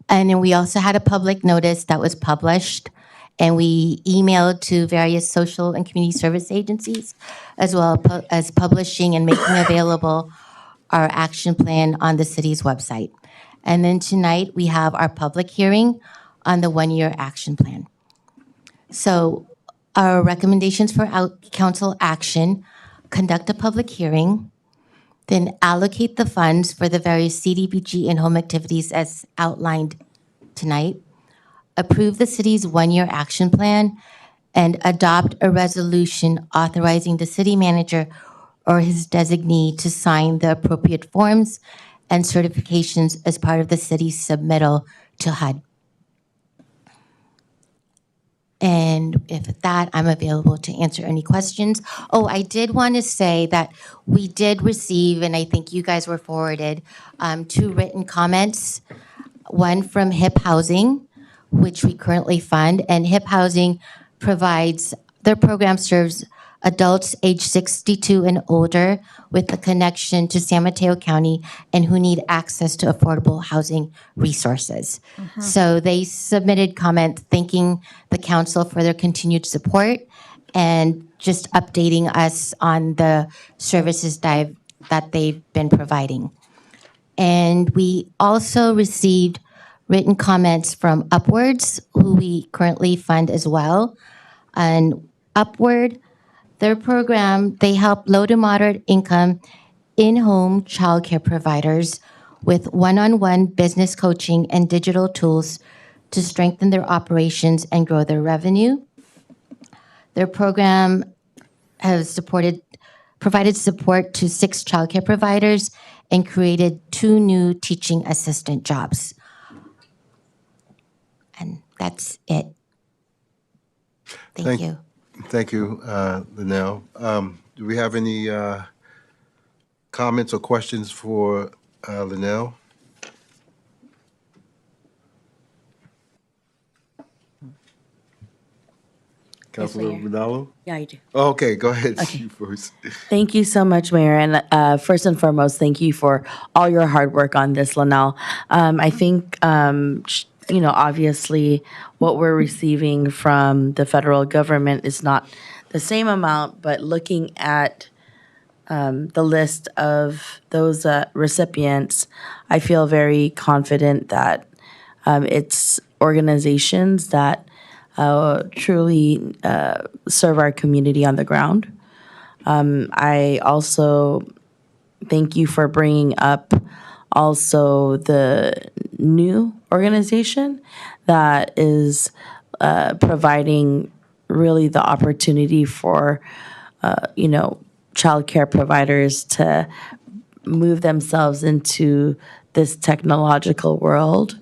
And then we also had a public notice that was published, and we emailed to various social and community service agencies, as well as publishing and making available our action plan on the city's website. And then tonight, we have our public hearing on the one-year action plan. So our recommendations for council action: conduct a public hearing, then allocate the funds for the various CDBG and home activities as outlined tonight, approve the city's one-year action plan, and adopt a resolution authorizing the city manager or his designee to sign the appropriate forms and certifications as part of the city's submittal to HUD. And with that, I'm available to answer any questions. Oh, I did want to say that we did receive, and I think you guys were forwarded, 2 written comments. One from HIP Housing, which we currently fund, and HIP Housing provides, their program serves adults age 62 and older with a connection to San Mateo County and who need access to affordable housing resources. So they submitted comment thanking the council for their continued support and just updating us on the services that they've been providing. And we also received written comments from Upwards, who we currently fund as well. And Upward, their program, they help low to moderate income in-home childcare providers with one-on-one business coaching and digital tools to strengthen their operations and grow their revenue. Their program has provided support to 6 childcare providers and created 2 new teaching assistant jobs. And that's it. Thank you. Thank you, Linnell. Do we have any comments or questions for Linnell? Councilmember Manalo? Yeah, I do. Oh, okay, go ahead. Okay. You first. Thank you so much, Mayor. And first and foremost, thank you for all your hard work on this, Linnell. I think, obviously, what we're receiving from the federal government is not the same amount, but looking at the list of those recipients, I feel very confident that it's organizations that truly serve our community on the ground. I also thank you for bringing up also the new organization that is providing really the opportunity for, childcare providers to move themselves into this technological world.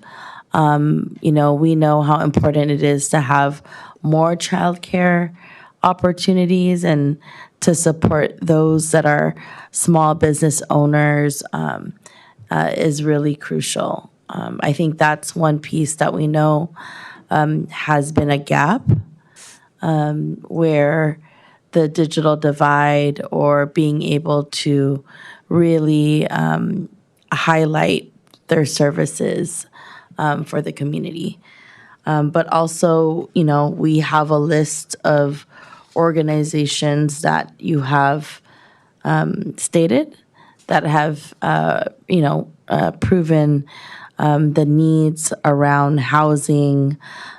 We know how important it is to have more childcare opportunities and to support those that are small business owners is really crucial. I think that's one piece that we know has been a gap where the digital divide or being able to really highlight their services for the community. But also, we have a list of organizations that you have stated that have, proven the needs around housing,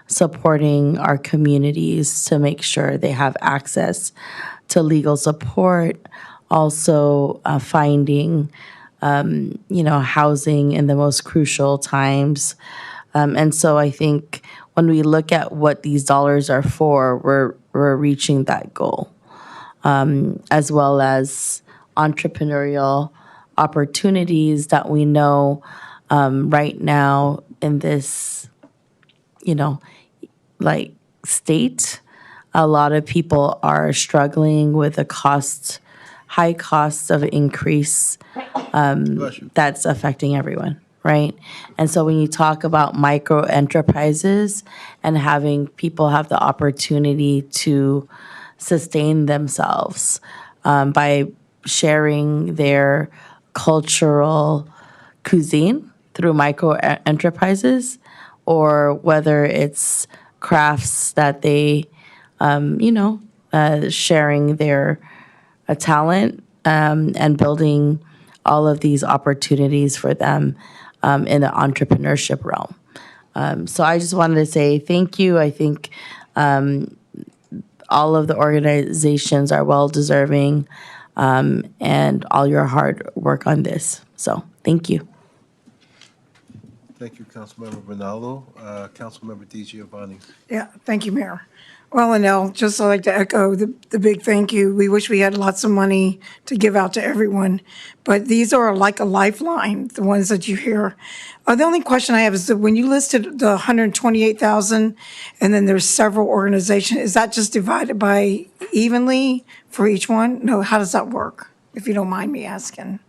supporting our communities to make sure they have access to legal support, also finding, housing in the most crucial times. And so I think when we look at what these dollars are for, we're reaching that goal, as well as entrepreneurial opportunities that we know right now in this, state. A lot of people are struggling with high costs of increase that's affecting everyone, right? And so when you talk about micro enterprises and having people have the opportunity to sustain themselves by sharing their cultural cuisine through micro enterprises, or whether it's crafts that they, sharing their talent and building all of these opportunities for them in the entrepreneurship realm. So I just wanted to say thank you. I think all of the organizations are well deserving and all your hard work on this. So thank you. Thank you, Councilmember Ronaldo. Councilmember DiGiovanni. Yeah, thank you, Mayor. Well, Linnell, just I'd like to echo the big thank you. We wish we had lots of money to give out to everyone, but these are like a lifeline, the ones that you hear. The only question I have is that when you listed the 128,000 and then there's several organizations, is that just divided by evenly for each one? No, how does that work, if you don't mind me asking?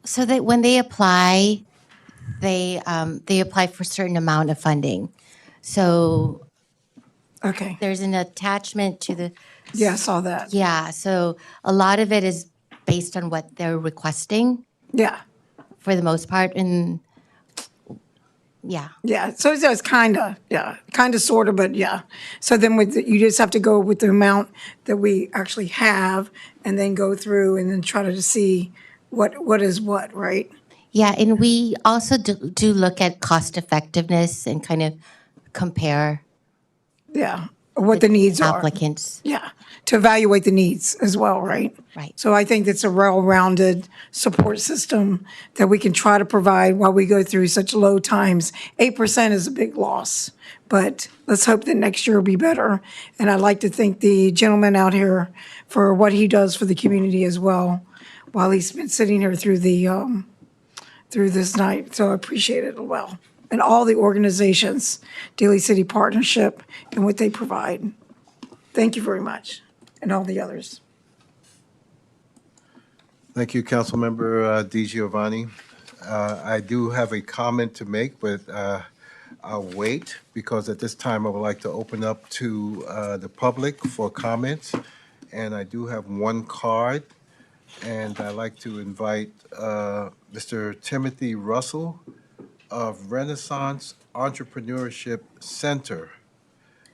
So that when they apply, they apply for a certain amount of funding. So Okay, there's an attachment to the, yeah, I saw that. yeah, so a lot of it is based on what they're requesting Yeah, for the most part. And Yeah. Yeah, so it's kind of, sort of, but yeah. So then you just have to go with the amount that we actually have and then go through and then try to see what is what, right? Yeah, and we also do look at cost effectiveness and kind of compare Yeah, what the needs are. applicants. Yeah, to evaluate the needs as well, right? Right. So I think it's a well-rounded support system that we can try to provide while we go through such low times. 8% is a big loss, but let's hope that next year will be better. And I'd like to thank the gentleman out here for what he does for the community as well, while he's been sitting here through through this night. So I appreciate it well. And all the organizations, Daly City Partnership, and what they provide. Thank you very much, and all the others. Thank you, Councilmember Di Giovanni. I do have a comment to make, but I'll wait because at this time I would like to open up to the public for comments. And I do have one card, and I'd like to invite Mr. Timothy Russell of Renaissance Entrepreneurship Center.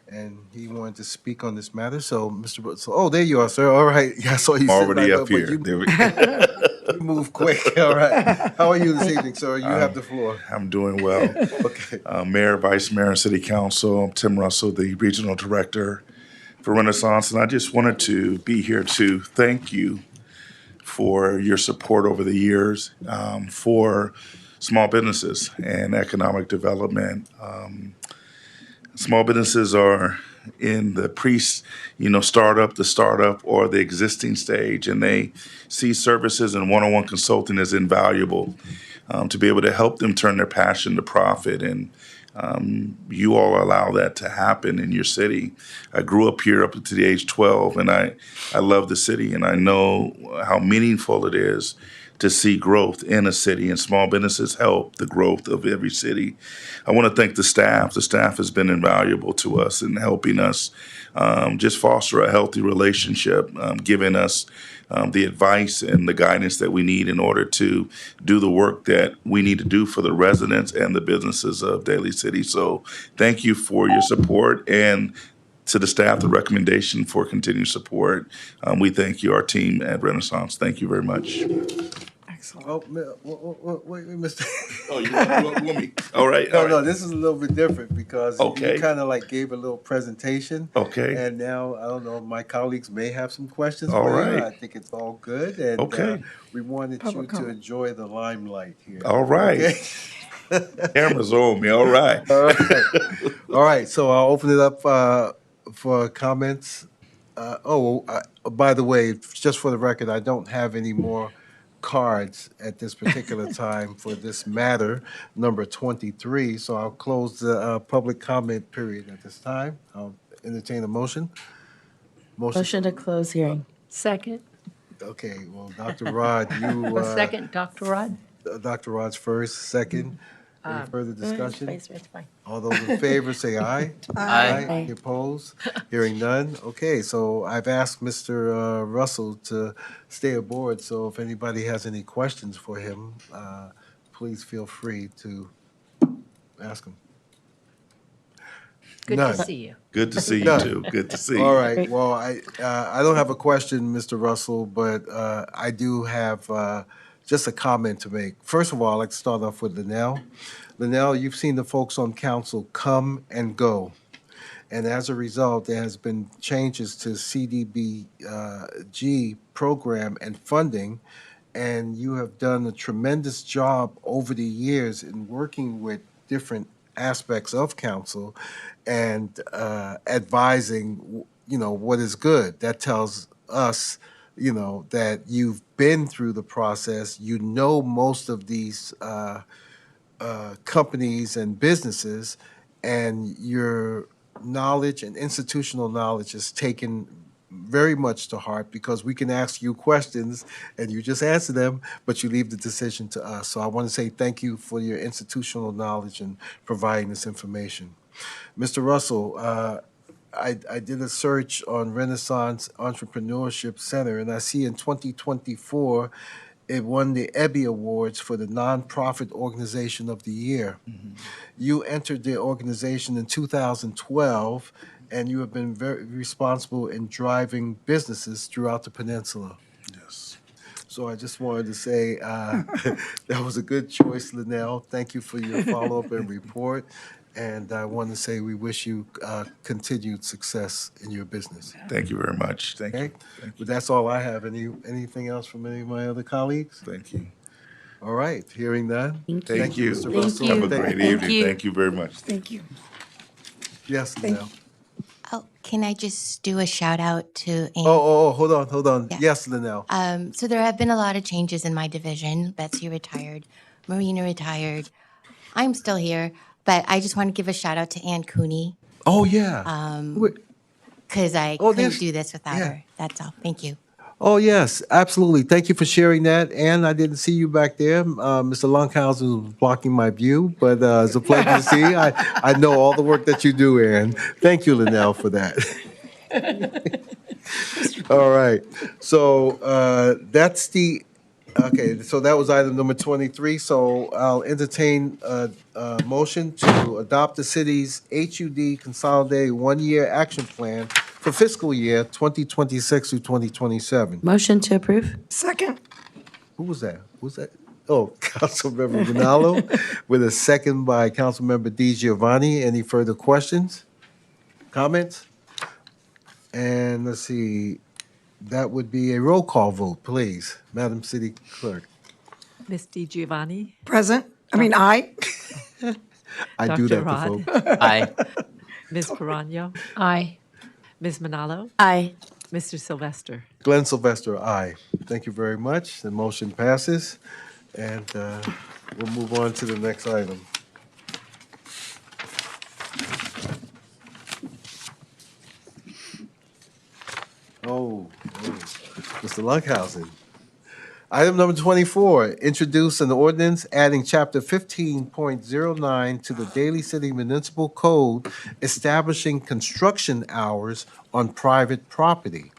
And he wanted to speak on this matter. So, Mr. Russell, oh, there you are, sir. All right. Yeah, I saw you. Already sitting up but here. There we you move quick. All right. How are you this evening, sir? You have the floor. I'm doing well. Okay. Mayor, Vice Mayor, and City Council, I'm Tim Russell, the Regional Director for Renaissance, and I just wanted to be here to thank you for your support over the years for small businesses and economic development. Small businesses are in the startup, or the existing stage, and they see services and one-on-one consulting as invaluable to be able to help them turn their passion to profit. And you all allow that to happen in your city. I grew up here up to the age 12, and I love the city, and I know how meaningful it is to see growth in a city, and small businesses help the growth of every city. I want to thank the staff. The staff has been invaluable to us in helping us just foster a healthy relationship, giving us the advice and the guidance that we need in order to do the work that we need to do for the residents and the businesses of Daly City. So thank you for your support, and to the staff, the recommendation for continued support. We thank you, our team at Renaissance. Thank you very much. Oh, wait, Mr. Oh, you want me? All right. No, this is a little bit different because Okay. you kind of like gave a little presentation. Okay. And now, I don't know, my colleagues may have some questions All for you. right. I think it's all good. And Okay. we wanted you to enjoy the limelight here. All right. Okay? Cameras on me. All right. All right. All right, so I'll open it up for comments. By the way, just for the record, I don't have any more cards at this particular time for this matter, number 23. So I'll close the public comment period at this time. I'll entertain a motion. Motion to close hearing. Second. Okay, well, Dr. Rod, you. Second, Dr. Rod? Dr. Rod's first, second. Any further discussion? Vice Mayor, it's fine. All those in favor say aye. Aye. Any opposed? Hearing none. Okay, so I've asked Mr. Russell to stay aboard, so if anybody has any questions for him, please feel free to ask him. Good None. to see you. Good to see you None. too. Good to see you. All right, well, I don't have a question, Mr. Russell, but I do have just a comment to make. First of all, I'd like to start off with Linnell. Linnell, you've seen the folks on council come and go. And as a result, there has been changes to CDBG program and funding. And you have done a tremendous job over the years in working with different aspects of council and advising, what is good. That tells us, that you've been through the process. You know most of these companies and businesses, and your knowledge and institutional knowledge is taken very much to heart because we can ask you questions and you just answer them, but you leave the decision to us. So I want to say thank you for your institutional knowledge and providing this information. Mr. Russell, I did a search on Renaissance Entrepreneurship Center, and I see in 2024, it won the Ebby Awards for the Nonprofit Organization of the Year. You entered the organization in 2012, and you have been very responsible in driving businesses throughout the peninsula. Yes. So I just wanted to say that was a good choice, Linnell. Thank you for your follow-up and report. And I want to say we wish you continued success in your business. Thank you very much. Thank you. Okay? But that's all I have. Anything else from any of my other colleagues? Thank you. All right, hearing none. Thank you. Mr. Thank Russell. you. Have a great evening. Thank you very much. Thank you. Yes, Linnell. Oh, can I just do a shout out to Ann? Hold on. Yeah. Yes, Linnell. So there have been a lot of changes in my division. Betsy retired, Marina retired. I'm still here, but I just want to give a shout out to Ann Cooney Oh, yeah. because I Oh, couldn't there's- do this without yeah. her. That's all. Thank you. Oh, yes, absolutely. Thank you for sharing that. And I didn't see you back there. Mr. Lunkhausen was blocking my view, but it's a pleasure to see you. I know all the work that you do, Ann. Thank you, Linnell, for that. All right. So so that was item number 23. So I'll entertain a motion to adopt the city's HUD consolidated one-year action plan for fiscal year 2026 through 2027. Motion to approve? Second. Who was that? Oh, Councilmember Ronaldo, with a second by Councilmember Di Giovanni. Any further questions? Comments? And let's see, that would be a roll call vote, please. Madam City Clerk. Ms. DiGiovanni? Present. Aye. I do Dr. that Rod? to folks. Aye. Ms. Carano? Aye. Ms. Manalo? Aye. Mr. Sylvester? Glenn Sylvester, aye. Thank you very much. The motion passes. And we'll move on to the next item. Mr. Lunkhausen. Item number 24, introduce an ordinance adding chapter 15.09 to the Daly City Municipal Code establishing construction hours on private property.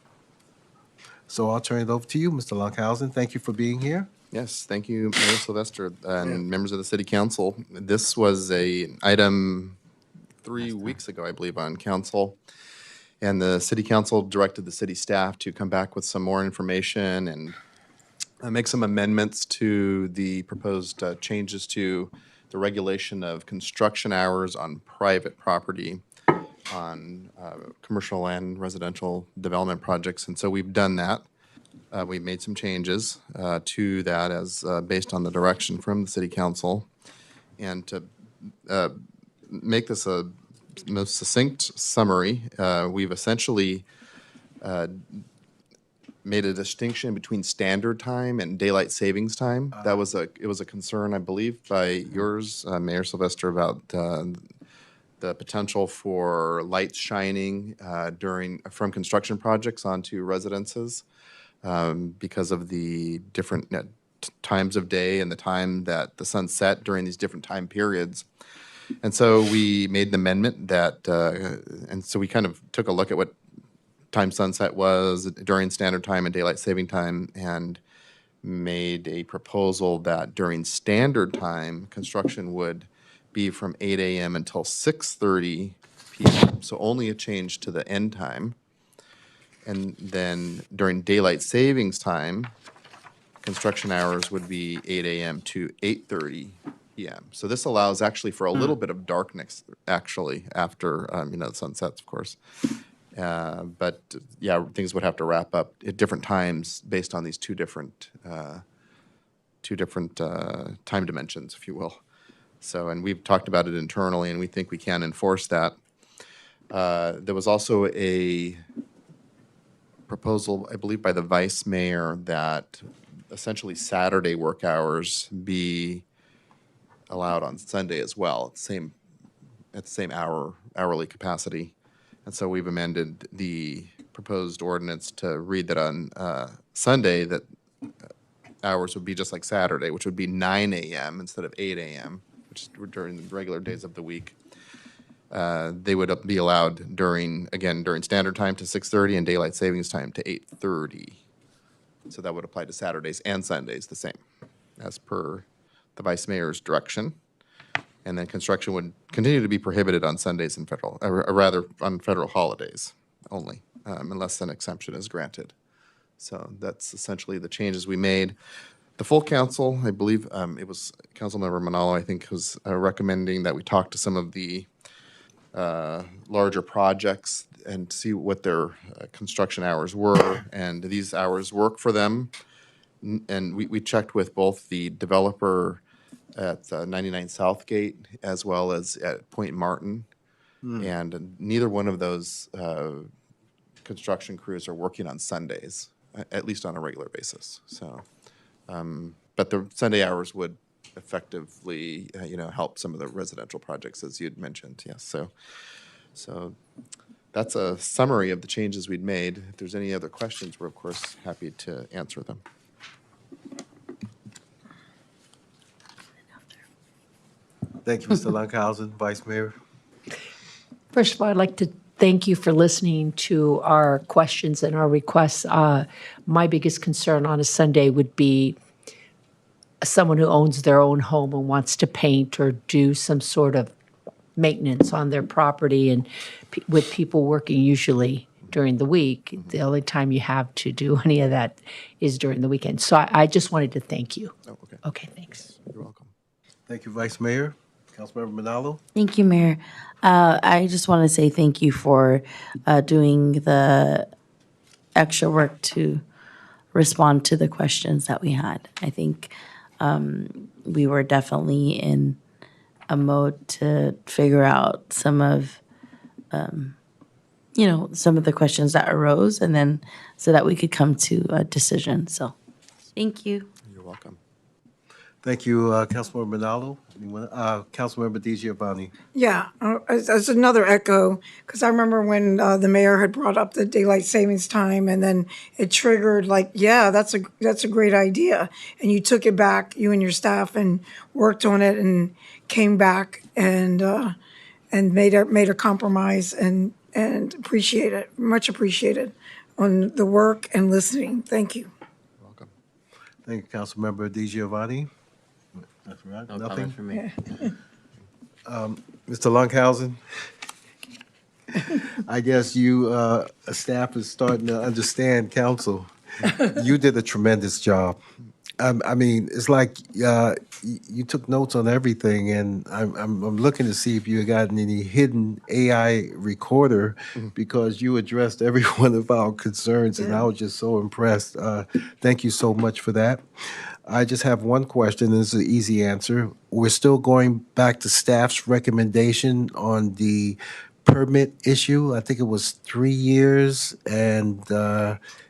So I'll turn it over to you, Mr. Lunkhausen. Thank you for being here. Yes, thank you, Mayor Sylvester and members of the City Council. This was a item 3 weeks ago, I believe, on council. And the City Council directed the city staff to come back with some more information and make some amendments to the proposed changes to the regulation of construction hours on private property on commercial and residential development projects. And so we've done that. We've made some changes to that as based on the direction from the City Council. And to make this a most succinct summary, we've essentially made a distinction between standard time and daylight savings time. It was a concern, I believe, by yours, Mayor Sylvester, about the potential for lights shining from construction projects onto residences because of the different times of day and the time that the sun set during these different time periods. And so we made an amendment that, and so we kind of took a look at what time sunset was during standard time and daylight saving time and made a proposal that during standard time, construction would be from 8 a.m. until 6:30 p.m., so only a change to the end time. And then during daylight savings time, construction hours would be 8 a.m. to 8:30 p.m. So this allows actually for a little bit of darkness, actually, after, the sun sets, of course. But yeah, things would have to wrap up at different times based on these two different time dimensions, if you will. So, and we've talked about it internally, and we think we can enforce that. There was also a proposal, I believe, by the vice mayor that essentially Saturday work hours be allowed on Sunday as well, at the same hourly capacity. And so we've amended the proposed ordinance to read that on Sunday that hours would be just like Saturday, which would be 9 a.m. instead of 8 a.m., which is during the regular days of the week. They would be allowed during standard time to 6:30 and daylight savings time to 8:30. So that would apply to Saturdays and Sundays the same, as per the vice mayor's direction. And then construction would continue to be prohibited on Sundays and federal, or rather on federal holidays only, unless an exemption is granted. So that's essentially the changes we made. The full council, I believe, it was Councilmember Manalo, I think, was recommending that we talk to some of the larger projects and see what their construction hours were, and these hours work for them. And we checked with both the developer at 99 Southgate as well as at Point Martin, and neither one of those construction crews are working on Sundays, at least on a regular basis. So, but the Sunday hours would effectively, help some of the residential projects, as you'd mentioned. Yes, so that's a summary of the changes we'd made. If there's any other questions, we're of course happy to answer them. Thank you, Mr. Lunkhausen. Vice Mayor? First of all, I'd like to thank you for listening to our questions and our requests. My biggest concern on a Sunday would be someone who owns their own home and wants to paint or do some sort of maintenance on their property, and with people working usually during the week, the only time you have to do any of that is during the weekend. So I just wanted to thank you. Oh, okay. Okay, thanks. You're welcome. Thank you, Vice Mayor. Councilmember Manalo? Thank you, Mayor. I just want to say thank you for doing the extra work to respond to the questions that we had. I think we were definitely in a mode to figure out some of, some of the questions that arose, and then so that we could come to a decision. So, thank you. You're welcome. Thank you, Councilmember Manalo. Councilmember DiGiovanni? Yeah, as another echo, because I remember when the mayor had brought up the daylight savings time, and then it triggered that's a great idea, and you took it back, you and your staff, and worked on it, and came back and made a compromise, and appreciate it, much appreciated, on the work and listening. Thank you. Welcome. Thank you, Councilmember DiGiovanni. That's right. No Nothing? comment from me. Mr. Lunkhausen? I guess you, staff is starting to understand council. You did a tremendous job. I mean, it's like you took notes on everything, and I'm looking to see if you got any hidden AI recorder, because you addressed every one of our concerns, and I was just so impressed. Thank you so much for that. I just have one question, and it's an easy answer. We're still going back to staff's recommendation on the permit issue. I think it was 3 years, and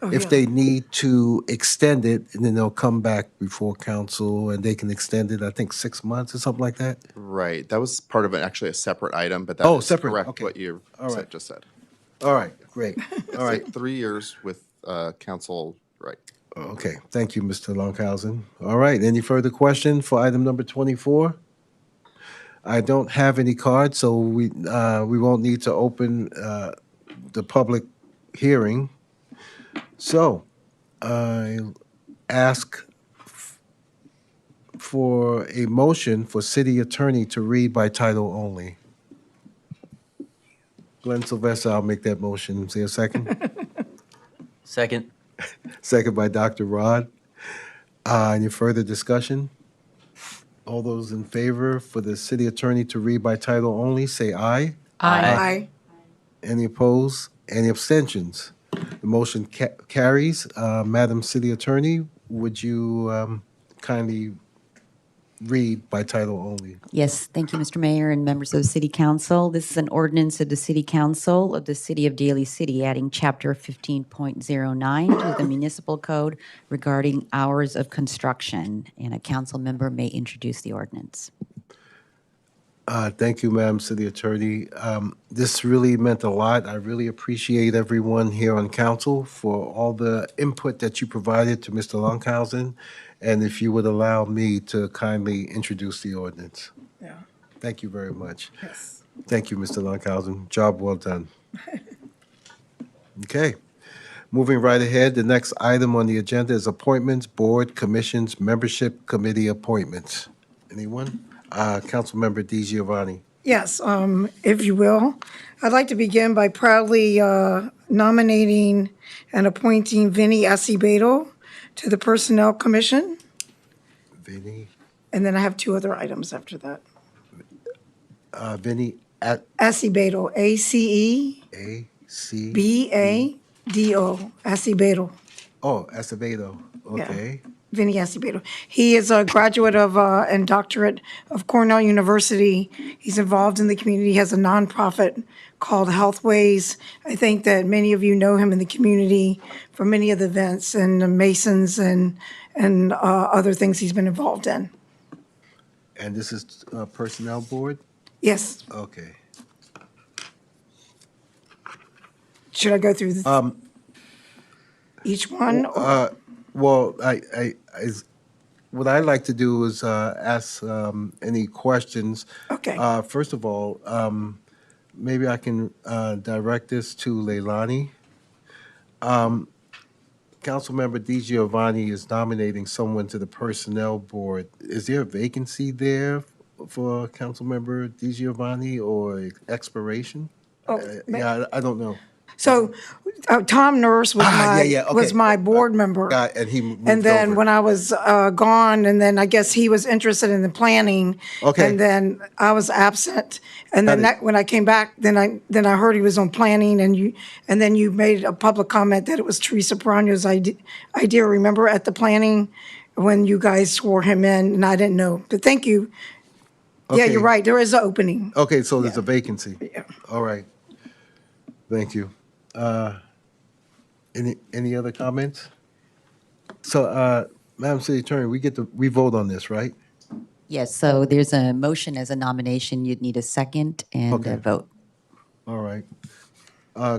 if they need to extend it, and then they'll come back before council, and they can extend it, I think 6 months or something like that. Right. That was part of actually a separate item, but that is separate. correct Okay. what you All right. just said. All right, great. All right. 3 years with council, right. Okay, thank you, Mr. Lunkhausen. All right, any further question for item number 24? I don't have any cards, so we won't need to open the public hearing. So I ask for a motion for city attorney to read by title only. Glenn Sylvester, I'll make that motion. Is there a second? Second. Second by Dr. Rod. Any further discussion? All those in favor for the city attorney to read by title only, say aye. Aye. Any opposed? Any abstentions? The motion carries. Madam City Attorney, would you kindly read by title only? Yes, thank you, Mr. Mayor and members of the City Council. This is an ordinance of the City Council of the City of Daly City, adding Chapter 15.09 to the Municipal Code regarding hours of construction, and a council member may introduce the ordinance. Thank you, Madam City Attorney. This really meant a lot. I really appreciate everyone here on council for all the input that you provided to Mr. Lunkhausen. And if you would allow me to kindly introduce the ordinance. Yeah. Thank you very much. Yes. Thank you, Mr. Lunkhausen. Job well done. Okay. Moving right ahead, the next item on the agenda is appointments, board, commissions, membership committee appointments. Anyone? Councilmember Di Giovanni. Yes, if you will. I'd like to begin by proudly nominating and appointing Vinny Acevedo to the Personnel Commission, Vinny, and then I have two other items after that. Vinny Acevedo, A-C-E-B-A-D-O, Acevedo. Oh, Acevedo. Okay. Vinny Acevedo. He is a graduate of and doctorate of Cornell University. He's involved in the community. He has a nonprofit called Healthways. I think that many of you know him in the community for many of the events and the Masons and other things he's been involved in. And this is Personnel Board? Yes. Okay. Should I go through each one? Well, what I like to do is ask any questions. Okay. First of all, maybe I can direct this to Leilani. Councilmember Di Giovanni is nominating someone to the Personnel Board. Is there a vacancy there for Councilmember Di Giovanni or expiration? Yeah, I don't know. So Tom Nurse was was my board member. And he moved And then over. when I was gone, and then I guess he was interested in the planning. Okay. And then I was absent. And then Got it. when I came back, then I heard he was on planning, and then you made a public comment that it was Teresa Perano's idea. Remember at the planning when you guys swore him in, and I didn't know. But thank you. Yeah, Okay. you're right. There is an opening. Okay, so there's a vacancy. Yeah. All right. Thank you. Any other comments? So, Madam City Attorney, we vote on this, right? Yes, so there's a motion as a nomination. You'd need a second and Okay. a vote. All right.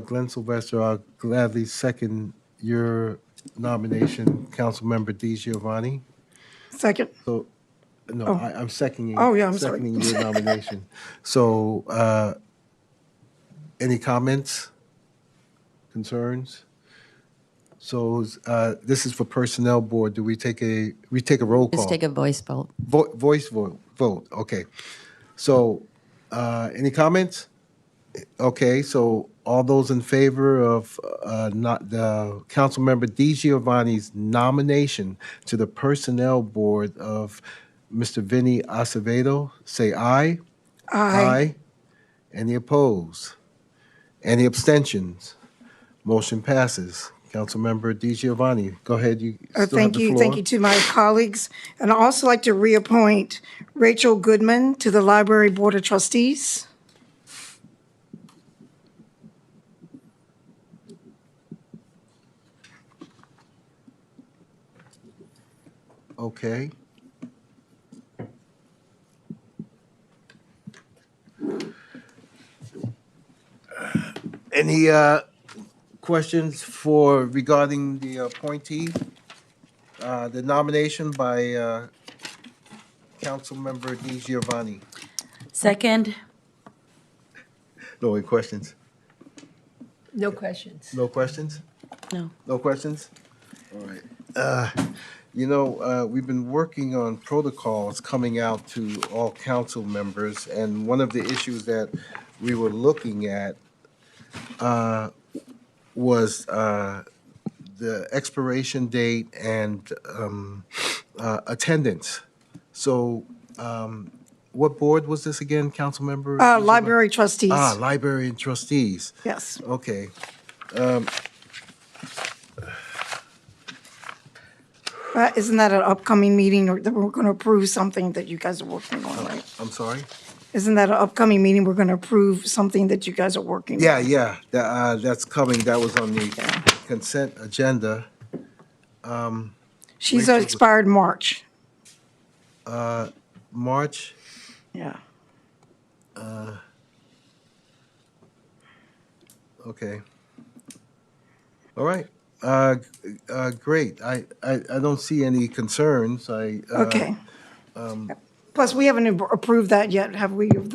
Glenn Sylvester, I'll gladly second your nomination, Councilmember Di Giovanni. Second. So, no, Oh. I'm seconding. Oh, yeah, I'm sorry. Seconding your nomination. So, any comments, concerns? So, this is for Personnel Board. Do we take a roll call? Just take a voice vote. Voice vote, okay. So, any comments? Okay, so all those in favor of not the Councilmember Di Giovanni's nomination to the Personnel Board of Mr. Vinny Acevedo, say aye. Aye. Any opposed? Any abstentions? Motion passes. Councilmember Di Giovanni, go ahead, you still have Thank the you. floor. Thank you to my colleagues. And I'd also like to reappoint Rachel Goodman to the Library Board of Trustees. Okay. Any questions regarding the appointee? The nomination by Councilmember Di Giovanni. Second. No any questions? No questions. No questions? No. No questions? All right. We've been working on protocols coming out to all council members, and one of the issues that we were looking at was the expiration date and attendance. So, what board was this again, council member? Library Trustees. Library and trustees. Yes. Okay. Isn't that an upcoming meeting, or that we're going to approve something that you guys are working on, right? I'm sorry? Isn't that an upcoming meeting? We're going to approve something that you guys are working on? Yeah, that's coming. That was on the consent agenda. She's Rachel- expired March. March. Yeah. Okay. All right. Great. I don't see any concerns. Okay. Plus, we haven't approved that yet, have we, of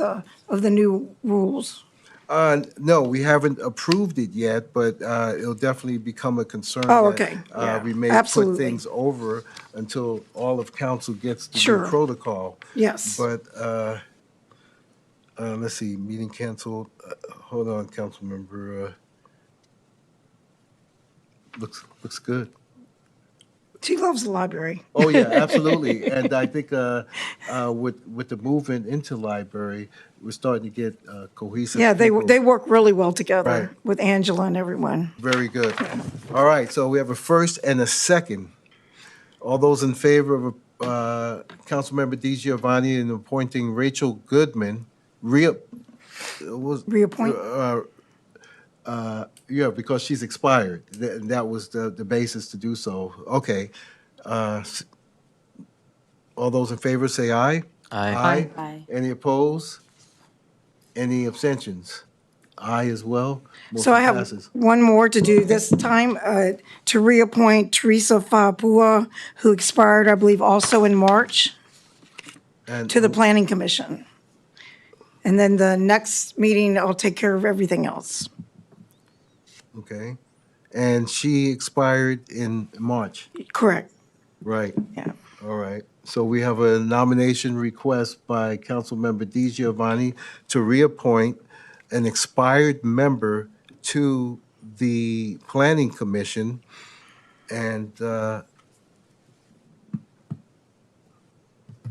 the new rules? No, we haven't approved it yet, but it'll definitely become a concern. Oh, that, okay. Yeah, We may put absolutely. things over until all of council gets the new Sure. protocol. Yes. But, let's see, meeting canceled. Hold on, council member. Looks good. She loves the library. Oh, yeah, absolutely. And I think with the movement into library, we're starting to get cohesive Yeah, people. they work really well together Right. with Angela and everyone. Very good. All right, so we have a first and a second. All those in favor of Councilmember DiGiovanni in appointing Rachel Goodman, Reappoint? Yeah, because she's expired. That was the basis to do so. Okay. All those in favor say aye. Aye. Aye. Any opposed? Any abstentions? Aye as well. So I Motion have passes. one more to do this time, to reappoint Teresa Fapua, who expired, I believe, also in March, And to the Planning Commission. And then the next meeting, I'll take care of everything else. Okay. And she expired in March. Correct. Right. Yeah. All right. So we have a nomination request by Councilmember DiGiovanni to reappoint an expired member to the Planning Commission. And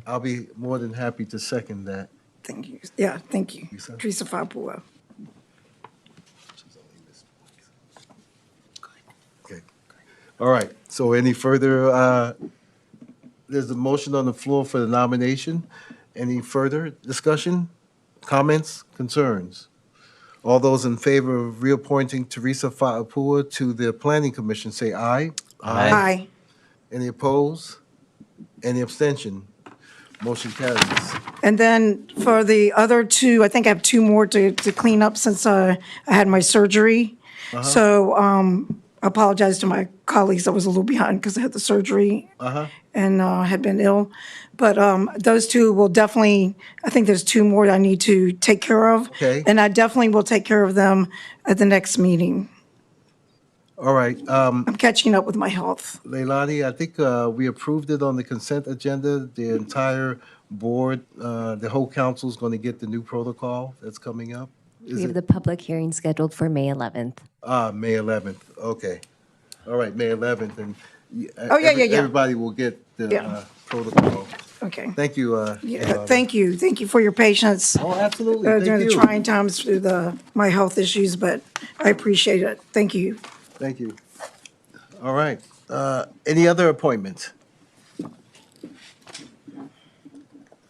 I'll be more than happy to second that. Thank you. Yeah, thank you. Lisa? Teresa Fapua. Okay. All right. So any further, there's a motion on the floor for the nomination. Any further discussion, comments, concerns? All those in favor of reappointing Teresa Fa'apua to the Planning Commission, say aye. Aye. Any opposed? Any abstention? Motion carries. And then for the other two, I think I have two more to clean up since I had my surgery. So I apologize to my colleagues. I was a little behind because I had the surgery and had been ill. But those two will definitely, I think there's two more I need to take care of. Okay. And I definitely will take care of them at the next meeting. All right. I'm catching up with my health. Leilani, I think we approved it on the consent agenda. The entire board, the whole council is going to get the new protocol that's coming up. We Is have it? the public hearing scheduled for May 11th. May 11th. Okay. All right, May 11th. And Oh, yeah. everybody will get the Yeah. protocol. Okay. Thank you. Yeah, Leilani. thank you. Thank you for your patience. Oh, absolutely. During Thank the you. trying times through my health issues, but I appreciate it. Thank you. Thank you. All right. Any other appointments?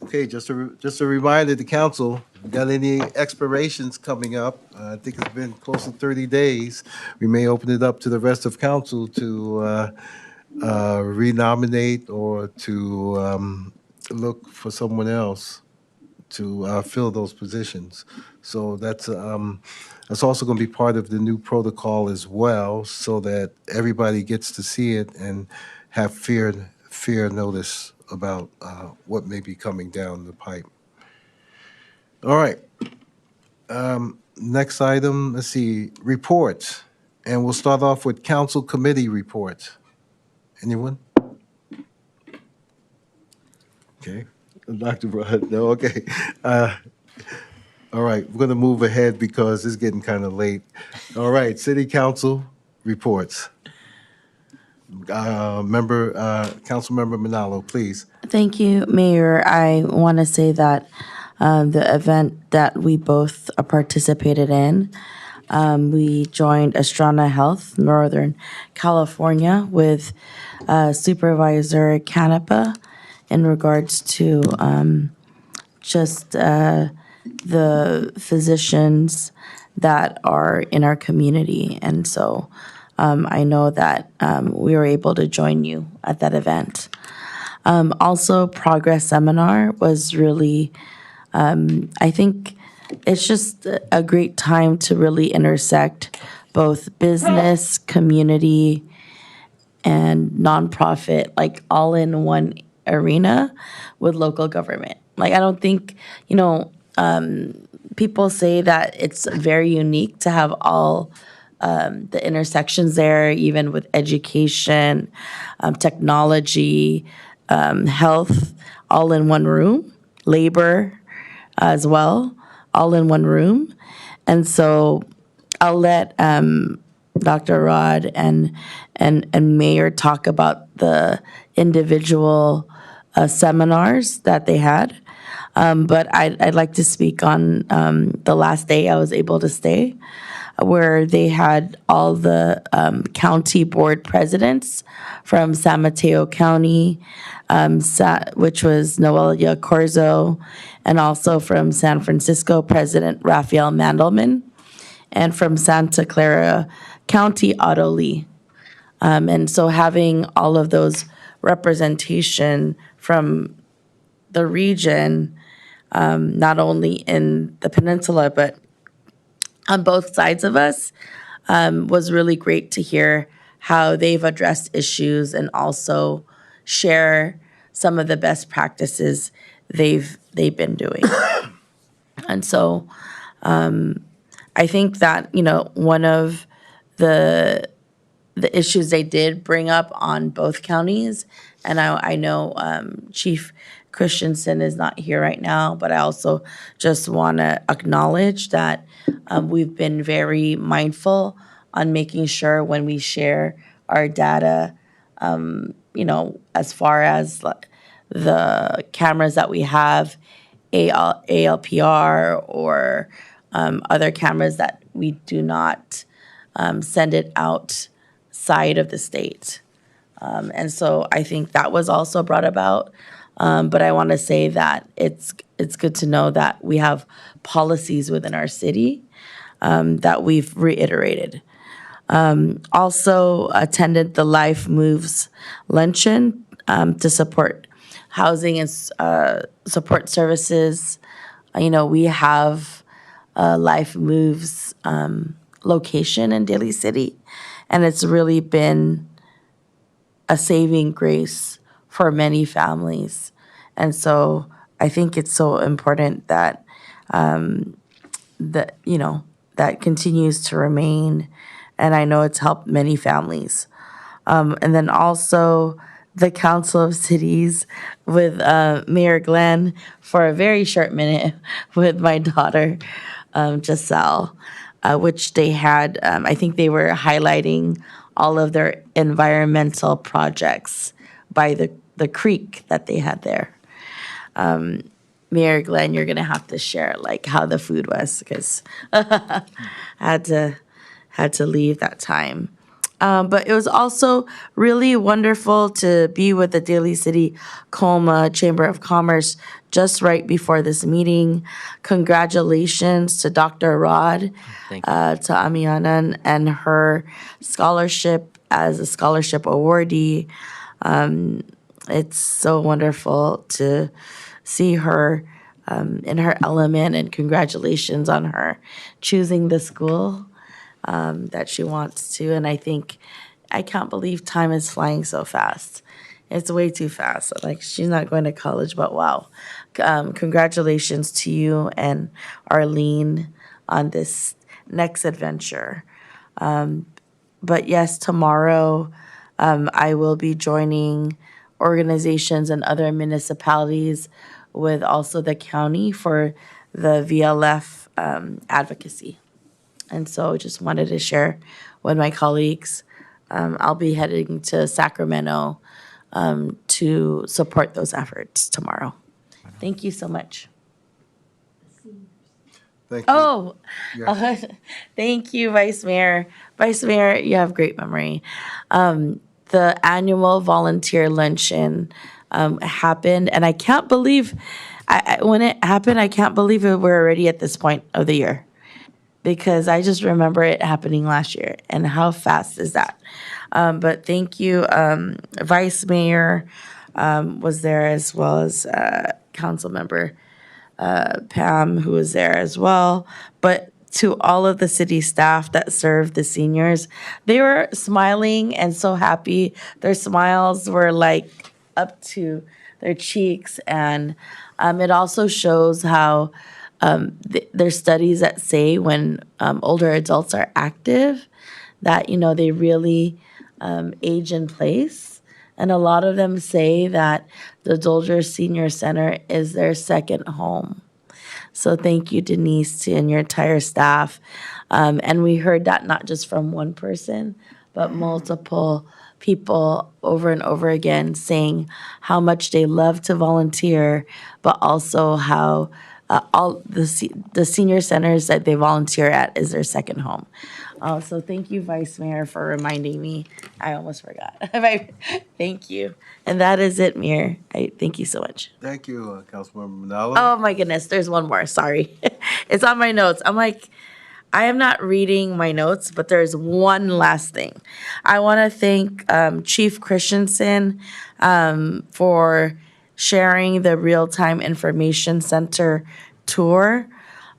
Okay, just a reminder to council, got any expirations coming up? I think it's been close to 30 days. We may open it up to the rest of council to renominate or to look for someone else to fill those positions. So that's also going to be part of the new protocol as well, so that everybody gets to see it and have fair notice about what may be coming down the pipe. All right. Next item, let's see, reports. And we'll start off with council committee reports. Anyone? Okay. Dr. Rod, no, okay. All right, we're going to move ahead because it's getting kind of late. All right, city council reports. Council Member Manalo, please. Thank you, Mayor. I want to say that the event that we both participated in, we joined Astrana Health, Northern California, with Supervisor Canepa in regards to just the physicians that are in our community. And so I know that we were able to join you at that event. Also, Progress Seminar was really, I think it's just a great time to really intersect both business, community, and nonprofit, like all in one arena with local government. Like, I don't think, people say that it's very unique to have all the intersections there, even with education, technology, health, all in one room, labor as well, all in one room. And so I'll let Dr. Rod and Mayor talk about the individual seminars that they had. But I'd like to speak on the last day I was able to stay, where they had all the county board presidents from San Mateo County, which was Noelia Corzo, and also from San Francisco, President Raphael Mandelman, and from Santa Clara County, Otto Lee. And so having all of those representation from the region, not only in the peninsula, but on both sides of us, was really great to hear how they've addressed issues and also share some of the best practices they've been doing. And so I think that, one of the issues they did bring up on both counties, and I know Chief Christensen is not here right now, but I also just want to acknowledge that we've been very mindful on making sure when we share our data, as far as the cameras that we have, ALPR or other cameras, that we do not send it outside of the state. And so I think that was also brought about. But I want to say that it's good to know that we have policies within our city that we've reiterated. Also attended the Life Moves luncheon to support housing and support services. We have a Life Moves location in Daly City, and it's really been a saving grace for many families. And so I think it's so important that that continues to remain. And I know it's helped many families. And then also the Council of Cities with Mayor Glenn for a very short minute with my daughter, Giselle, which they had, I think they were highlighting all of their environmental projects by the creek that they had there. Mayor Glenn, you're gonna have to share how the food was, because I had to leave that time. But it was also really wonderful to be with the Daly City Colma Chamber of Commerce just right before this meeting. Congratulations to Dr. Rod, to Amiana and her scholarship as a scholarship awardee. It's so wonderful to see her in her element, and congratulations on her choosing the school that she wants to. And I can't believe time is flying so fast. It's way too fast. She's not going to college, but wow. Congratulations to you and Arlene on this next adventure. But yes, tomorrow I will be joining organizations and other municipalities with also the county for the VLF advocacy. And so just wanted to share with my colleagues. I'll be heading to Sacramento to support those efforts tomorrow. Thank you so much. Thank you. Oh, Yes. thank you, Vice Mayor. Vice Mayor, you have great memory. The annual volunteer luncheon happened, and I can't believe, when it happened, I can't believe we're already at this point of the year, because I just remember it happening last year, and how fast is that? But thank you, Vice Mayor was there, as well as Council Member Pam, who was there as well. But to all of the city staff that served the seniors, they were smiling and so happy. Their smiles were up to their cheeks. And it also shows how there's studies that say when older adults are active, that they really age in place. And a lot of them say that the Dolger Senior Center is their second home. So thank you, Denise, and your entire staff. And we heard that not just from one person, but multiple people over and over again saying how much they love to volunteer, but also how all the senior centers that they volunteer at is their second home. So thank you, Vice Mayor, for reminding me. I almost forgot. Thank you. And that is it, Mayor. Thank you so much. Thank you, Councilmember Manalo. Oh my goodness, there's one more. Sorry. It's on my notes. I'm like, I am not reading my notes, but there's one last thing. I want to thank Chief Christensen for sharing the Real-Time Information Center tour.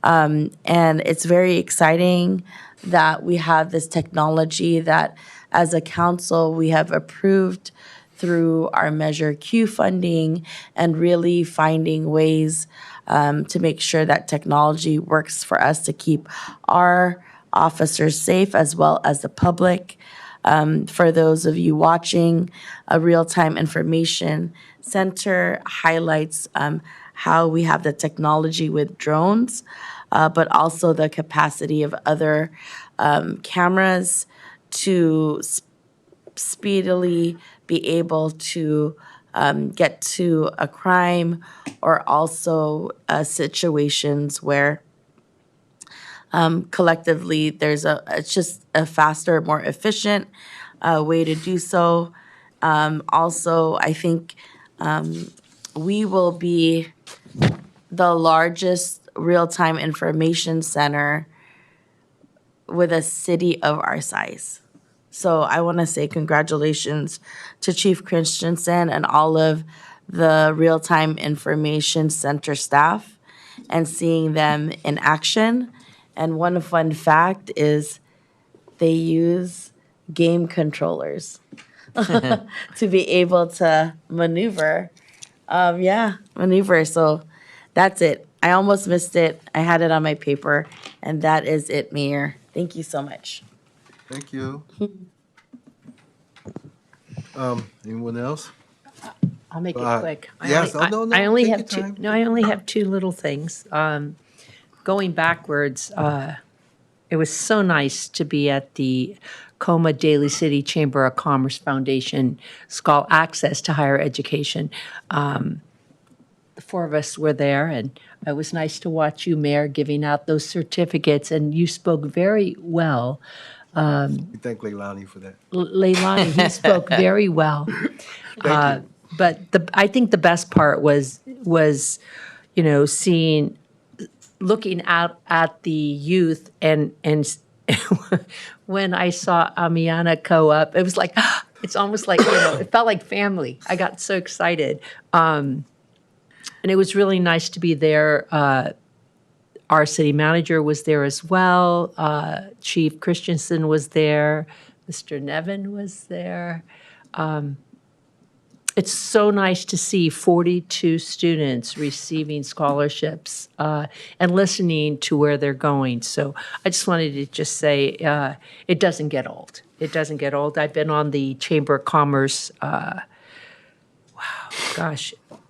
And it's very exciting that we have this technology that as a council we have approved through our Measure Q funding and really finding ways to make sure that technology works for us to keep our officers safe as well as the public. For those of you watching, a Real-Time Information Center highlights how we have the technology with drones, but also the capacity of other cameras to speedily be able to get to a crime or also situations where collectively it's just a faster, more efficient way to do so. Also, I think we will be the largest real-time information center with a city of our size. So I want to say congratulations to Chief Christensen and all of the Real-Time Information Center staff and seeing them in action. And one fun fact is they use game controllers to be able to maneuver. Maneuver. So that's it. I almost missed it. I had it on my paper, and that is it, Mayor. Thank you so much. Thank you. Anyone else? I'll make it quick. Yes, I no, I only take have your two. time. No, I only have two little things. Going backwards, it was so nice to be at the Coma Daly City Chamber of Commerce Foundation Access to Higher Education. The four of us were there, and it was nice to watch you, Mayor, giving out those certificates, and you spoke very well. We thank Leilani for that. Leilani, he spoke very well. Thank you. But I think the best part was looking out at the youth and when I saw Amiana go up, it was like it's almost like it felt like family. I got so excited, and it was really nice to be there. Our city manager was there as well. Chief Christensen was there. Mr. Nevin was there. It's so nice to see 42 students receiving scholarships and listening to where they're going. So I just wanted to just say it doesn't get old. It doesn't get old. I've been on the Chamber of Commerce,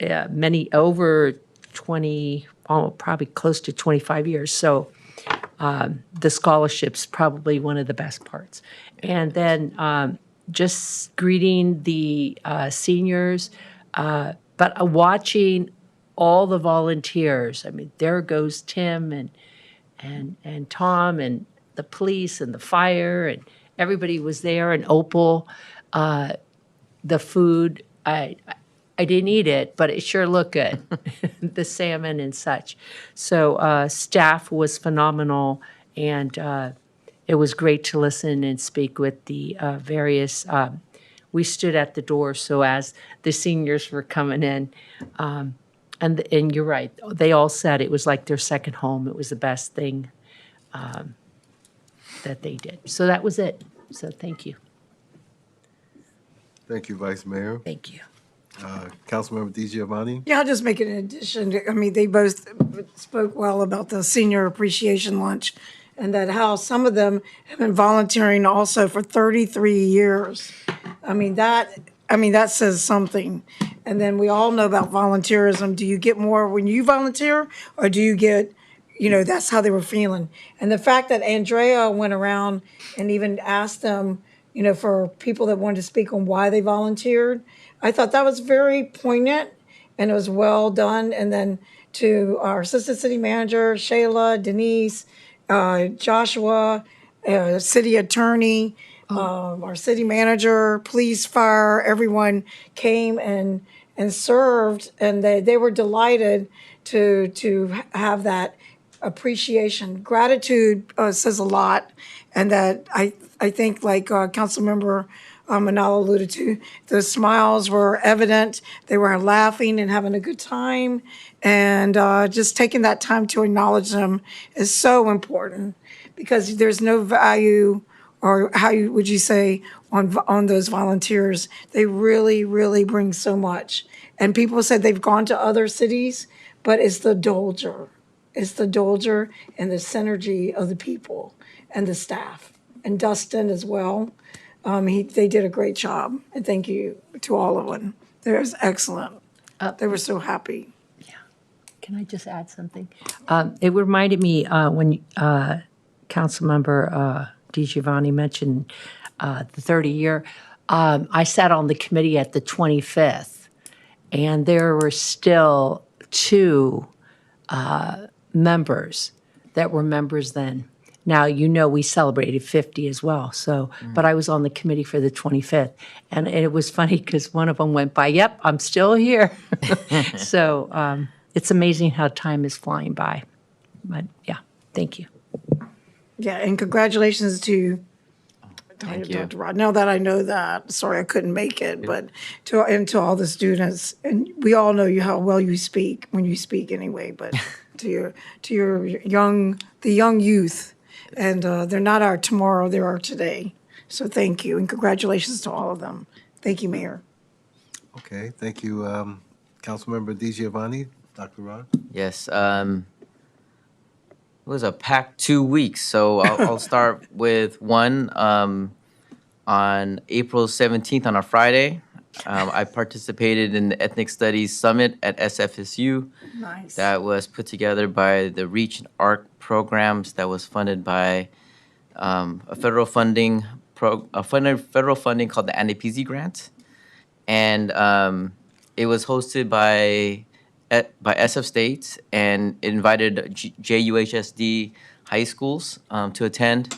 many over 20, probably close to 25 years. So the scholarship's probably one of the best parts. And then just greeting the seniors, but watching all the volunteers. I mean, there goes Tim and Tom and the police and the fire and everybody was there. And Opal, the food, I didn't eat it, but it sure looked good. The salmon and such. So staff was phenomenal, and it was great to listen and speak with the various. We stood at the door, so as the seniors were coming in, and you're right, they all said it was like their second home. It was the best thing that they did. So that was it. So thank you. Thank you, Vice Mayor. Thank you. Councilmember DiGiovanni? Yeah, I'll just make it an addition. I mean, they both spoke well about the senior appreciation lunch and that how some of them have been volunteering also for 33 years. I mean, that says something. And then we all know about volunteerism. Do you get more when you volunteer or do you get, that's how they were feeling. And the fact that Andrea went around and even asked them, for people that wanted to speak on why they volunteered, I thought that was very poignant and it was well done. And then to our assistant city manager, Shayla, Denise, Joshua, city attorney, our city manager, police, fire, everyone came and served, and they were delighted to have that appreciation. Gratitude says a lot, and that I think like Councilmember Manalo alluded to, the smiles were evident. They were laughing and having a good time, and just taking that time to acknowledge them is so important because there's no value, or would you say, on those volunteers? They really, really bring so much. And people said they've gone to other cities, but it's the Dolger. It's the Dolger and the synergy of the people and the staff. And Dustin as well. They did a great job. And thank you to all of them. They was excellent. They were so happy. Can I just add something? It reminded me when Councilmember DiGiovanni mentioned the 30-year. I sat on the committee at the 25th, and there were still two members that were members then. Now, we celebrated 50 as well, so, but I was on the committee for the 25th, and it was funny because one of them went by, yep, I'm still here. So it's amazing how time is flying by. But yeah, thank you. Yeah, and congratulations to Thank you. Dr. Rod. Now that I know that, sorry I couldn't make it, but to all the students, and we all know how well you speak when you speak anyway, but to your the young youth, and they're not our tomorrow, they're our today. So thank you, and congratulations to all of them. Thank you, Mayor. Okay, thank you, Councilmember DiGiovanni. Dr. Rod? Yes. It was a packed 2 weeks, so I'll start with one. On April 17th, on a Friday, I participated in the Ethnic Studies Summit at SFSU. Nice. That was put together by the REACH and ARC programs. That was funded by a federal funding called the ANDPZ grant, and it was hosted by SF State, and it invited JUHSD high schools to attend.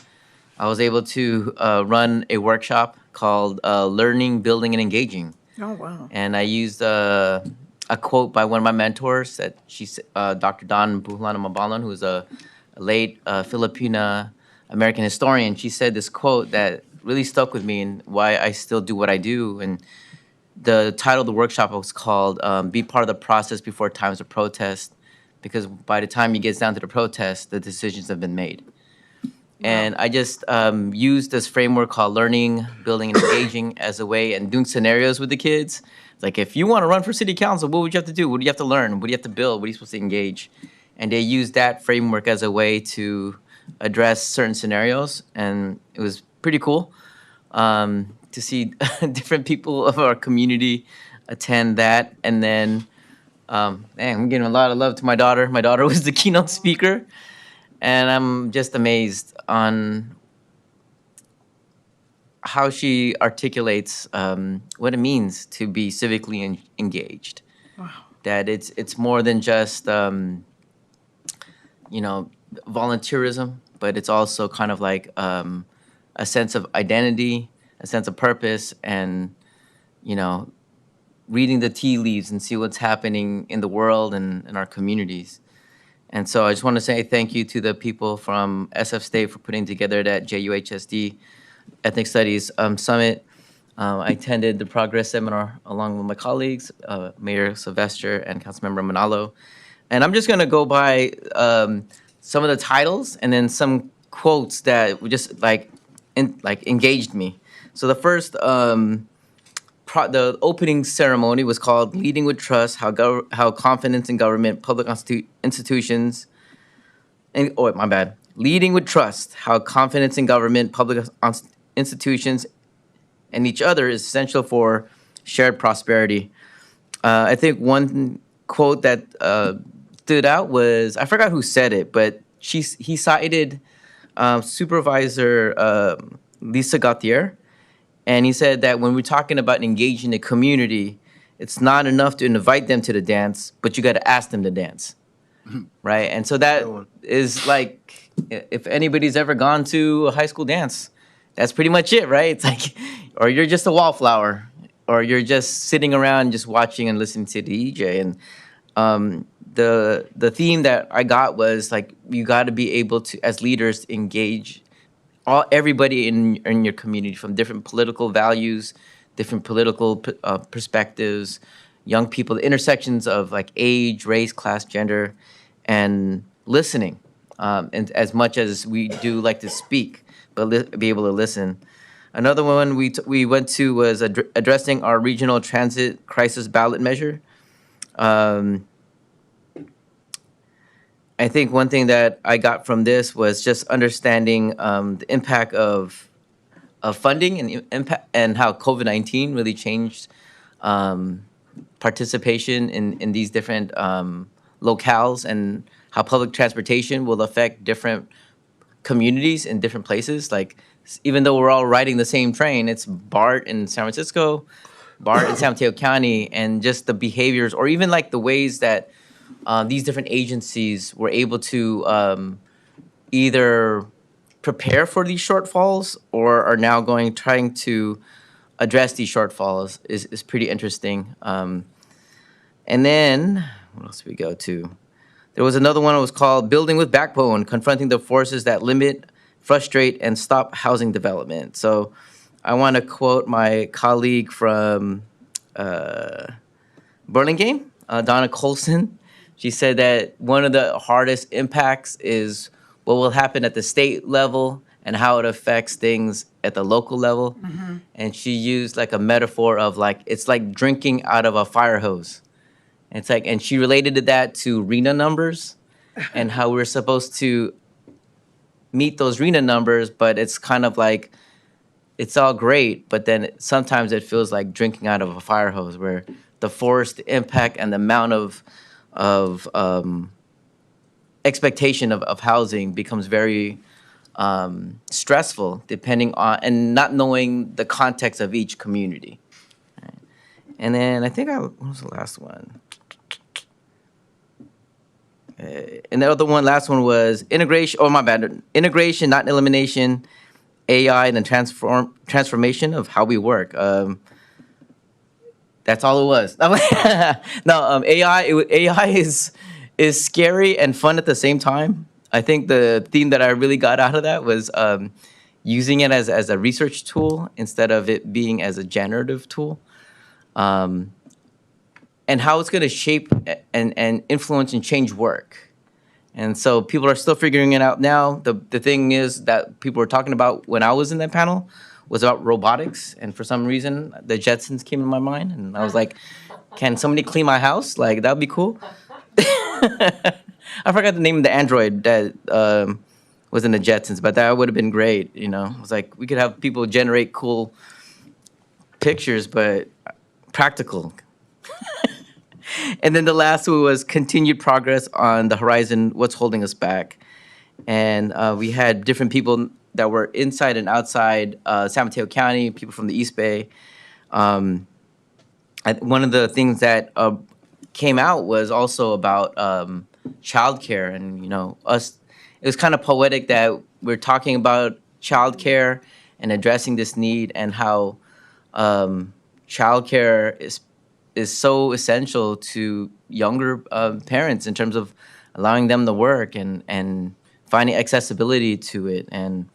I was able to run a workshop called Learning, Building, and Engaging. Oh, wow. And I used a quote by one of my mentors that Dr. Don Buhlana Mabalan, who's a late Filipina American historian. She said this quote that really stuck with me and why I still do what I do. And the title of the workshop was called Be Part of the Process Before Times of Protest, because by the time it gets down to the protest, the decisions have been made. And I just used this framework called learning, building, and engaging as a way, and doing scenarios with the kids. Like, if you want to run for city council, what would you have to do? What do you have to learn? What do you have to build? What are you supposed to engage? And they used that framework as a way to address certain scenarios. And it was pretty cool to see different people of our community attend that. And then, I'm giving a lot of love to my daughter. My daughter was the keynote speaker. And I'm just amazed on how she articulates what it means to be civically engaged. Wow. That it's more than just volunteerism, but it's also kind of like a sense of identity, a sense of purpose, and reading the tea leaves and see what's happening in the world and in our communities. And so I just want to say thank you to the people from SF State for putting together that JUHSD Ethnic Studies Summit. I attended the Progress Seminar along with my colleagues, Mayor Sylvester and Councilmember Manalo. And I'm just going to go by some of the titles and then some quotes that just engaged me. So the first the opening ceremony was called "Leading with Trust: How Confidence in Government, Public Institutions." And, oh, my bad. Leading with Trust: How Confidence in Government, Public Institutions, and each other is essential for shared prosperity. I think one quote that stood out was, I forgot who said it, but he cited Supervisor Lisa Gauthier, and he said that when we're talking about engaging the community, it's not enough to invite them to the dance, but you got to ask them to dance, right? And so that is like, if anybody's ever gone to a high school dance, that's pretty much it, right? It's like, or you're just a wallflower, or you're just sitting around just watching and listening to the DJ. And the theme that I got was like, you got to be able to, as leaders, engage everybody in your community from different political values, different political perspectives, young people, the intersections of like age, race, class, gender, and listening. And as much as we do like to speak, but be able to listen. Another one we went to was addressing our regional transit crisis ballot measure. I think one thing that I got from this was just understanding the impact of funding and impact, and how COVID-19 really changed participation in these different locales, and how public transportation will affect different communities in different places. Like, even though we're all riding the same train, it's BART in San Francisco, BART in San Mateo County, and just the behaviors, or even like the ways that these different agencies were able to either prepare for these shortfalls or are now trying to address these shortfalls is pretty interesting. And then, what else did we go to? There was another one that was called Building with Backbone, Confronting the Forces That Limit, Frustrate, and Stop Housing Development. So I want to quote my colleague from Burlingame, Donna Colson. She said that one of the hardest impacts is what will happen at the state level and how it affects things at the local level. And she used like a metaphor of like, it's like drinking out of a fire hose. It's like, and she related that to RENA numbers and how we're supposed to meet those RENA numbers, but it's kind of like, it's all great, but then sometimes it feels like drinking out of a fire hose, where the force, the impact, and the amount of expectation of housing becomes very stressful, depending on, and not knowing the context of each community. Right. And then I think what was the last one? And the other one, last one was integration, oh my bad, integration, not elimination, AI and the transformation of how we work. That's all it was. No, AI is scary and fun at the same time. I think the theme that I really got out of that was using it as a research tool instead of it being as a generative tool. And how it's going to shape and influence and change work. And so people are still figuring it out now. The thing is that people were talking about when I was in that panel was about robotics. And for some reason, the Jetsons came to my mind. And I was like, can somebody clean my house? Like, that would be cool. I forgot the name of the android that was in the Jetsons, but that would have been great, you know? It was like, we could have people generate cool pictures, but practical. And then the last one was continued progress on the horizon, what's holding us back. And we had different people that were inside and outside San Mateo County, people from the East Bay. One of the things that came out was also about childcare, and, you know, it was kind of poetic that we're talking about childcare and addressing this need, and how childcare is so essential to younger parents in terms of allowing them to work and finding accessibility to it. And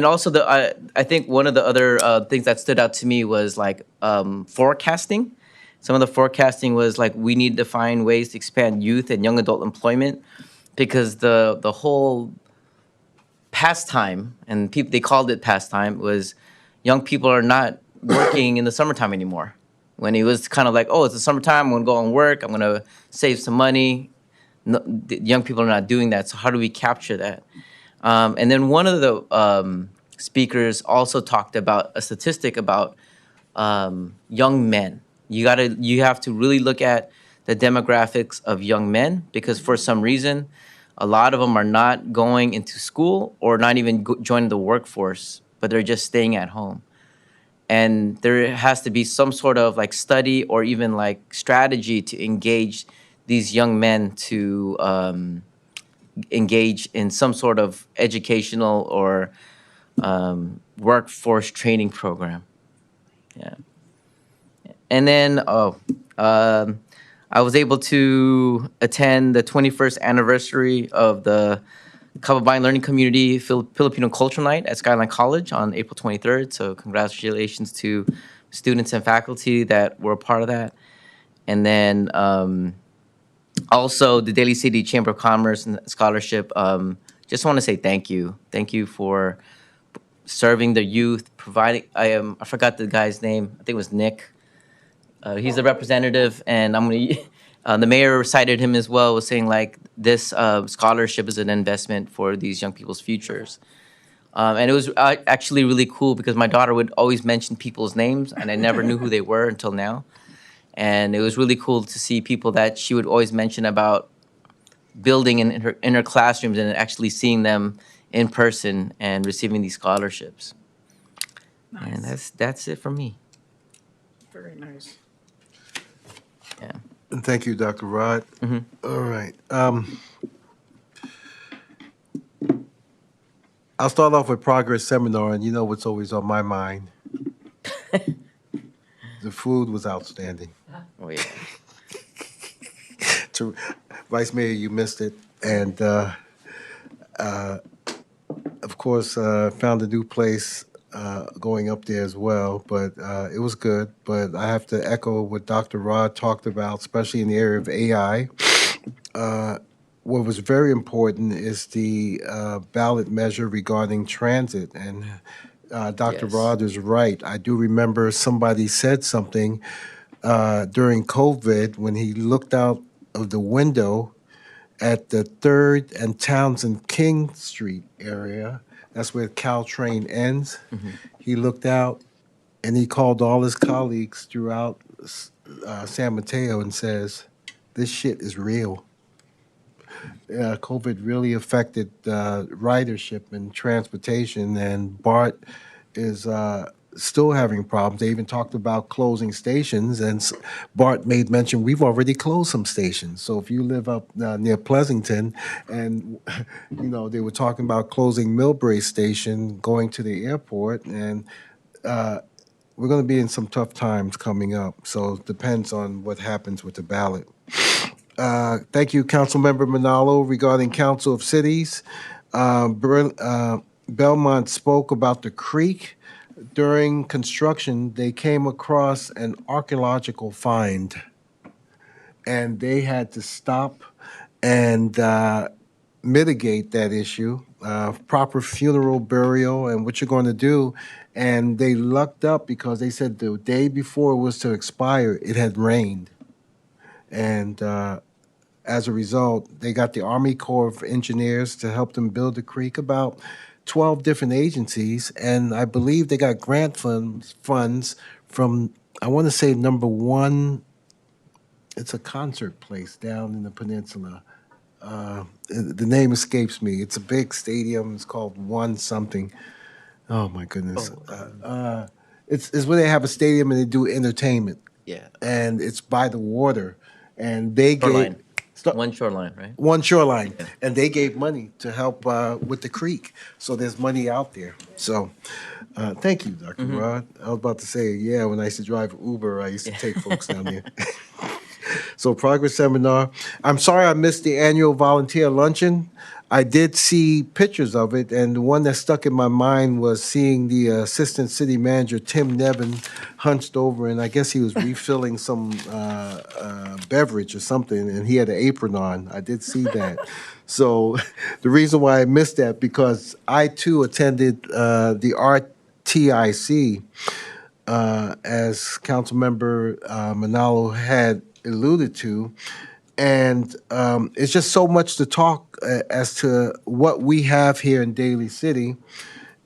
also I think one of the other things that stood out to me was like forecasting. Some of the forecasting was like, we need to find ways to expand youth and young adult employment, because the whole pastime, and people they called it pastime, was young people are not working in the summertime anymore. When it was kind of like, oh, it's the summertime, I'm gonna go and work, I'm gonna save some money. No, the young people are not doing that. So how do we capture that? And then one of the speakers also talked about a statistic about young men. You have to really look at the demographics of young men, because for some reason, a lot of them are not going into school or not even joining the workforce, but they're just staying at home. And there has to be some sort of like study or even like strategy to engage these young men to engage in some sort of educational or workforce training program. Yeah. And then, I was able to attend the 21st anniversary of the Kababayan Learning Community Filipino Culture Night at Skyline College on April 23rd. So congratulations to students and faculty that were a part of that. And then also the Daly City Chamber of Commerce and Scholarship. Just want to say thank you. Thank you for serving the youth, providing, I forgot the guy's name. I think it was Nick. He's the representative, and the mayor cited him as well, was saying like this scholarship is an investment for these young people's futures. And it was actually really cool because my daughter would always mention people's names, and I never knew who they were until now. And it was really cool to see people that she would always mention about building in her classrooms and actually seeing them in person and receiving these scholarships. Nice. And that's it for me. Very nice. Yeah. And thank you, Dr. Rod. All right. I'll start off with Progress Seminar, and you know what's always on my mind. The food was outstanding. Oh, yeah. To Vice Mayor, you missed it. And of course, found a new place going up there as well, but it was good. But I have to echo what Dr. Rod talked about, especially in the area of AI. What was very important is the ballot measure regarding transit. And Dr. Yes. Rod is right. I do remember somebody said something during COVID when he looked out of the window at the 3rd and Townsend King Street area. That's where Caltrain ends. He looked out and he called all his colleagues throughout San Mateo and says, this shit is real. COVID really affected ridership and transportation, and BART is still having problems. They even talked about closing stations, and BART made mention, we've already closed some stations. So if you live up near Pleasanton, and you know, they were talking about closing Millbrae Station, going to the airport, and we're going to be in some tough times coming up. So it depends on what happens with the ballot. Thank you, Councilmember Manalo, regarding Council of Cities. Belmont spoke about the creek. During construction, they came across an archaeological find, and they had to stop and mitigate that issue, proper funeral, burial, and what you're going to do. And they lucked up because they said the day before it was to expire, it had rained. And as a result, they got the Army Corps of Engineers to help them build the creek, about 12 different agencies, and I believe they got grant funds from, I want to say, number one, it's a concert place down in the peninsula. The name escapes me. It's a big stadium. It's called One Something. Oh, my goodness. It's where they have a stadium and they do entertainment. Yeah. And it's by the water. And they Shoreline. gave... One Shoreline, right? One Shoreline. Yeah. And they gave money to help with the creek. So there's money out there. So thank you, Dr. Rod. I was about to say, yeah, when I used to drive Uber, I used to take folks down there. So Progress Seminar. I'm sorry I missed the annual volunteer luncheon. I did see pictures of it, and the one that stuck in my mind was seeing the assistant city manager, Tim Nevin, hunched over, and I guess he was refilling some beverage or something, and he had an apron on. I did see that. So the reason why I missed that, because I too attended the RTIC, as Councilmember Manalo had alluded to. And it's just so much to talk as to what we have here in Daly City.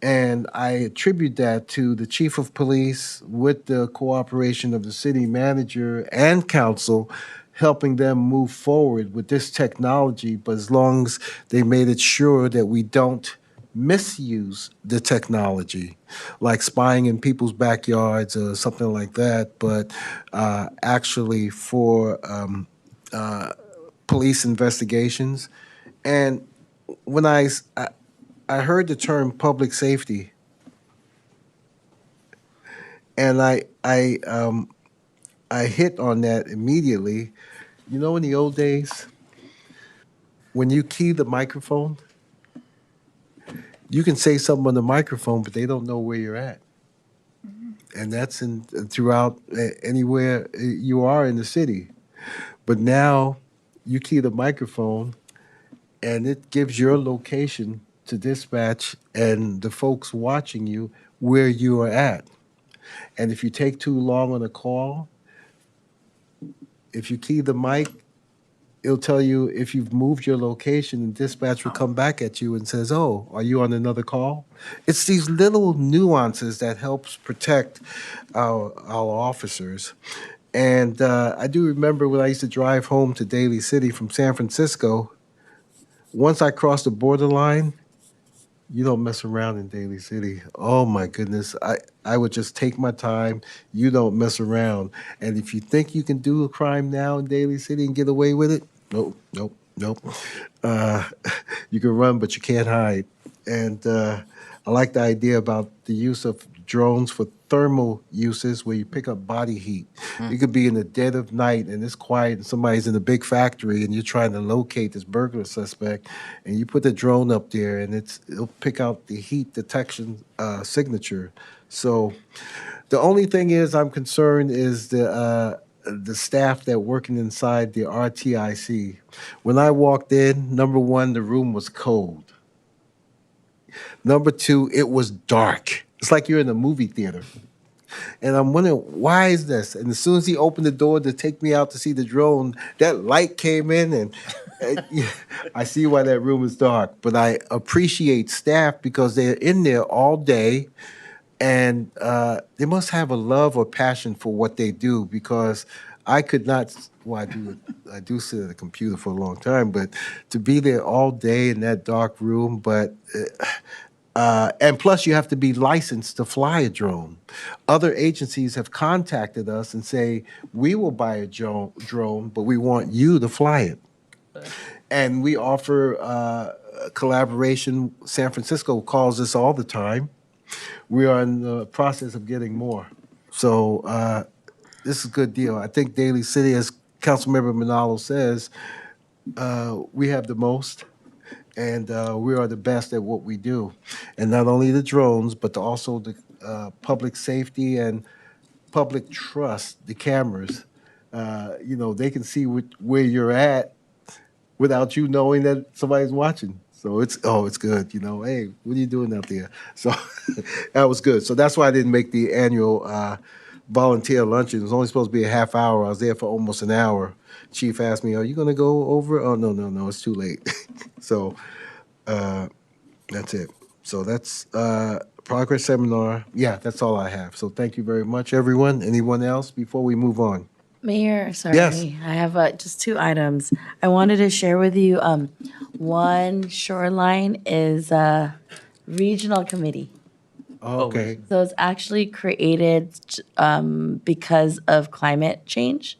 And I attribute that to the chief of police with the cooperation of the city manager and council helping them move forward with this technology, but as long as they made it sure that we don't misuse the technology, like spying in people's backyards or something like that, but actually for police investigations. And when I heard the term public safety, and I hit on that immediately. You know, in the old days, when you key the microphone, you can say something on the microphone, but they don't know where you're at. And that's in throughout anywhere you are in the city. But now you key the microphone, and it gives your location to dispatch and the folks watching you where you are at. And if you take too long on a call, if you key the mic, it'll tell you if you've moved your location, and dispatch will come back at you and says, "Oh, are you on another call?" It's these little nuances that helps protect our officers. And I do remember when I used to drive home to Daly City from San Francisco. Once I crossed the borderline, you don't mess around in Daly City. Oh my goodness. I would just take my time. You don't mess around. And if you think you can do a crime now in Daly City and get away with it, nope, nope, nope. Uh, you can run, but you can't hide. And I like the idea about the use of drones for thermal uses where you pick up body heat. You could be in the dead of night and it's quiet and somebody's in a big factory and you're trying to locate this burglar suspect, and you put the drone up there and it'll pick out the heat detection signature. So the only thing is I'm concerned is the staff that working inside the RTIC. When I walked in, number one, the room was cold. Number two, it was dark. It's like you're in a movie theater. And I'm wondering, why is this? And as soon as he opened the door to take me out to see the drone, that light came in, and yeah, I see why that room is dark. But I appreciate staff because they're in there all day, and they must have a love or passion for what they do, because I could not. Well, I do sit at a computer for a long time, but to be there all day in that dark room, but. And plus, you have to be licensed to fly a drone. Other agencies have contacted us and say, we will buy a drone, but we want you to fly it. And we offer collaboration. San Francisco calls us all the time. We are in the process of getting more. So this is a good deal. I think Daly City, as Councilmember Manalo says, we have the most. And we are the best at what we do. And not only the drones, but also the public safety and public trust, the cameras. They can see where you're at without you knowing that somebody's watching. So it's good. Hey, what are you doing out there? So that was good. So that's why I didn't make the annual volunteer luncheon. It was only supposed to be a half hour. I was there for almost an hour. Chief asked me, "Are you going to go over?" Oh, no, it's too late. So that's it. So that's progress seminar. Yeah, that's all I have. So thank you very much, everyone. Anyone else before we move on? Mayor, sorry, Yes. I have just two items. I wanted to share with you. One, Shoreline is a regional committee. Okay. So it's actually created because of climate change.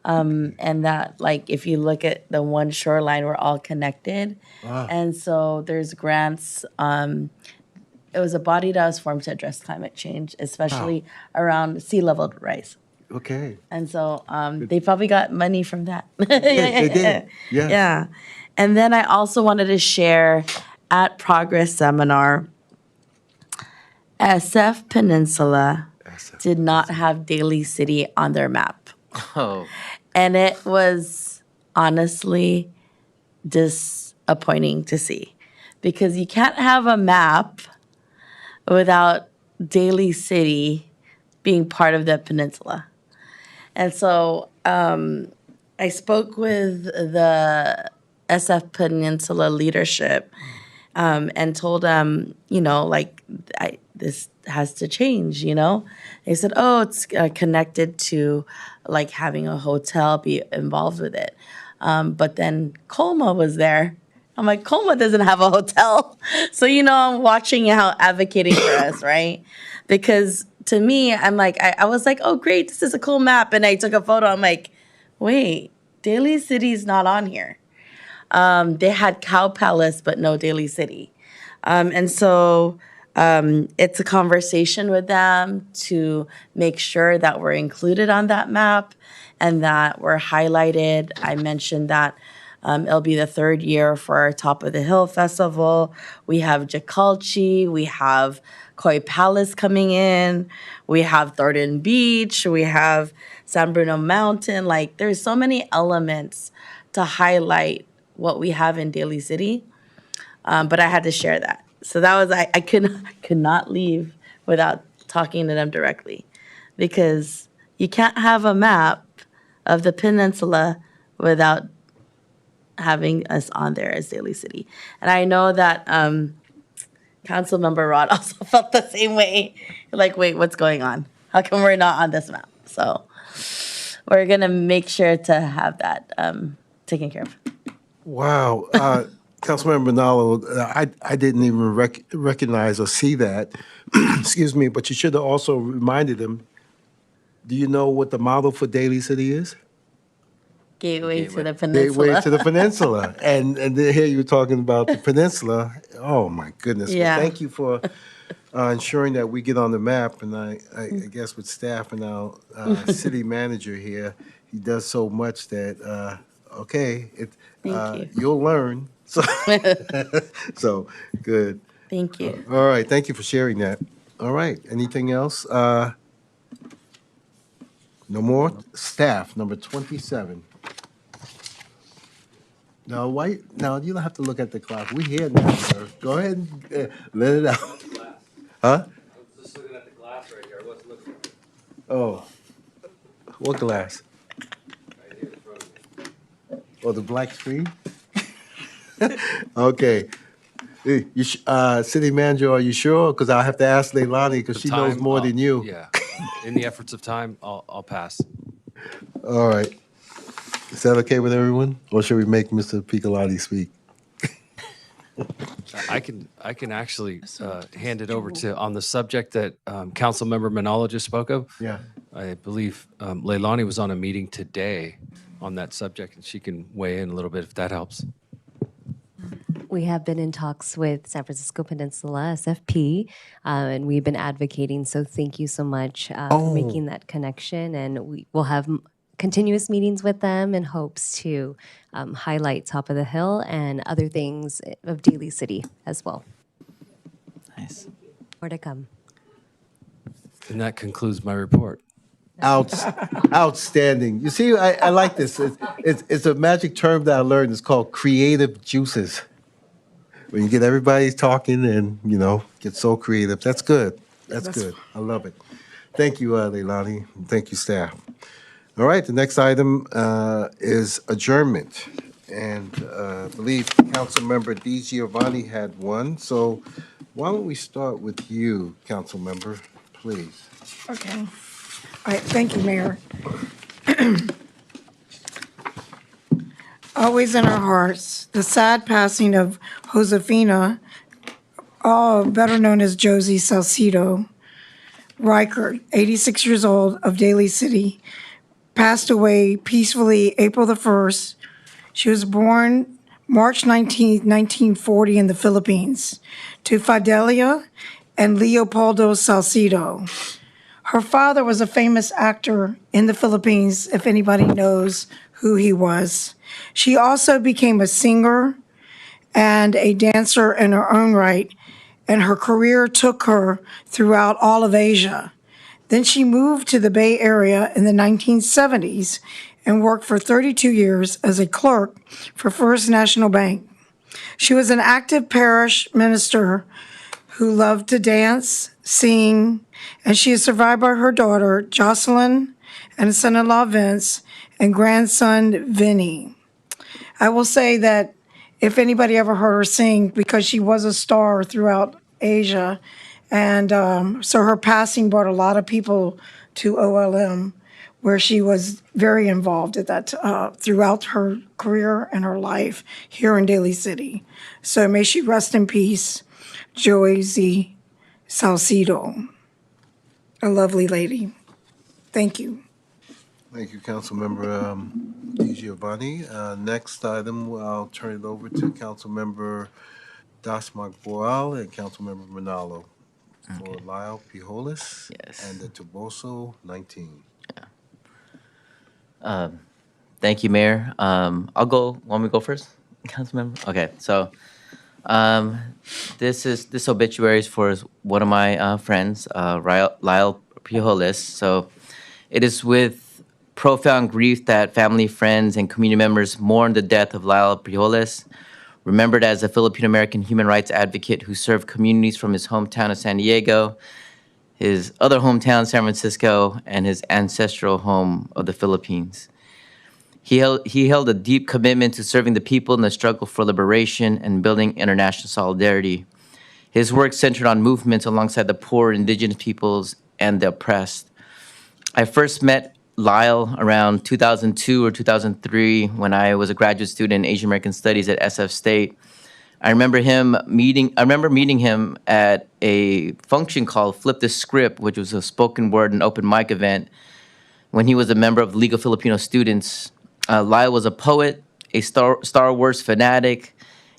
And that, like, if you look at the one shoreline, we're all connected. Ah. And so there's grants. It was a body that was formed to address climate change, especially around sea level rise. Okay. And so they probably got money from that. They did. Yes. Yeah. And then I also wanted to share at Progress Seminar, SF Peninsula did not have Daly City on their map. Oh, And it was honestly disappointing to see because you can't have a map without Daly City being part of the peninsula. And so I spoke with the SF Peninsula leadership and told them, this has to change, They said, oh, it's connected to like having a hotel be involved with it. But then Colma was there. I'm like, Colma doesn't have a hotel. So, I'm watching how advocating for us, right? Because to me, I'm like, I was like, oh, great, this is a cool map. And I took a photo. I'm like, wait, Daly City's not on here. They had Cow Palace, but no Daly City. And so it's a conversation with them to make sure that we're included on that map and that we're highlighted. I mentioned that it'll be the third year for our Top of the Hill Festival. We have Jacalchi, we have Koi Palace coming in, we have Thornton Beach, we have San Bruno Mountain. Like, there's so many elements to highlight what we have in Daly City. But I had to share that. So that was, I could not leave without talking to them directly, because you can't have a map of the peninsula without having us on there as Daly City. And I know that Councilmember Rod also felt the same way. Like, wait, what's going on? How come we're not on this map? So we're gonna make sure to have that taken care of. Wow. Councilmember Manalo, I didn't even recognize or see that. Excuse me, but you should have also reminded him, do you know what the model for Daly City is? Gateway to the peninsula. Gateway to the peninsula. And then here you're talking about the peninsula. Oh, my goodness. Well, Yeah. thank you for ensuring that we get on the map. And I guess with staff and our city manager here, he does so much that, Thank you. you'll learn. So, so good. Thank you. All right, thank you for sharing that. All right, anything else? No more? Staff, number 27. No, why? No, you don't have to look at the clock. We're here now, sir. Go ahead and let it out. Huh? Just looking at the glass right here. I wasn't looking. Oh, what glass? Right here in front of me. Oh, the black screen? Okay. City manager, are you sure? Because I'll have to ask Leilani because she knows more than you. Yeah. In the efforts of time, I'll pass. All right. Is that okay with everyone? Or should we make Mr. Piccolotti speak? I can actually hand it over to, on the subject that Councilmember Manalo just spoke of. Yeah. I believe Leilani was on a meeting today on that subject, and she can weigh in a little bit if that helps. We have been in talks with San Francisco Peninsula, SFP, and we've been advocating. So thank you so much for making that connection. And we will have continuous meetings with them in hopes to highlight Top of the Hill and other things of Daly City as well. nice. More to come. And that concludes my report. Outstanding. You see, I like this. It's a magic term that I learned. It's called creative juices. When you get everybody talking and, get so creative. That's good. That's good. I love it. Thank you, Leilani. Thank you, staff. All right, the next item is adjournment. And I believe Councilmember Di Giovanni had one. So why don't we start with you, Councilmember, please? Okay. All right, thank you, Mayor. Always in our hearts, the sad passing of Josefina, better known as Josie Salcido Reichert, 86 years old, of Daly City, passed away peacefully April the 1st. She was born March 19th, 1940 in the Philippines to Fidelia and Leopoldo Salcido. Her father was a famous actor in the Philippines, if anybody knows who he was. She also became a singer and a dancer in her own right, and her career took her throughout all of Asia. Then she moved to the Bay Area in the 1970s and worked for 32 years as a clerk for First National Bank. She was an active parish minister who loved to dance, sing, and she is survived by her daughter, Jocelyn, and son-in-law, Vince, and grandson, Vinny. I will say that if anybody ever heard her sing, because she was a star throughout Asia, and so her passing brought a lot of people to OLM, where she was very involved at that throughout her career and her life here in Daly City. So may she rest in peace, Joy Z. Salcido, a lovely lady. Thank you. Thank you, Councilmember DiGiovanni. Next item, I'll turn it over to Councilmember Dasmag Boal and Councilmember Manalo for Lyle Pujolas and the Toboso 19. Thank you, Mayor. I'll go. Want me to go first, Councilmember? Okay, so this obituary is for one of my friends, Lyle Pujolas. So it is with profound grief that family, friends, and community members mourn the death of Lyle Pujolas, remembered as a Filipino-American human rights advocate who served communities from his hometown of San Diego, his other hometown, San Francisco, and his ancestral home of the Philippines. He held a deep commitment to serving the people in the struggle for liberation and building international solidarity. His work centered on movements alongside the poor, indigenous peoples, and the oppressed. I first met Lyle around 2002 or 2003 when I was a graduate student in Asian American Studies at SF State. I remember meeting him at a function called Flip the Script, which was a spoken word and open mic event when he was a member of the League of Filipino Students. Lyle was a poet, a Star Wars fanatic,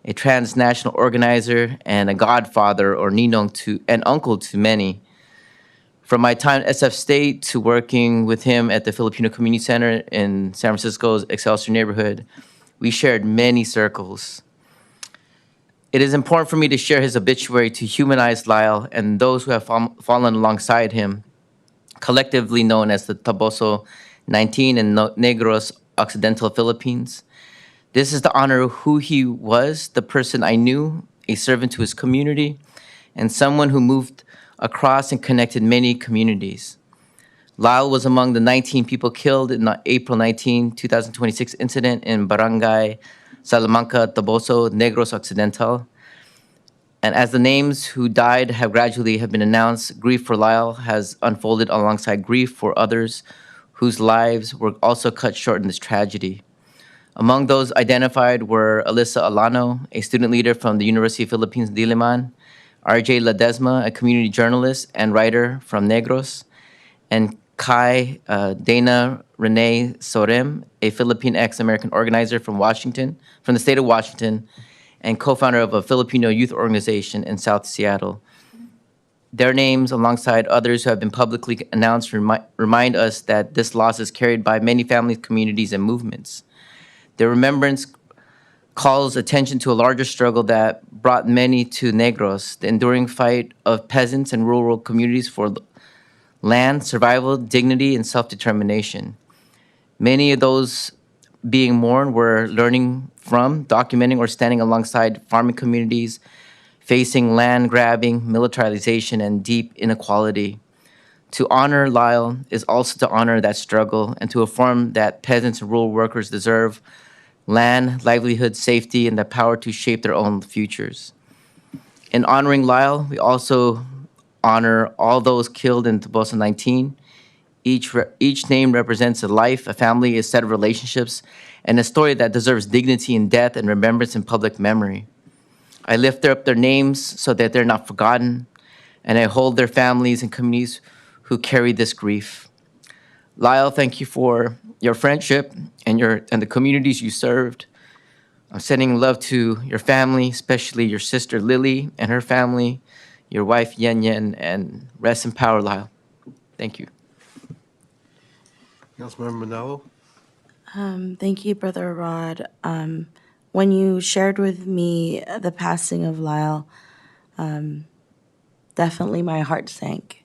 a transnational organizer, and a godfather or ninong and uncle to many. From my time at SF State to working with him at the Filipino Community Center in San Francisco's Excelsior neighborhood, we shared many circles. It is important for me to share his obituary to humanize Lyle and those who have fallen alongside him, collectively known as the Toboso 19 and Negros Occidental Philippines. This is to honor who he was, the person I knew, a servant to his community, and someone who moved across and connected many communities. Lyle was among the 19 people killed in the April 19, 2026 incident in Barangay Salamanca, Toboso, Negros Occidental. And as the names who died have gradually been announced, grief for Lyle has unfolded alongside grief for others whose lives were also cut short in this tragedy. Among those identified were Alyssa Alano, a student leader from the University of Philippines, Diliman, RJ Ledesma, a community journalist and writer from Negros, and Kai Dana Renee Sorem, a Philippine ex-American organizer from the state of Washington, and co-founder of a Filipino youth organization in South Seattle. Their names, alongside others who have been publicly announced, remind us that this loss is carried by many families, communities, and movements. Their remembrance calls attention to a larger struggle that brought many to Negros, the enduring fight of peasants and rural communities for land, survival, dignity, and self-determination. Many of those being mourned were learning from, documenting, or standing alongside farming communities facing land grabbing, militarization, and deep inequality. To honor Lyle is also to honor that struggle and to affirm that peasants and rural workers deserve land, livelihood, safety, and the power to shape their own futures. In honoring Lyle, we also honor all those killed in Toboso 19. Each name represents a life, a family, a set of relationships, and a story that deserves dignity in death and remembrance in public memory. I lift up their names so that they're not forgotten, and I hold their families and communities who carry this grief. Lyle, thank you for your friendship and the communities you served. I'm sending love to your family, especially your sister Lily and her family, your wife Yen Yen, and rest in power, Lyle. Thank you. Councilmember Manalo? Thank you, Brother Rod. When you shared with me the passing of Lyle, definitely my heart sank.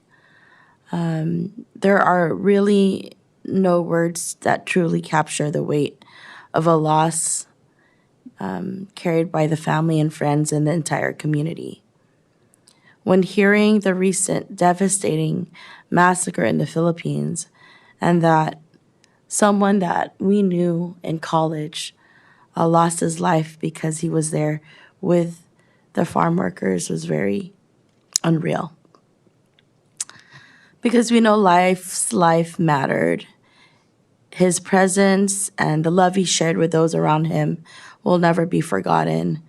There are really no words that truly capture the weight of a loss carried by the family and friends and the entire community. When hearing the recent devastating massacre in the Philippines and that someone that we knew in college lost his life because he was there with the farm workers was very unreal. Because we know life mattered. His presence and the love he shared with those around him will never be forgotten.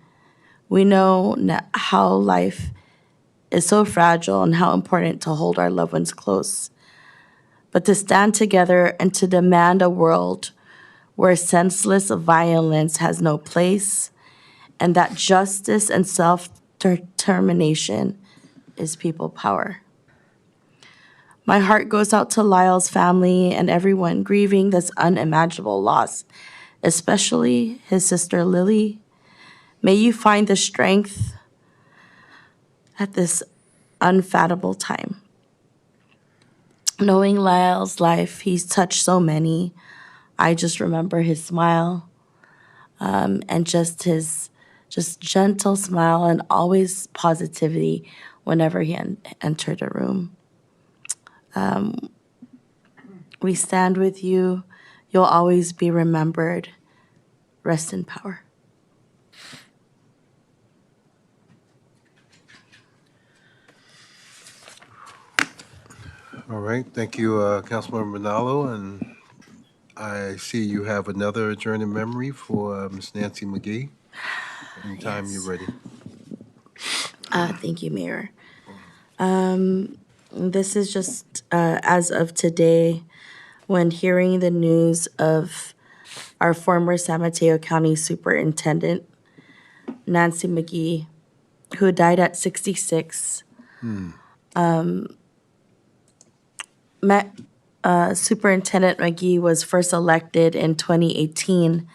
We know how life is so fragile and how important to hold our loved ones close. But to stand together and to demand a world where senseless violence has no place and that justice and self-determination is people power. My heart goes out to Lyle's family and everyone grieving this unimaginable loss, especially his sister Lily. May you find the strength at this unfathomable time. Knowing Lyle's life, he's touched so many. I just remember his smile and just his gentle smile and always positivity whenever he entered a room. We stand with you. You'll always be remembered. Rest in power. All right, thank you, Councilmember Manalo, and I see you have another adjourned in memory for Ms. Nancy McGee. Anytime you're ready. Thank you, Mayor. This is just as of today, when hearing the news of our former San Mateo County Superintendent, Nancy McGee, who died at 66. Superintendent McGee was first elected in 2018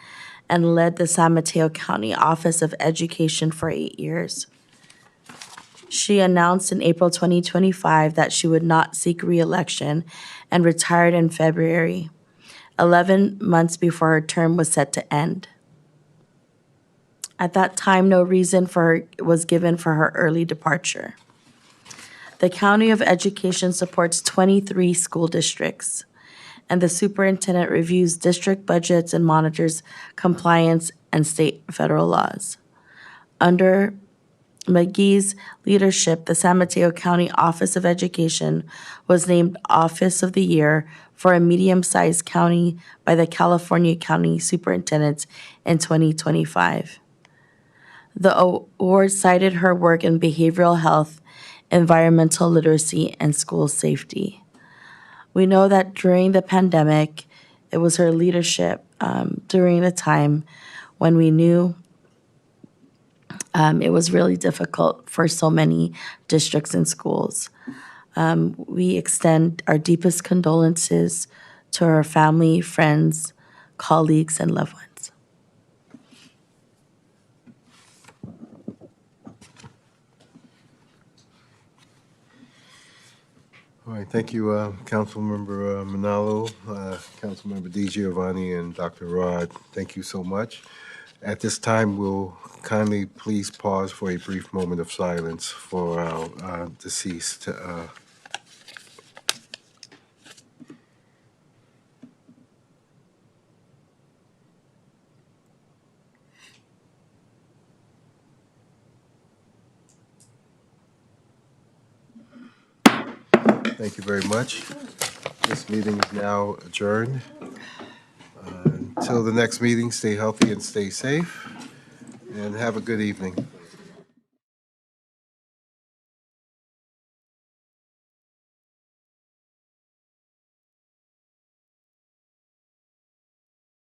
and led the San Mateo County Office of Education for 8 years. She announced in April 2025 that she would not seek re-election and retired in February, 11 months before her term was set to end. At that time, no reason was given for her early departure. The County of Education supports 23 school districts, and the superintendent reviews district budgets and monitors compliance and state and federal laws. Under McGee's leadership, the San Mateo County Office of Education was named Office of the Year for a medium-sized county by the California County Superintendents in 2025. The award cited her work in behavioral health, environmental literacy, and school safety. We know that during the pandemic, it was her leadership during the time when we knew it was really difficult for so many districts and schools. We extend our deepest condolences to her family, friends, colleagues, and loved ones. All right, thank you, Councilmember Manalo, Councilmember DiGiovanni, and Dr. Rod. Thank you so much. At this time, we'll kindly please pause for a brief moment of silence for our deceased. Thank you very much. This meeting is now adjourned. Until the next meeting, stay healthy and stay safe, and have a good evening.